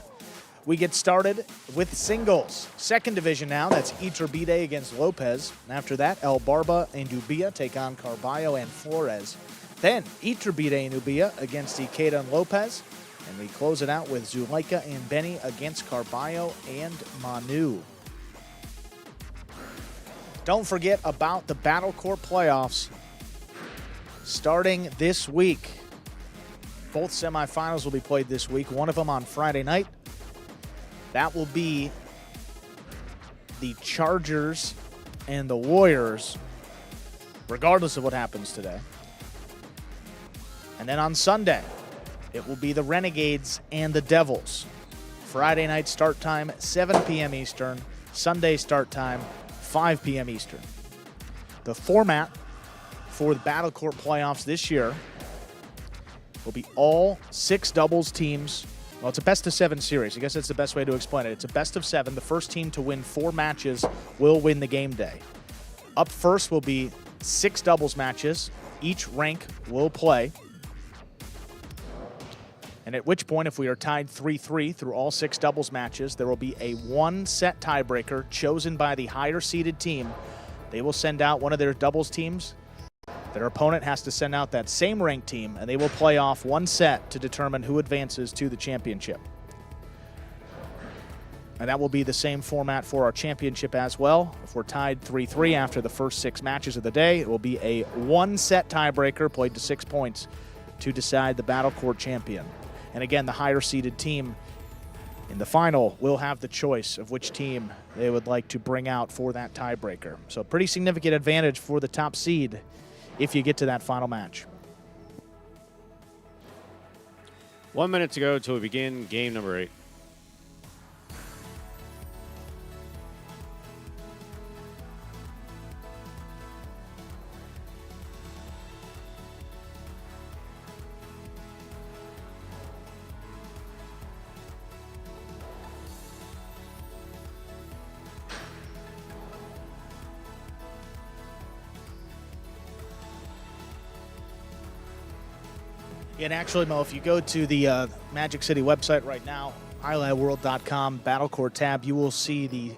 S2: We get started with singles. Second division now, that's Iturbide against Lopez. After that, El Barba and Ubia take on Carballo and Flores. Then Iturbide and Ubia against Ikeda and Lopez. And we close it out with Zuleika and Benny against Carballo and Manu. Don't forget about the Battle Court playoffs starting this week. Both semifinals will be played this week, one of them on Friday night. That will be the Chargers and the Warriors, regardless of what happens today. And then on Sunday, it will be the Renegades and the Devils. Friday night start time, 7 p.m. Eastern. Sunday start time, 5 p.m. Eastern. The format for the Battle Court playoffs this year will be all 6 doubles teams. Well, it's a best-of-7 series. I guess that's the best way to explain it. It's a best-of-7. The first team to win 4 matches will win the game day. Up first will be 6 doubles matches. Each rank will play. And at which point, if we are tied 3-3 through all 6 doubles matches, there will be a 1-set tiebreaker chosen by the higher-seeded team. They will send out one of their doubles teams. Their opponent has to send out that same ranked team, and they will play off 1 set to determine who advances to the championship. And that will be the same format for our championship as well. If we're tied 3-3 after the first 6 matches of the day, it will be a 1-set tiebreaker played to 6 points to decide the Battle Court champion. And again, the higher-seeded team in the final will have the choice of which team they would like to bring out for that tiebreaker. So pretty significant advantage for the top seed if you get to that final match.
S1: 1 minute to go until we begin game number 8.
S2: And actually, Mo, if you go to the Magic City website right now, highlightworld.com, Battle Court tab, you will see the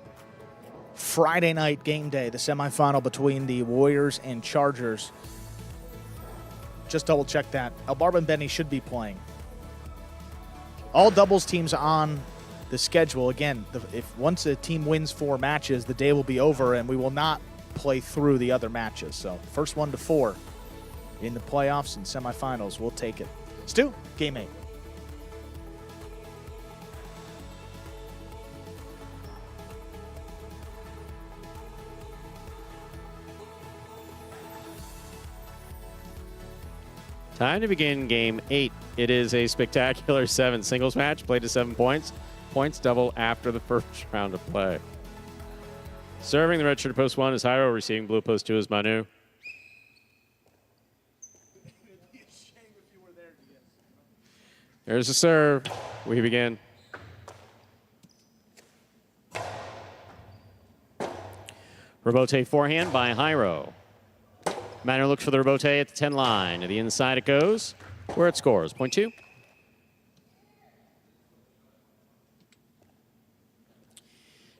S2: Friday night game day, the semifinal between the Warriors and Chargers. Just double check that. Albarba and Benny should be playing. All doubles teams on the schedule. Again, if once a team wins 4 matches, the day will be over and we will not play through the other matches. So first 1 to 4 in the playoffs and semifinals, we'll take it. Stu, game 8.
S1: Time to begin game 8. It is a spectacular 7 singles match, played to 7 points. Points double after the first round of play. Serving the red shirt post 1 is Jairo, receiving blue post 2 is Manu. There's a serve. We begin. Rebote forehand by Jairo. Manu looks for the rebote at the 10 line. To the inside it goes, where it scores. Point 2.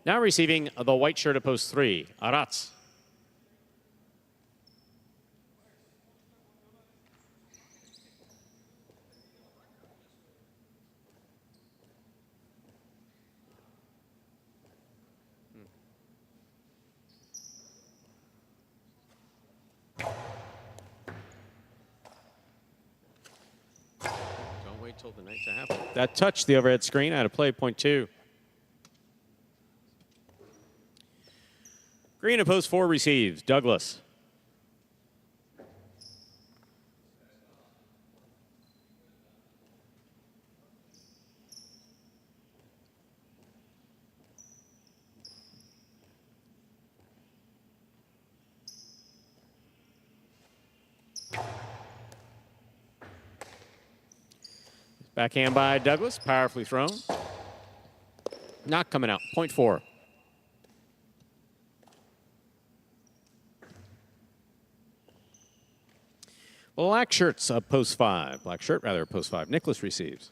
S1: Now receiving the white shirt at post 3, Aratz. Told the night to happen. That touched the overhead screen out of play, point 2. Green at post 4 receives. Douglas. Backhand by Douglas, powerfully thrown. Not coming out, point 4. Black shirts up post 5. Black shirt, rather, post 5. Nicholas receives.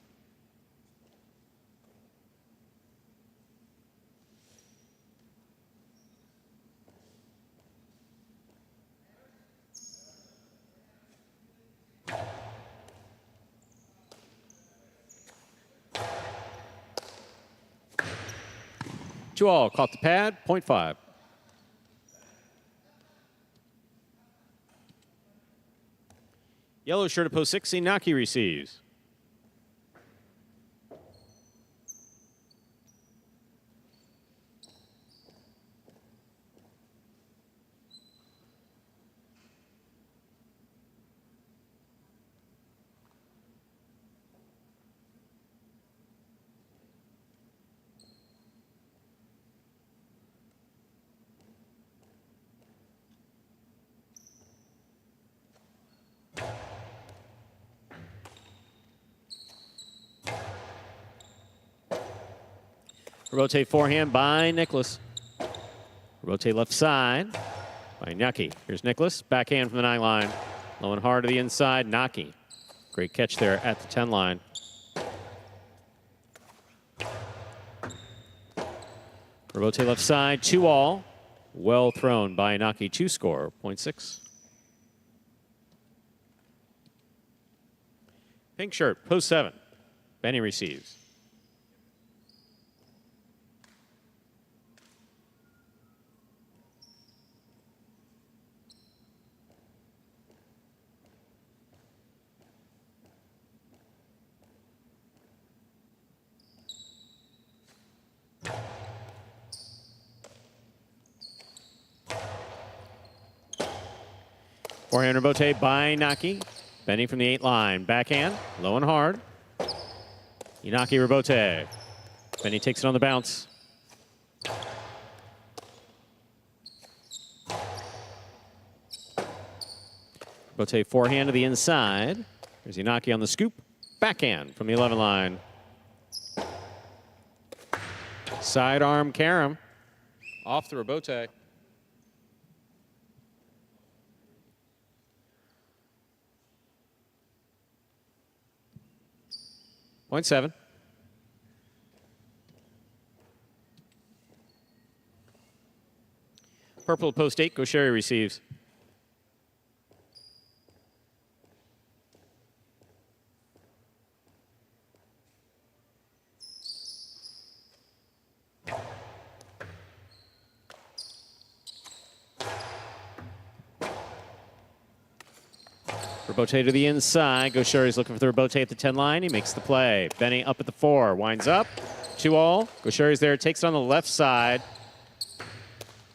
S1: Two all, caught the pad, point 5. Yellow shirt at post 6, Inaki receives. Rotate forehand by Nicholas. Rotate left side by Naki. Here's Nicholas. Backhand from the 9 line. Low and hard to the inside. Naki. Great catch there at the 10 line. Rotate left side. 2-all. Well thrown by Naki. 2-score. 0.6. Pink shirt. Post 7. Benny receives. Forehand rebote by Naki. Benny from the 8 line. Backhand, low and hard. Inaki rebote. Benny takes it on the bounce. Rebote forehand to the inside. There's Inaki on the scoop. Backhand from the 11 line. Sidearm Karam off the rebote. Point 7. Purple post 8. Gaucheri receives. Rebote to the inside. Gaucheri's looking for the rebote at the 10 line. He makes the play. Benny up at the 4. Winds up. 2-all. Gaucheri's there. Takes it on the left side.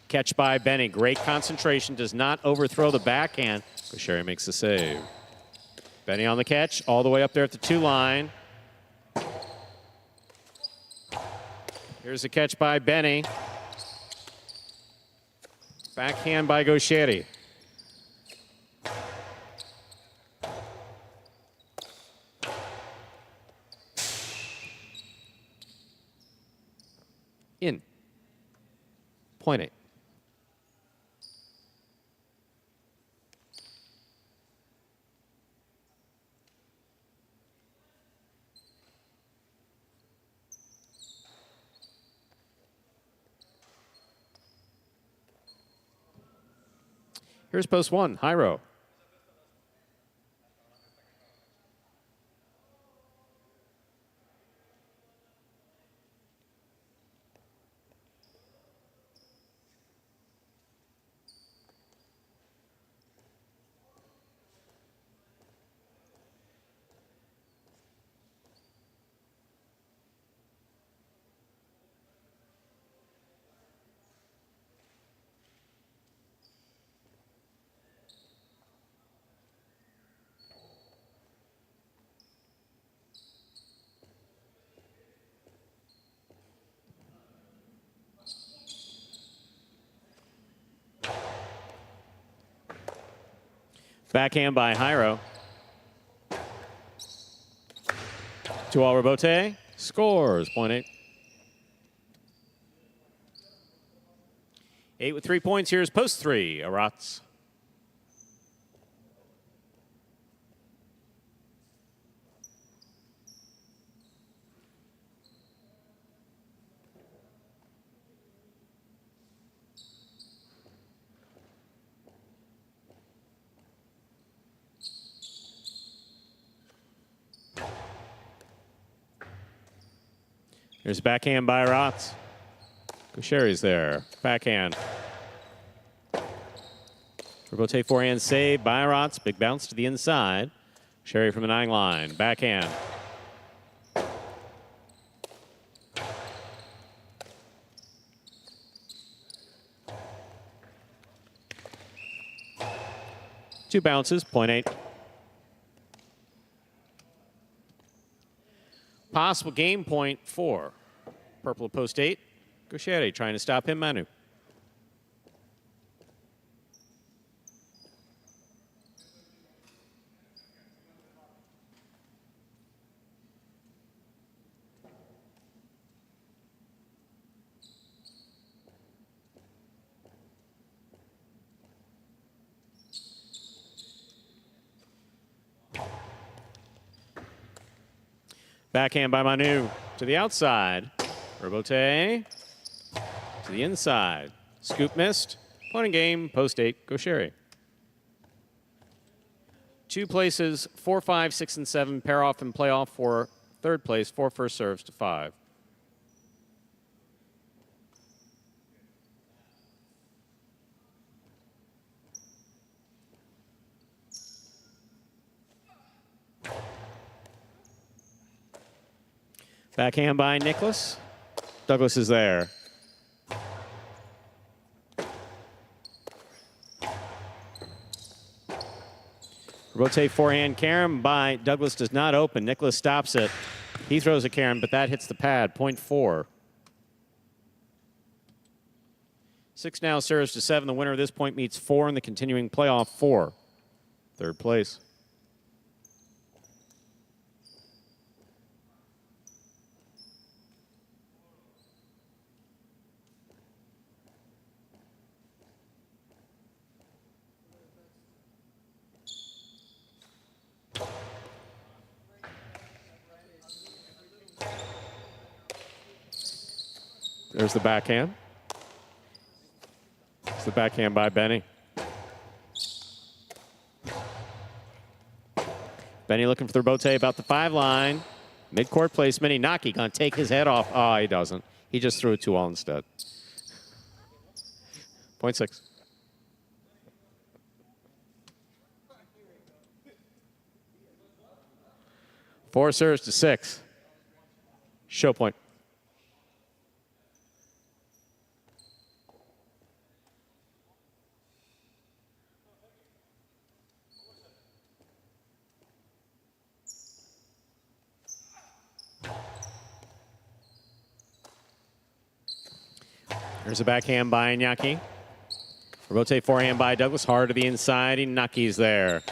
S1: Catch by Benny. Great concentration. Does not overthrow the backhand. Gaucheri makes the save. Benny on the catch. All the way up there at the 2 line. Here's the catch by Benny. Backhand by Gaucheri. In. Point 8. Here's post 1, high row. Backhand by Jairo. 2-all rebote. Scores. Point 8. 8 with 3 points. Here's post 3. Arats. Here's backhand by Rotz. Gaucheri's there. Backhand. Rebote forehand save by Rotz. Big bounce to the inside. Sherry from the 9 line. Backhand. Two bounces, point 8. Possible game point for purple post 8. Gaucheri trying to stop him, Manu. Backhand by Manu to the outside. Robote to the inside. Scoop missed. Point in game, post 8, Gaucheri. 2 places, 4, 5, 6, and 7 pair off and play off for third place, 4 first serves to 5. Backhand by Nicholas. Douglas is there. Rotate forehand carom by Douglas does not open. Nicholas stops it. He throws a carom, but that hits the pad. Point 4. 6 now serves to 7. The winner of this point meets 4 in the continuing playoff 4. Third place. There's the backhand. It's the backhand by Benny. Benny looking for the rebote about the 5 line. Mid-court placement. Inaki going to take his head off. Oh, he doesn't. He just threw it 2-all instead. Point 6. Four serves to 6. Show point. There's a backhand by Iñaki. Rotate forehand by Douglas. Hard to the inside. Inaki's there.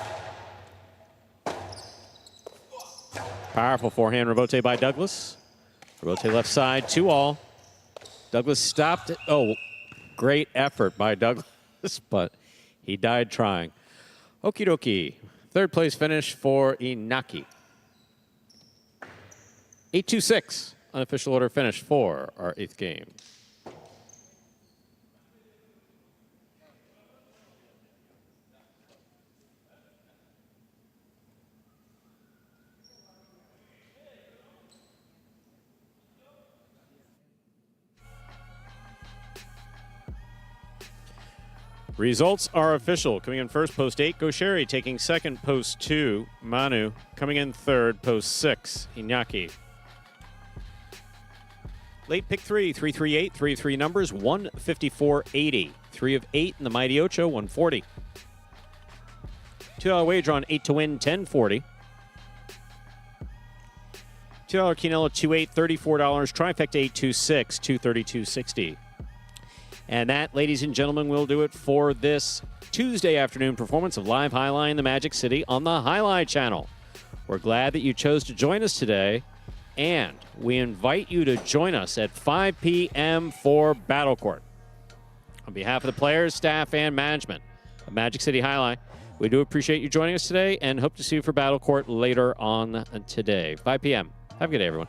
S1: Powerful forehand rebote by Douglas. Rebote left side, 2-all. Douglas stopped it. Oh, great effort by Douglas, but he died trying. Okie dokie. Third place finish for Inaki. 8-2-6. Unofficial order finish for our 8th game. Results are official. Coming in first, post 8, Gaucheri. Taking second, post 2, Manu. Coming in third, post 6, Iñaki. Late pick 3, 338, 3-3 numbers, 154.80. 3 of 8 in the Mighty Ocho, 140. $2 wager on 8 to win, 1040. $2 Quinella, 28, $34. Trifecta 826, 232.60. And that, ladies and gentlemen, will do it for this Tuesday afternoon performance of Live Highlight in the Magic City on the Highlight Channel. We're glad that you chose to join us today, and we invite you to join us at 5 p.m. for Battle Court. On behalf of the players, staff, and management of Magic City Highlight, we do appreciate you joining us today and hope to see you for Battle Court later on today. 5 p.m. Have a good day, everyone.